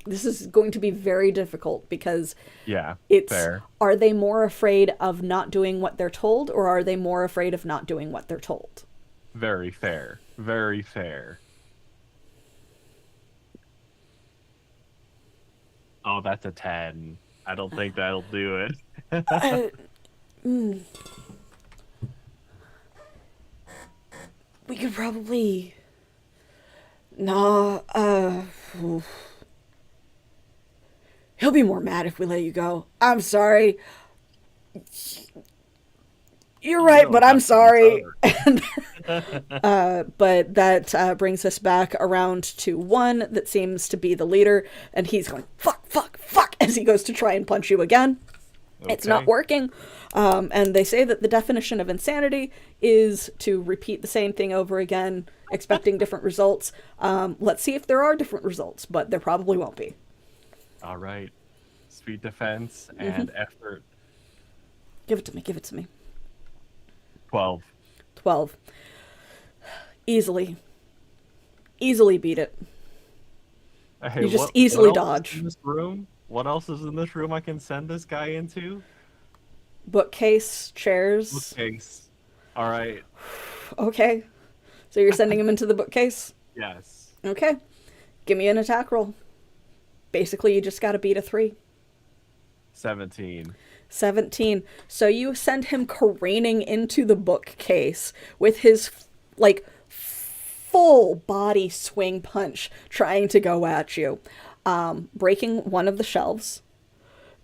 This is going to be very difficult because Yeah, it's, fair. are they more afraid of not doing what they're told, or are they more afraid of not doing what they're told? Very fair. Very fair. Oh, that's a 10. I don't think that'll do it. We could probably... No, he'll be more mad if we let you go. I'm sorry. You're right, don't but have I'm to be sorry. sorry. But that brings us back around to one that seems to be the leader, and he's going, fuck, fuck, fuck, as he goes to try and punch you again. It's not Okay. working. And they say that the definition of insanity is to repeat the same thing over again, expecting different results. Let's see if there are different results, but there probably won't be. All right. Sweet defense and effort. Give it to me, give it to me. 12. 12. Easily. Easily beat it. Hey, You just what easily else is dodge. in this room? What else is in this room I can send this guy into? Bookcase, chairs. Bookcase. All right. Okay. So you're sending him into the bookcase? Yes. Okay. Give me an attack roll. Basically, you just gotta beat a 3. 17. 17. So you send him careening into the bookcase with his, like, full body swing punch trying to go at you, breaking one of the shelves.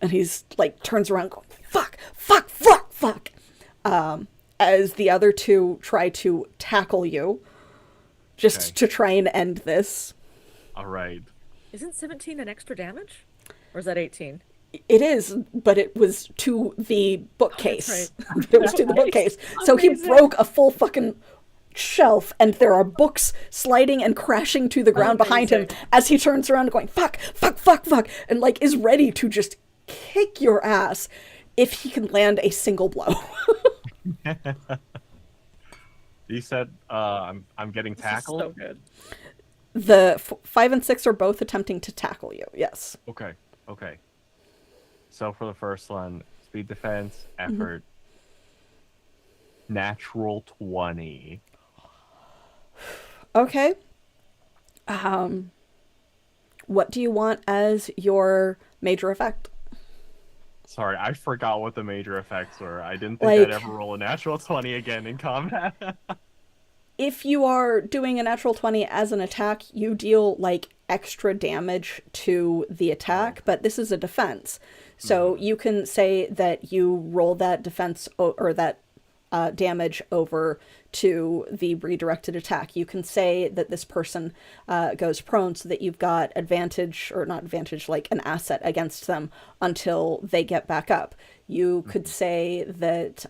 And he's, like, turns around going, fuck, fuck, fuck, fuck, as the other two try to tackle you just to try and end this. All right. Isn't 17 an extra damage? Or is that 18? It is, but it was to the bookcase. Oh, that's It was to the bookcase. So he broke a full fucking shelf, and there are books sliding and crashing to the ground behind him as he turns around going, fuck, fuck, fuck, fuck, and, like, is ready to just kick your ass if he can land a single blow. You said I'm getting tackled? So good. The 5 and 6 are both attempting to tackle you, yes. Okay. So for the first one, speed defense, effort, natural 20. Okay. What do you want as your major effect? Sorry, I forgot what the major effects were. I didn't think Like- I'd ever roll a natural 20 again in combat. If you are doing a natural 20 as an attack, you deal, like, extra damage to the attack, but this is a defense. So you can say that you roll that defense or that damage over to the redirected attack. You can say that this person goes prone so that you've got advantage, or not advantage, like an asset against them until they get back up. You could say that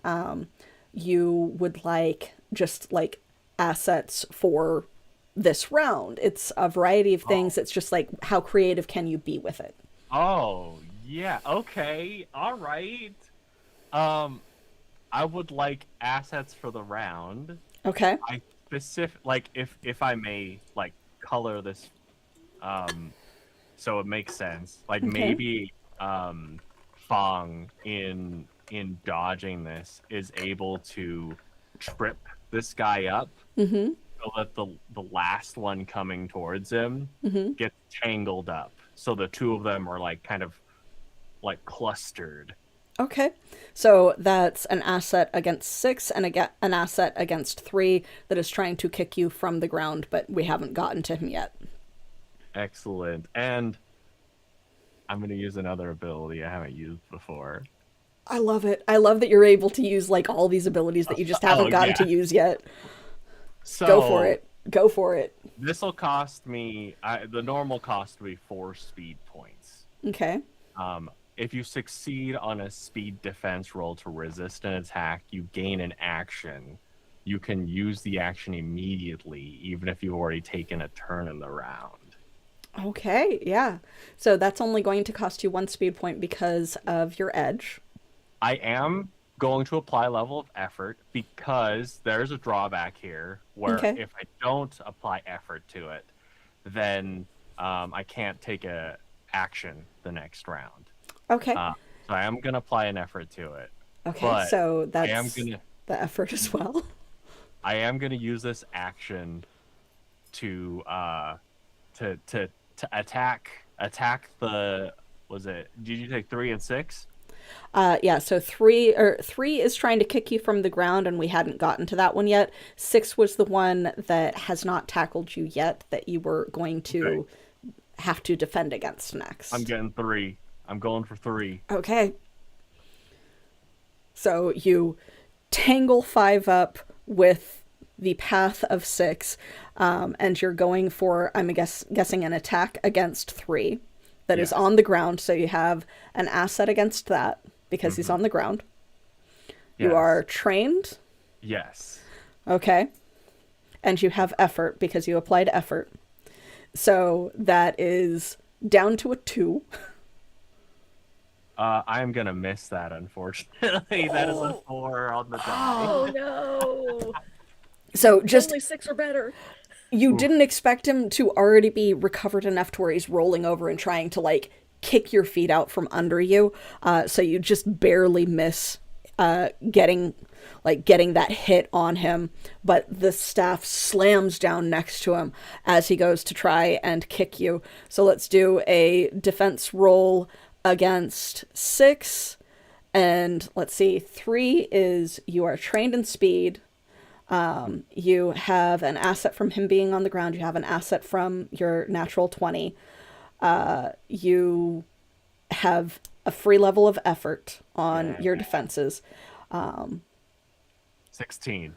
you would like just like assets for this round. It's a variety of things. It's just like, how creative can you be with it? Oh, yeah. Okay. All right. I would like assets for the round. Okay. I like if I may like color this so it makes sense. Like maybe Fong in dodging this is able to trip this guy up so that the last one coming towards him gets tangled up. So the two of them are like kind of like clustered. Okay. So that's an asset against 6 and an asset against 3 that is trying to kick you from the ground, but we haven't gotten to him yet. Excellent. And I'm going to use another ability I haven't used before. I love it. I love that you're able to use like all these abilities that you just haven't gotten to use yet. So Go for it. Go for it. This will cost me, the normal cost will be 4 speed points. Okay. If you succeed on a speed defense roll to resist an attack, you gain an action. You can use the action immediately, even if you've already taken a turn in the round. Okay, yeah. So that's only going to cost you 1 speed point because of your edge. I am going to apply level of effort because there's a drawback here where if I don't apply effort to it, then I can't take a action the next round. Okay. So I am going to apply an effort to it. Okay, but so that's I am gonna, the effort as well. I am going to use this action to attack the, was it, did you take 3 and 6? Yeah, so 3 is trying to kick you from the ground, and we hadn't gotten to that one yet. 6 was the one that has not tackled you yet that you were going to have to defend against next. I'm getting 3. I'm going for 3. Okay. So you tangle 5 up with the path of 6, and you're going for, I'm guessing, an attack against 3 that is on the ground. So you have an asset against that because he's on the ground. You are trained. Yes. Okay. And you have effort because you applied effort. So that is down to a 2. I'm gonna miss that, unfortunately. That is a 4 on the die. Oh no! So just Only 6 or better. you didn't expect him to already be recovered enough to where he's rolling over and trying to like kick your feet out from under you, so you just barely miss getting that hit on him, but the staff slams down next to him as he goes to try and kick you. So let's do a defense roll against 6. And let's see, 3 is you are trained in speed. You have an asset from him being on the ground. You have an asset from your natural 20. You have a free level of effort on your defenses. 16.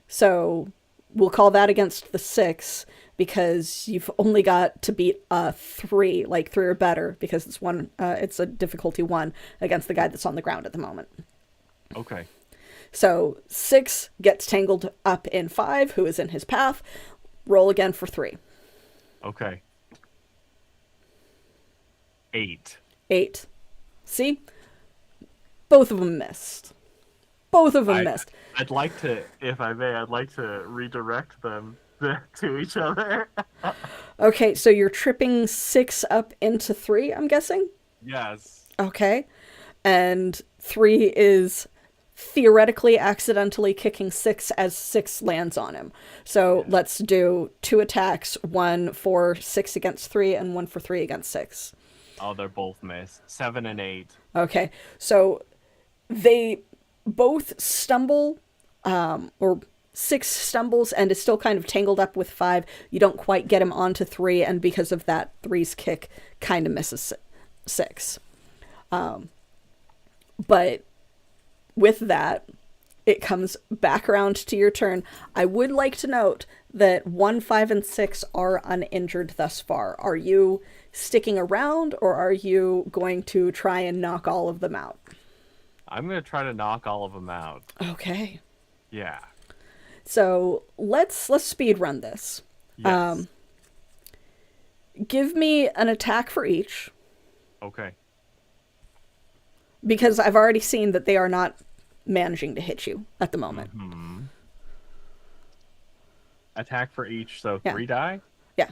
So we'll call that against the 6 because you've only got to beat a 3, like 3 or better, because it's one. It's a difficulty 1 against the guy that's on the ground at the moment. Okay. So 6 gets tangled up in 5, who is in his path. Roll again for 3. Okay. 8. 8. See? Both of them missed. Both of them missed. I'd like to, if I may, I'd like to redirect them to each other. Okay, so you're tripping 6 up into 3, I'm guessing? Yes. Okay. And 3 is theoretically accidentally kicking 6 as 6 lands on him. So let's do 2 attacks, 1 for 6 against 3 and 1 for 3 against 6. Oh, they're both missed. 7 and 8. Okay, so they both stumble, or 6 stumbles and is still kind of tangled up with 5. You don't quite get him onto 3, and because of that, 3's kick kind of misses 6. But with that, it comes back around to your turn. I would like to note that 1, 5, and 6 are uninjured thus far. Are you sticking around, or are you going to try and knock all of them out? I'm going to try to knock all of them out. Okay. Yeah. So let's speed run this. Yes. Give me an attack for each, Okay. because I've already seen that they are not managing to hit you at the moment. Attack for each, so Yeah. 3 die? Yeah.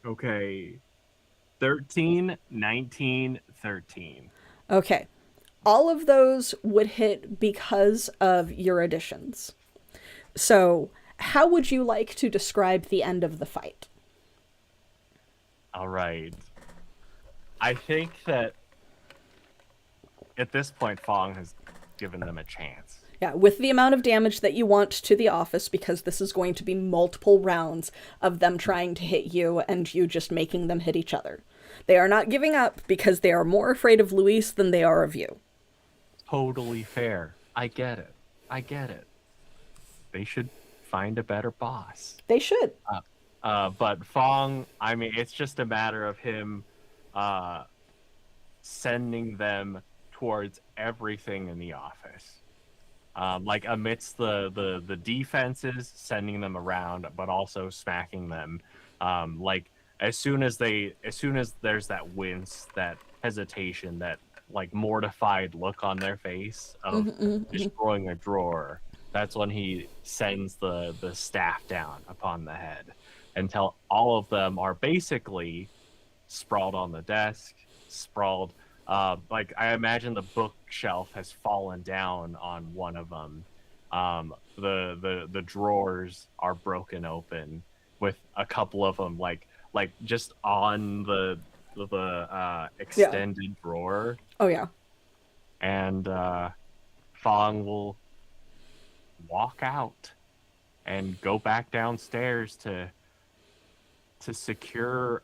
Okay. 13, 19, 13. Okay. All of those would hit because of your additions. So, how would you like to describe the end of the fight? All right. I think that at this point, Fong has given them a chance. Yeah, with the amount of damage that you want to the office, because this is going to be multiple rounds of them trying to hit you and you just making them hit each other. They are not giving up because they are more afraid of Luis than they are of you. Totally fair. I get it. I get it. They should find a better boss. They should. But Fong, I mean, it's just a matter of him sending them towards everything in the office. Like amidst the defenses, sending them around, but also smacking them. Like as soon as there's that wince, that hesitation, that like mortified look on their face of destroying a drawer, that's when he sends the staff down upon the head until all of them are basically sprawled on the desk, sprawled. Like I imagine the bookshelf has fallen down on one of them. The drawers are broken open with a couple of them like just on the extended drawer. Oh, yeah. And Fong will walk out and go back downstairs to secure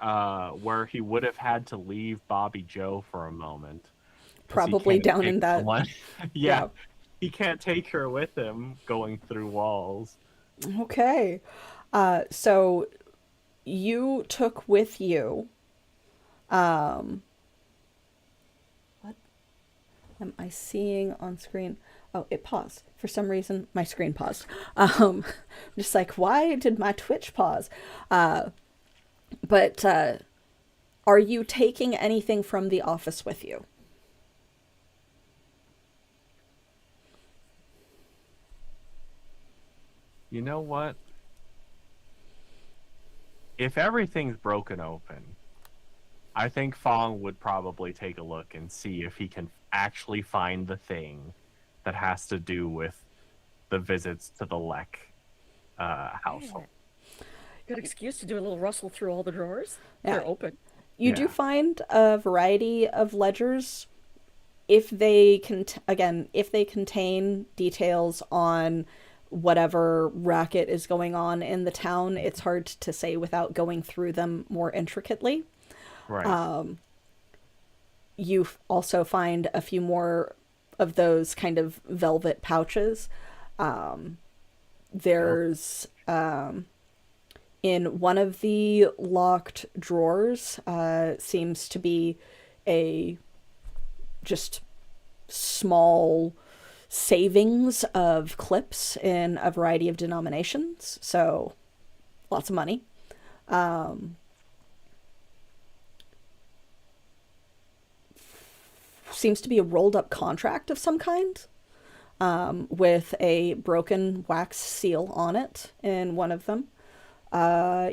where he would have had to leave Bobby Joe for a moment. 'Cause he Probably can't down take in that. someone- Yeah. He can't take her with him going through walls. Okay. So you took with you, what am I seeing on screen? Oh, it paused. For some reason, my screen paused. Just like, why did my Twitch pause? But are you taking anything from the office with you? You know what? if everything's broken open, I think Fong would probably take a look and see if he can actually find the thing that has to do with the visits to the Lek household. Good excuse to do a little rustle through all the drawers. Yeah. They're open. You do Yeah. find a variety of ledgers if they contain details on whatever racket is going on in the town. It's hard to say without going through them more intricately. Right. You also find a few more of those kind of velvet pouches. There's in one of the locked drawers seems to be a just small savings of clips in a variety of denominations, so lots of money. Seems to be a rolled up contract of some kind, with a broken wax seal on it in one of them.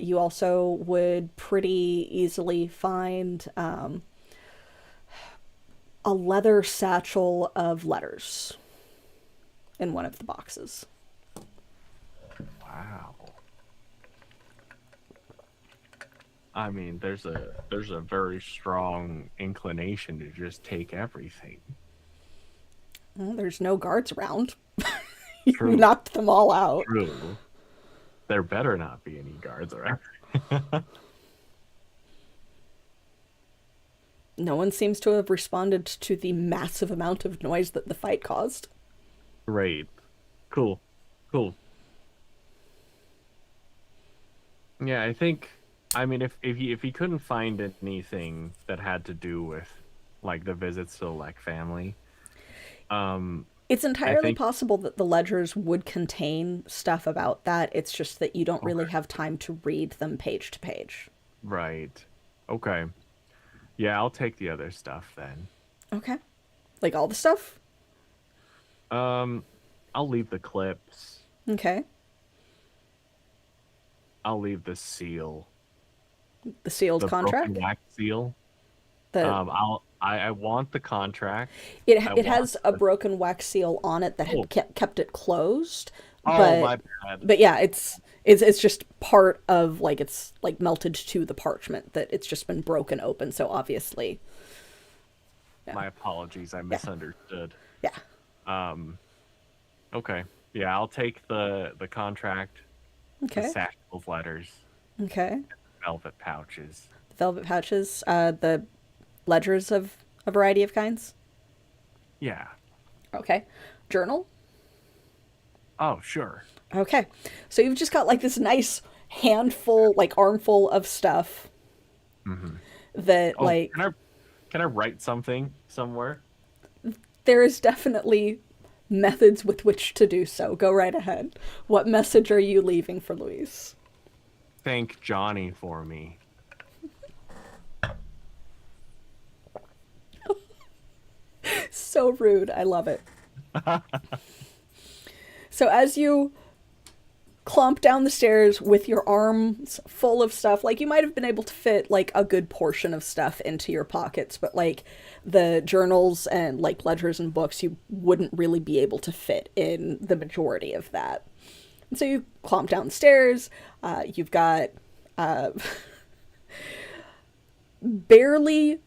You also would pretty easily find a leather satchel of letters in one of the boxes. Wow. I mean, there's a very strong inclination to just take everything. Well, there's no guards around. You True. knocked them all out. True. There better not be any guards around. No one seems to have responded to the massive amount of noise that the fight caused. Great. Cool. Cool. Yeah, I think. I mean, if he couldn't find anything that had to do with like the visits to the Lek family, It's entirely think- possible that the ledgers would contain stuff about that. It's just that you don't really have time to read them page to page. right? Okay. Yeah, I'll take the other stuff then. Okay. Like all the stuff? I'll leave the clips. Okay. I'll leave the seal. The sealed The contract? broken wax seal. The, I want the contract. it I it has want a the- broken wax seal on it that Oh. had kept it closed. Oh, but my bad. but yeah, it's just part of, like, it's like melted to the parchment that it's just been broken open, so obviously. Yeah. My apologies. I misunderstood. Yeah. Okay. Yeah, I'll take the contract, the Okay. satchel of letters, Okay. velvet pouches. The velvet pouches, the ledgers of a variety of kinds. Yeah. Okay. Journal. Oh, sure. Okay. So you've just got like this nice handful, like armful of stuff that Oh, like can I write something somewhere? there is definitely methods with which to do so. Go right ahead. What message are you leaving for Louise? Thank Johnny for me. So rude. I love it. So as you clomp down the stairs with your arms full of stuff, like you might have been able to fit like a good portion of stuff into your pockets, but like the journals and like ledgers and books, you wouldn't really be able to fit in the majority of that. And so you clomp down the stairs. You've got barely.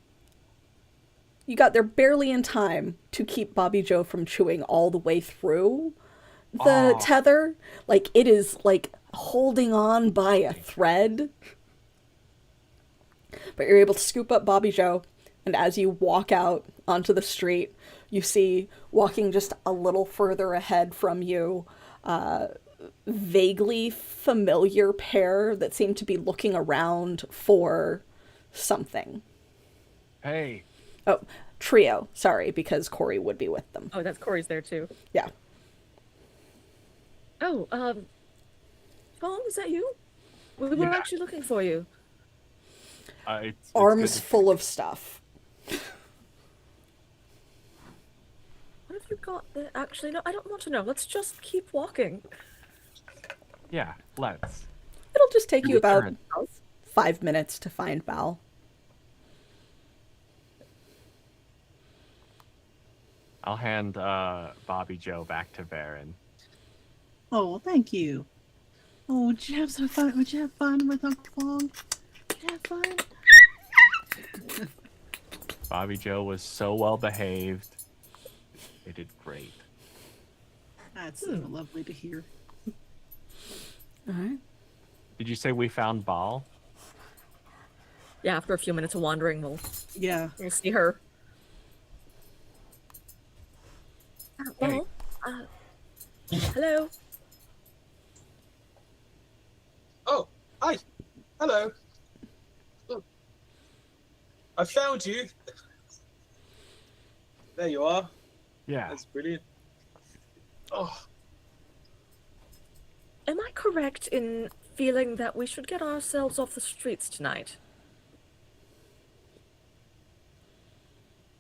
You got there barely in time to keep Bobby Joe from chewing all the way through the tether. Like, it is like holding on by a thread. But you're able to scoop up Bobby Joe, and as you walk out onto the street, you see walking just a little further ahead from you, vaguely familiar pair that seem to be looking around for something. Hey. Oh, trio. Sorry, because Corey would be with them. Oh, that's Corey's there too. Yeah. Oh, Fong, is that you? We were Yeah. actually looking for you. It's Arms good. full of stuff. What have you got there? Actually, no, I don't want to know. Let's just keep walking. Yeah, let's. It'll just take you about Turn. 5 minutes to find Val. I'll hand Bobby Joe back to Varen. Oh, thank you. Oh, would you have some fun? Would you have fun with Uncle Fong? Would you have fun? Bobby Joe was so well behaved. They did great. That's so lovely to hear. All right. Did you say we found Bal? Yeah, after a few minutes of wandering, Yeah. we'll see her. Hey. Well, hello. Oh, hi. Hello. Look. I found you. There you are. Yeah. That's brilliant. Oh, Am I correct in feeling that we should get ourselves off the streets tonight?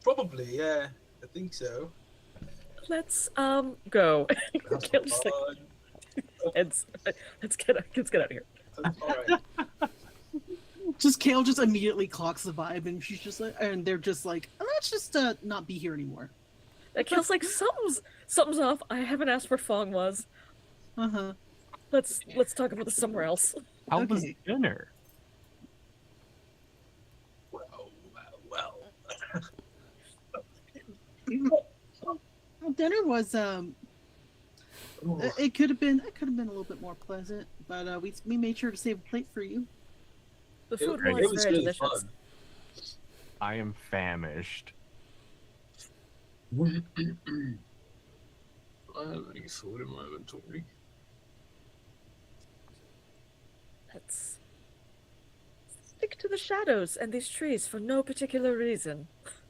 probably, yeah. I think so. Let's go. Have Kale some just like fun. let's get out of here. All right. Just Kale just immediately clocks the vibe, and she's just like, and they're just like, let's just not be here anymore. Kale's like something's off. I haven't asked where Fong was. Uh-huh. Let's talk about this somewhere else. How was Okay. dinner? Well. Well, dinner was it could have been a little bit more pleasant, but we made sure to save a plate for you. The food It was was very really delicious. fun. I am famished. I have any food in my inventory. Let's stick to the shadows and these trees for no particular reason.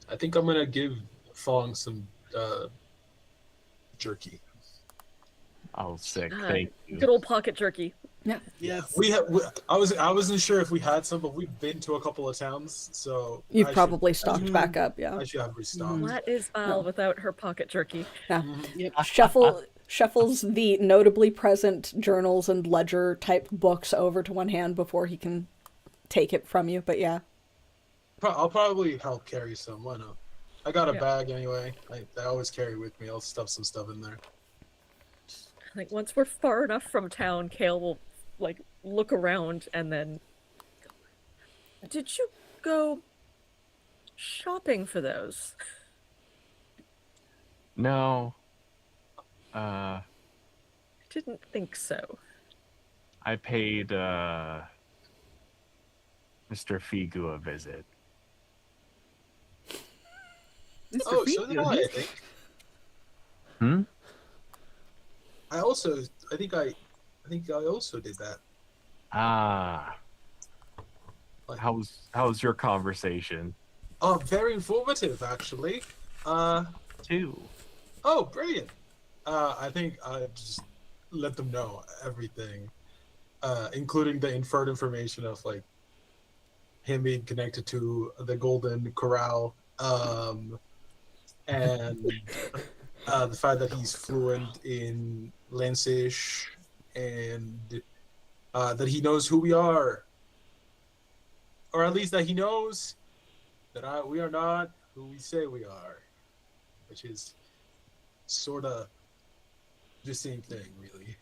I think I'm gonna give Fong some jerky. Oh, sick. Ah, Thank you. Good old pocket jerky. Yes. I wasn't sure if we had some, but we've been to a couple of towns, so You've I probably should- I stocked should- back up, yeah. I should have restocked. What is Val No. without her pocket jerky? Yeah. Yep. Shuffles the notably present journals and ledger type books over to one hand before he can take it from you. But yeah. I'll probably help carry some. Why not? I got a Yeah. bag anyway. I always carry with me. I'll stuff some stuff in there. Like once we're far enough from town, Kale will like look around and then. Did you go shopping for those? No. I didn't think so. I paid Mr. Figu a visit. Mr. Oh, so did Figu, I he's- think. Hmm? I think I also did that. Ah. Like- How's your conversation? Oh, very informative, actually. Too. Oh, brilliant. I think I just let them know everything, including the inferred information of like him being connected to the Golden Corral, and the fact that he's fluent in Lancish, and that he knows who we are, or at least that he knows that we are not who we say we are, which is sort of the same thing, really.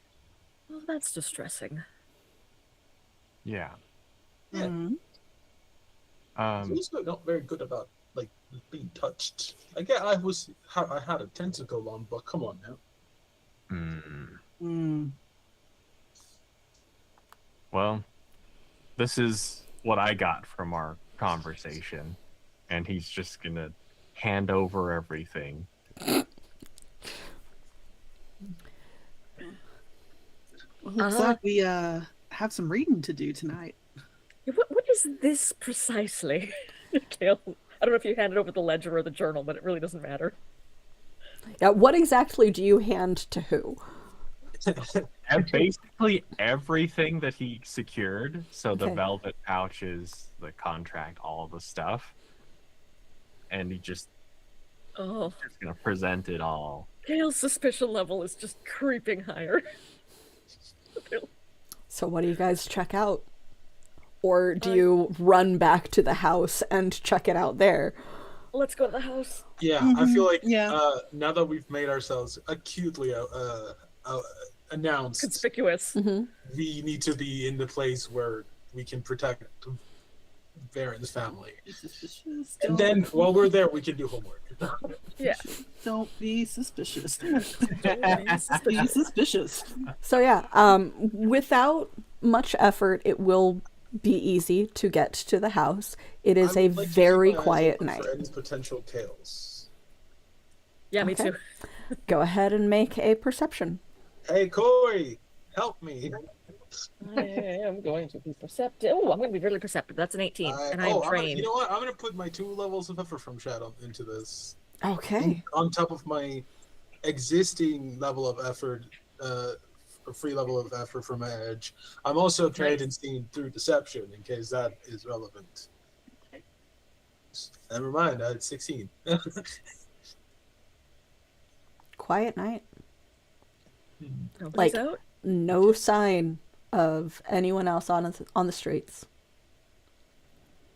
Well, that's distressing. Yeah. Yeah. Mhm. He's also not very good about like being touched. I get I had a tentacle on, but come on now. Mm. Well, this is what I got from our conversation, and he's just gonna hand over everything. Well, looks Uh-huh. like we have some reading to do tonight. Yeah, what is this precisely, Kale? I don't know if you handed over the ledger or the journal, but it really doesn't matter. Yeah. What exactly do you hand to who? And basically everything that he secured, so the Okay. velvet pouches, the contract, all the stuff, and he's just Oh, gonna present it all. Kale's suspicion level is just creeping higher. So what do you guys check out? Or do you run back to the house and check it out there? Let's go to the house. Yeah, I feel like Yeah. now that we've made ourselves acutely announced, Conspicuous. we need to be in the place where we can protect Baron's family. Be suspicious. And then while we're there, we can do homework. Yeah. Don't be suspicious. Don't be suspicious. Be suspicious. So yeah, without much effort, it will be easy to get to the house. It is I a would like to keep very my eyes quiet open night. For any potential tales. Yeah, me Okay. too. Go ahead and make a perception. Hey, Corey, help me. I am going to be perceptive. Oh, I'm going to be really perceptive. That's an 18, and I am trained. you know what? I'm gonna put my 2 levels of effort from Shadow into this, Okay. on top of my existing level of effort, a free level of effort from Edge. I'm also trained in seeing through deception, in case that is relevant. Never mind, I had 16. Quiet night. Nobody's Like- out. No sign of anyone else on the streets.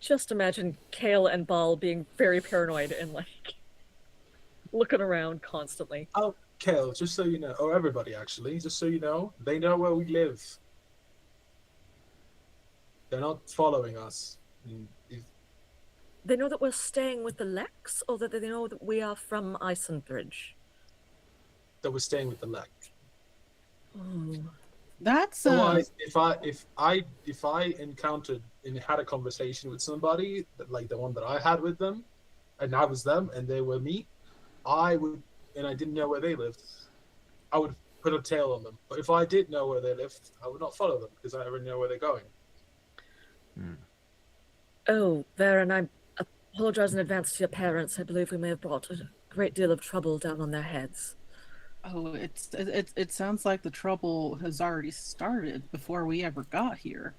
Just imagine Kale and Ball being very paranoid and like looking around constantly. Oh, Kale, just so you know, or everybody actually, just so you know, they know where we live. They're not following us. They know that we're staying with the Lex, or that they know that we are from Isenbridge. That we're staying with the Lek. Oh. That's So if I encountered and had a conversation with somebody like the one that I had with them, and I was them and they were me, I would, and I didn't know where they lived, I would put a tail on them. But if I did know where they lived, I would not follow them because I already know where they're going. Oh, Varen, I apologize in advance to your parents. I believe we may have brought a great deal of trouble down on their heads. Oh, it sounds like the trouble has already started before we ever got here.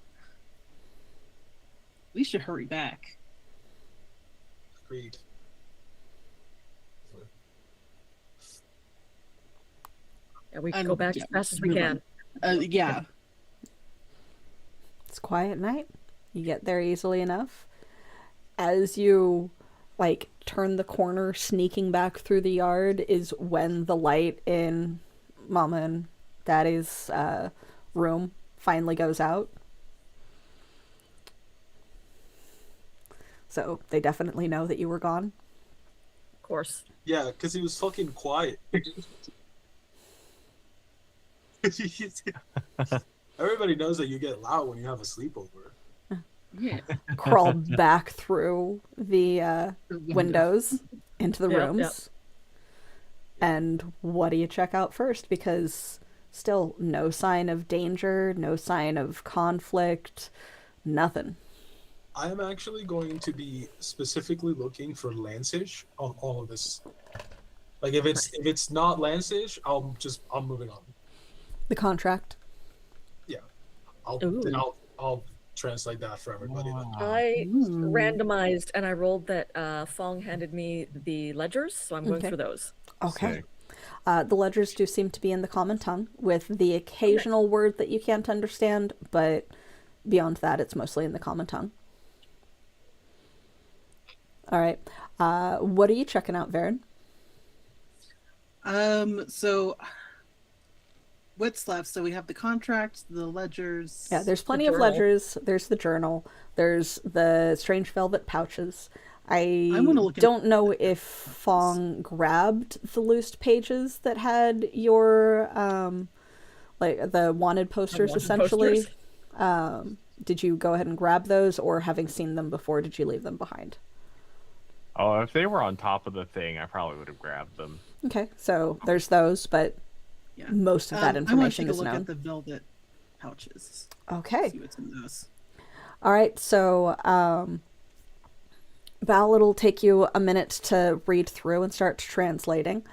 We should hurry back. Agreed. Yeah, we And- go back yeah, as fast as we move can. Yeah. It's quiet night. You get there easily enough. As you like turn the corner, sneaking back through the yard is when the light in Mama and Daddy's room finally goes out. So they definitely know that you were gone. Of course. Yeah, because he was fucking quiet. Everybody knows that you get loud when you have a sleepover. Yeah. Crawled back through the windows into the Yep, rooms. yep. And what do you check out first? Because still no sign of danger, no sign of conflict, nothing. I am actually going to be specifically looking for Lancish on all of this. Like if it's not Lancish, I'm moving on. The contract. Ooh. I'll translate that for everybody. Then. I Ooh. randomized and I rolled that Fong handed me the ledgers, so I'm going Okay. through those. Okay. The ledgers do seem to be in the common tongue, with the occasional word that you can't understand, but beyond that, it's mostly in the common tongue. All right. What are you checking out, Varen? So what's left? So we have the contract, the ledgers. Yeah, there's plenty of journal. ledgers. There's the journal. There's the strange velvet pouches. I wanna look at- don't know if Fong grabbed the loosed pages that had your like the wanted posters wanted essentially. posters. Did you go ahead and grab those, or having seen them before, did you leave them behind? Oh, if they were on top of the thing, I probably would have grabbed them. Okay, so there's those, but Yeah. most of that I want to information take a is look known. at the velvet pouches. Okay. See what's in those. All right, so Val, it'll take you a minute to read through and start translating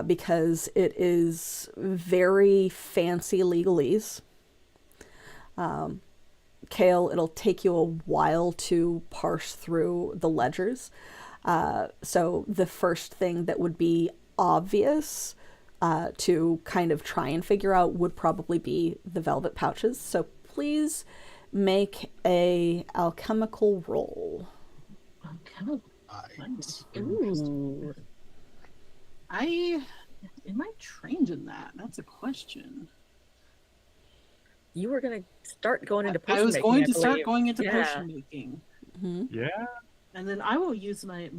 because it is very fancy legalese. Kale, it'll take you a while to parse through the ledgers. So the first thing that would be obvious to kind of try and figure out would probably be the velvet pouches. So please make a alchemical roll. Okay. Right. Ooh. Am I trained in that? That's a question. You were gonna start going into I potion was making, going I to start believe. going into Yeah. potion making, Yeah. and then I will use my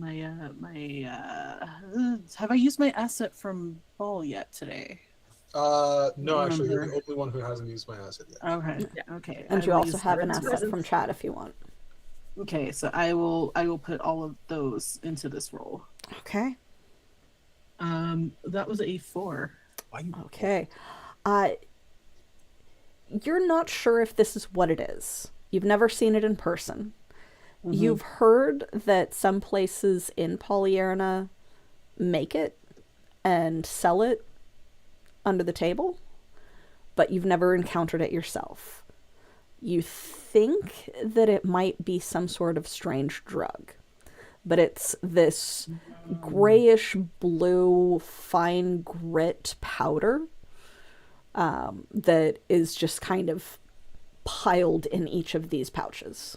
have I used my asset from Ball yet today? No, actually, you're the Remember. only one who hasn't used my asset yet. Okay. Yeah. Okay. And I you will also use have an that. asset presents. from chat if you want. Okay, so I will put all of those into this roll. Okay. That was a 4. Why you? Okay. You're not sure if this is what it is. You've never seen it in person. You've heard that some places in Polyarna make it and sell it under the table, but you've never encountered it yourself. You think that it might be some sort of strange drug, but it's this grayish blue fine grit powder that is just kind of piled in each of these pouches.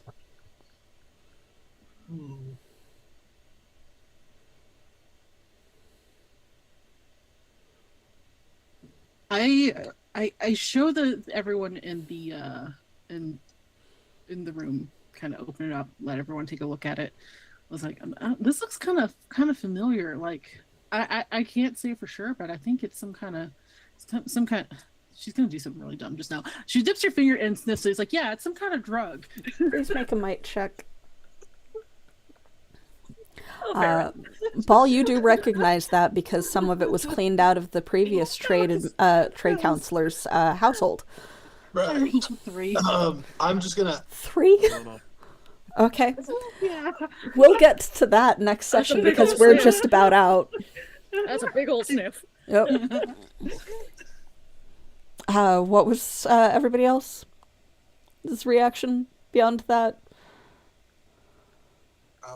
I show everyone in the in the room, kind of open it up, let everyone take a look at it. I was like, this looks kind of familiar. Like I can't say for sure, but I think it's some kind of. She's gonna do something really dumb just now. She dips her finger and sniffs it. It's like, yeah, it's some kind of drug. Please make a might check. Oh, fair. Ball, you do recognize that because some of it was cleaned out of the previous trade counselor's household. Right. 3. I'm just gonna. 3? Okay. Yeah. We'll get to that next session big because old we're sniff. just about out. That's a big old sniff. Yep. What was everybody else's reaction beyond that?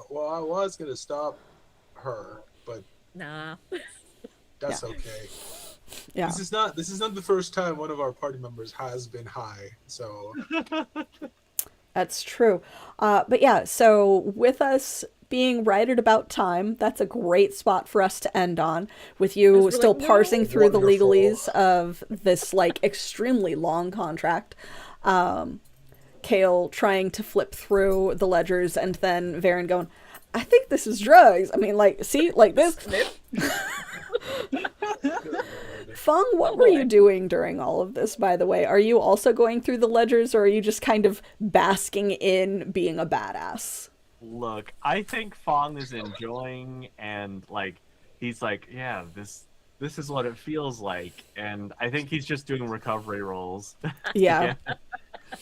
Well, I was gonna stop her, but Nah. that's okay. Yeah. This is not the first time one of our party members has been high, so That's true. But yeah, so with us being right at about time, that's a great spot for us to end on, with you That's still really parsing nice. through the Wonderful. legalese of this like extremely long contract. Kale trying to flip through the ledgers, and then Varen going, I think this is drugs. I mean, like, see, like this. Fung, what were you doing during all of this, by the way? Are you also going through the ledgers, or are you just kind of basking in being a badass? Look, I think Fong is enjoying, and like he's like, yeah, this is what it feels like, and I think he's just doing recovery rolls. Yeah.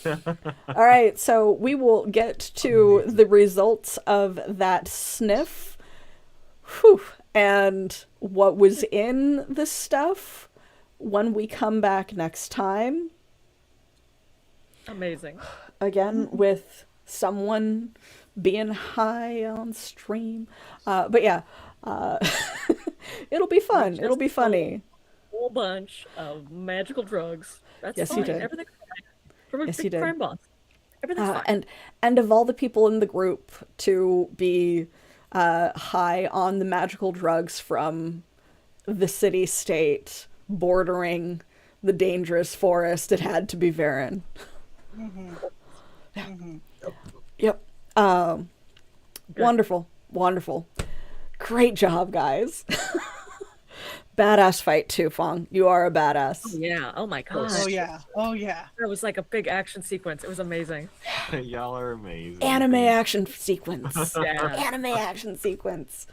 All right, so we will get to the results of that sniff. Whew. And what was in the stuff when we come back next time. Amazing. Again, with someone being high on stream. But yeah, it'll be fun. Just It'll be funny. A whole bunch of magical drugs. That's Yes, fine. you did. Everything's fine. From a Yes, you big did. crime boss. Everything's fine. And of all the people in the group to be high on the magical drugs from the city-state bordering the dangerous forest, it had to be Varen. Yep. Wonderful. Wonderful. Great job, guys. Badass fight too, Fong. You are a badass. Yeah. Oh my god. Oh yeah. Oh yeah. That was like a big action sequence. It was amazing. Y'all are amazing. Anime action sequence. Yeah. Anime action sequence.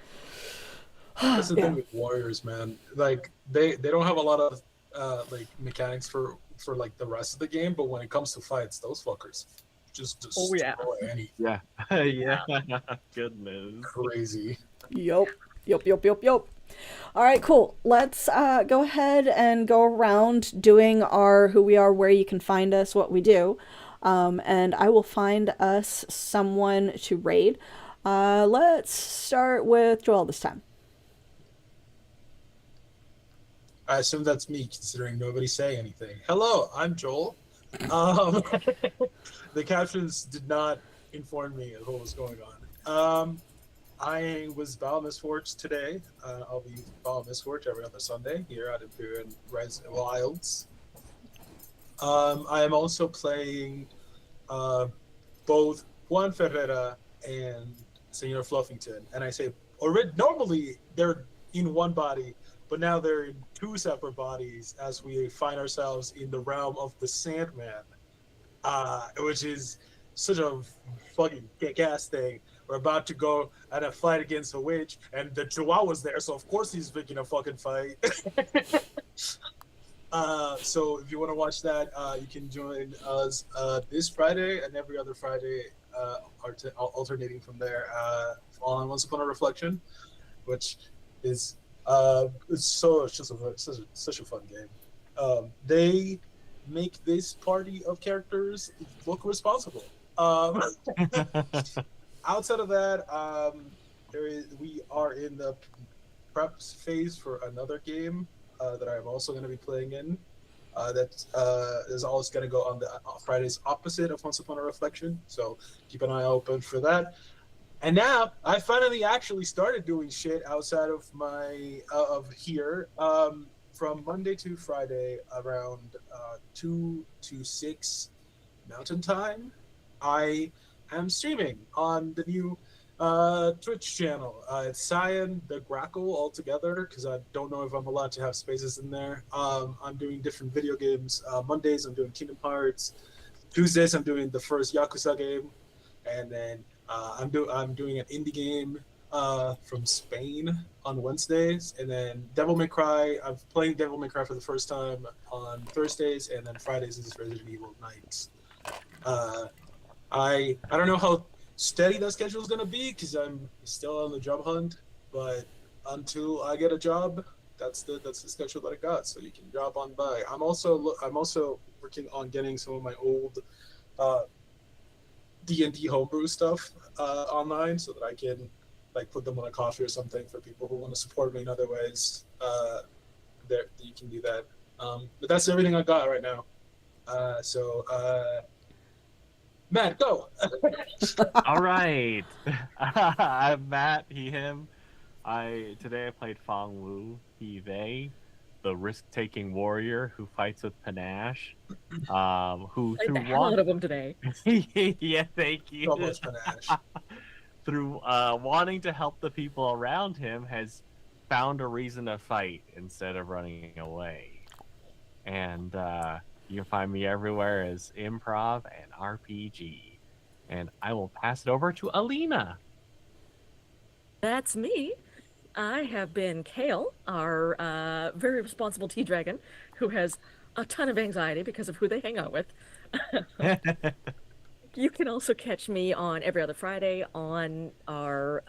that's the Yeah. thing with warriors, man. Like they don't have a lot of like mechanics for like the rest of the game, but when it comes to fights, those fuckers just destroy Oh, yeah. any Yeah. Yeah. Goodness. crazy. Yup. Yup. All right, cool. Let's go ahead and go around doing our who we are, where you can find us, what we do. And I will find us someone to raid. Let's start with Joel this time. I assume that's me, considering nobody's saying anything. Hello, I'm Joel, Um, the captions did not inform me of what was going on. I was Val Misforge today. I'll be Val Misforge every other Sunday here at Empyrean Wilds. I am also playing both Juan Ferreira and Senor Fluffington. And I say, normally they're in one body, but now they're in two separate bodies as we find ourselves in the realm of the Sandman, which is such a fucking kick-ass thing. We're about to go at a fight against a witch, and the Chihuahua's there, so of course he's picking a fucking fight. So if you want to watch that, you can join us this Friday and every other Friday, alternating from there on Once Upon a Reflection, which is it's just such a fun game. They make this party of characters look responsible. Outside of that, we are in the prep phase for another game that I'm also going to be playing in. That is always going to go on the Fridays opposite of Once Upon a Reflection. So keep an eye open for that. And now I finally actually started doing shit outside of my of here. From Monday to Friday around 2 to 6 Mountain Time, I am streaming on the new Twitch channel. It's Cyan the Grackle altogether because I don't know if I'm allowed to have spaces in there. I'm doing different video games. Mondays I'm doing Kingdom Hearts. Tuesdays I'm doing the first Yakuza game, and then I'm doing an indie game from Spain on Wednesdays, and then Devil May Cry. I'm playing Devil May Cry for the first time on Thursdays, and then Fridays is Resident Evil Nights. I don't know how steady that schedule is gonna be because I'm still on the job hunt. But until I get a job, that's the schedule that I got. So you can drop on by. I'm also working on getting some of my old D&D homebrew stuff online so that I can like put them on a coffee or something for people who want to support me in other ways. There you can do that. But that's everything I got right now. Matt, go. All right. I'm Matt, he, him. Today I played Fong Wu, he, they, the risk-taking warrior who fights with panache. Who Played through the hell out of him today. yeah, thank you. So much panache. Through wanting to help the people around him, has found a reason to fight instead of running away. And you can find me everywhere as improv and RPG. And I will pass it over to Alina. That's me. I have been Kale, our very responsible tea dragon, who has a ton of anxiety because of who they hang out with. You can also catch me on every other Friday on our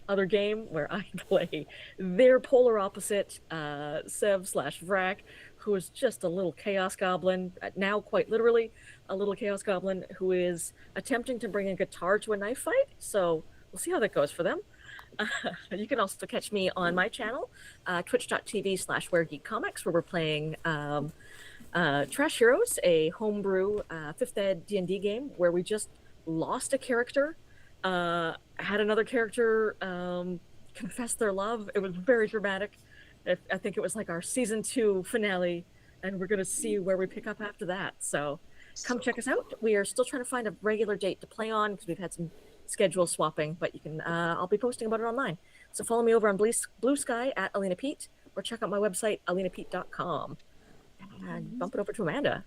other game where I play their polar opposite, Sev/Vrac, who is just a little chaos goblin, now quite literally a little chaos goblin who is attempting to bring a guitar to a knife fight. So we'll see how that goes for them. You can also catch me on my channel, twitch.tv/WhereGeekComics, where we're playing Trash Heroes, a homebrew 5th ed D&D game where we just lost a character, had another character confess their love. It was very dramatic. I think it was like our season 2 finale, and we're going to see where we pick up after that. So come check us out. We are still trying to find a regular date to play on because we've had some schedule swapping, but you can I'll be posting about it online. So follow me over on Blue Sky at Alina Pete, or check out my website, alinapete.com. And bump it over to Amanda.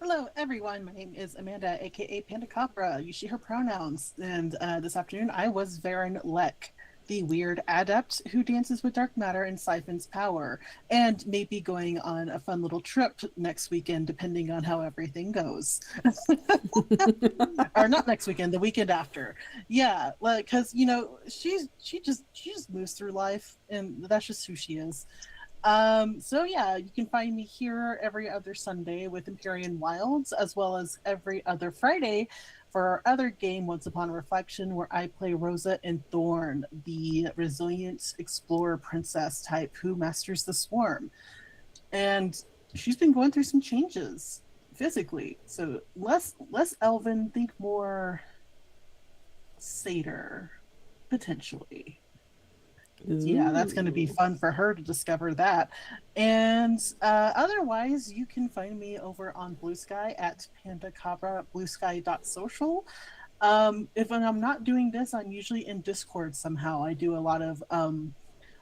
Hello, everyone. My name is Amanda, aka Panda Capra. You see her pronouns. And this afternoon, I was Varen Lek, the weird adept who dances with dark matter and siphons power, and may be going on a fun little trip next weekend, depending on how everything goes. Or not next weekend, the weekend after. Yeah, like, because she just moves through life, and that's just who she is. So yeah, you can find me here every other Sunday with Empyrean Wilds, as well as every other Friday for our other game, Once Upon a Reflection, where I play Rosa and Thorn, the resilient explorer princess type who masters the swarm. And she's been going through some changes physically. So less elven, think more satyr, potentially. Yeah, that's going to be fun for her to discover that. And otherwise, you can find me over on Blue Sky at pandacabra, bluesky.social. If I'm not doing this, I'm usually in Discord somehow. I do a lot of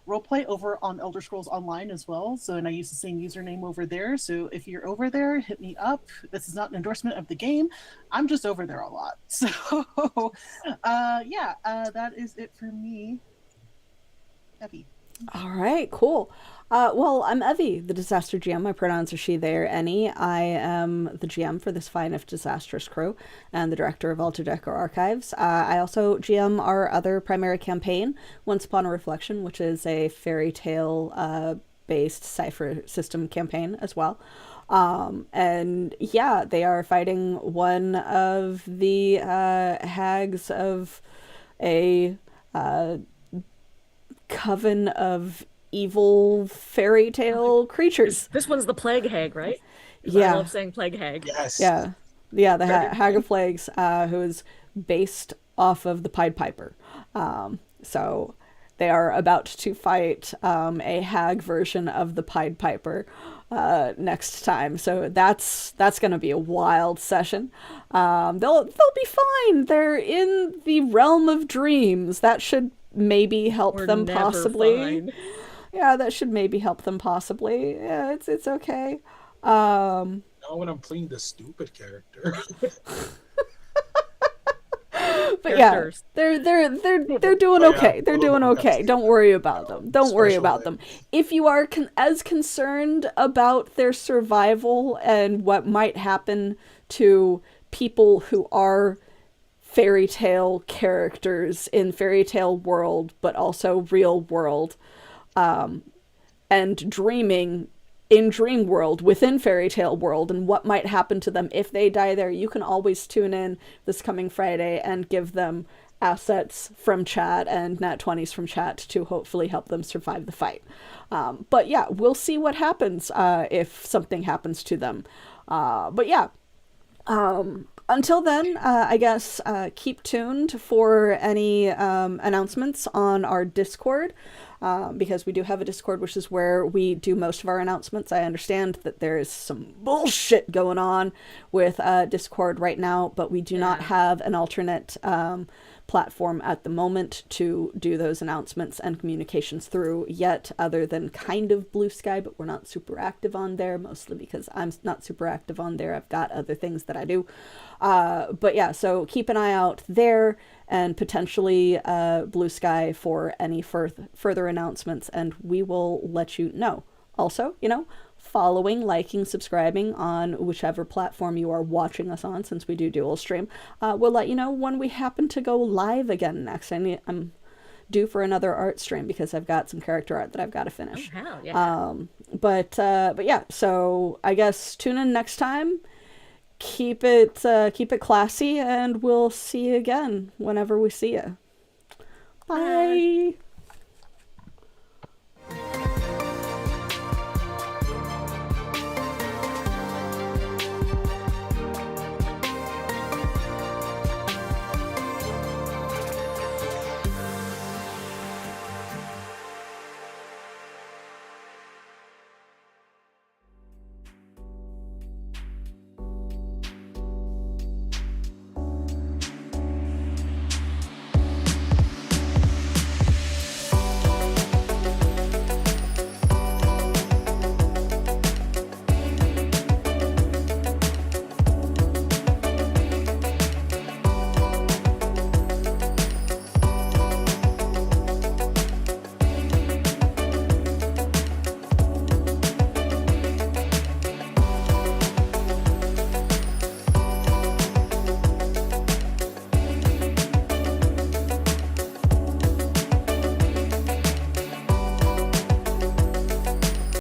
roleplay over on Elder Scrolls Online as well. So, and I use the same username over there. So if you're over there, hit me up. This is not an endorsement of the game. I'm just over there a lot. So, that is it for me. Evie. All right, cool. Well, I'm Evie, the Disaster GM. My pronouns are she, they, or any. I am the GM for this fine if disastrous crew and the director of Alter Deco Archives. I also GM our other primary campaign, Once Upon a Reflection, which is a fairy tale based cipher system campaign as well. And yeah, they are fighting one of the hags of a coven of evil fairy tale creatures. This one's the plague hag, right? 'Cause Yeah. I love saying plague hag. Yes. Yeah, the Hag of Plagues, who is based off of the Pied Piper. So they are about to fight a hag version of the Pied Piper next time. So that's going to be a wild session. They'll be fine. They're in the realm of dreams. That should maybe help We're them never possibly. fine. Yeah, that should maybe help them possibly. Yeah, it's okay. Not when I'm playing the stupid character. But yeah, Characters. they're doing Oh, yeah. okay. They're doing okay. Don't worry about them. Don't worry Special about them. If you are as concerned about their survival and what might happen to people who are fairy tale characters in fairy tale world, but also real world, and dreaming in dream world within fairy tale world and what might happen to them if they die there, you can always tune in this coming Friday and give them assets from chat and nat 20s from chat to hopefully help them survive the fight. But yeah, we'll see what happens if something happens to them. But yeah, until then, I guess keep tuned for any announcements on our Discord, because we do have a Discord, which is where we do most of our announcements. I understand that there is some bullshit going on with Discord right now, but we do not have an alternate platform at the moment to do those announcements and communications through yet, other than kind of Blue Sky, but we're not super active on there, mostly because I'm not super active on there. I've got other things that I do. But yeah, so keep an eye out there and potentially Blue Sky for any further announcements, and we will let you know. Also, following, liking, subscribing on whichever platform you are watching us on, since we do dual stream, we'll let you know when we happen to go live again next. I'm due for another art stream because I've got some character art that I've got to finish. Oh, hell yeah. But yeah, so I guess tune in next time. Keep it classy, and we'll see you again whenever we see you. Bye.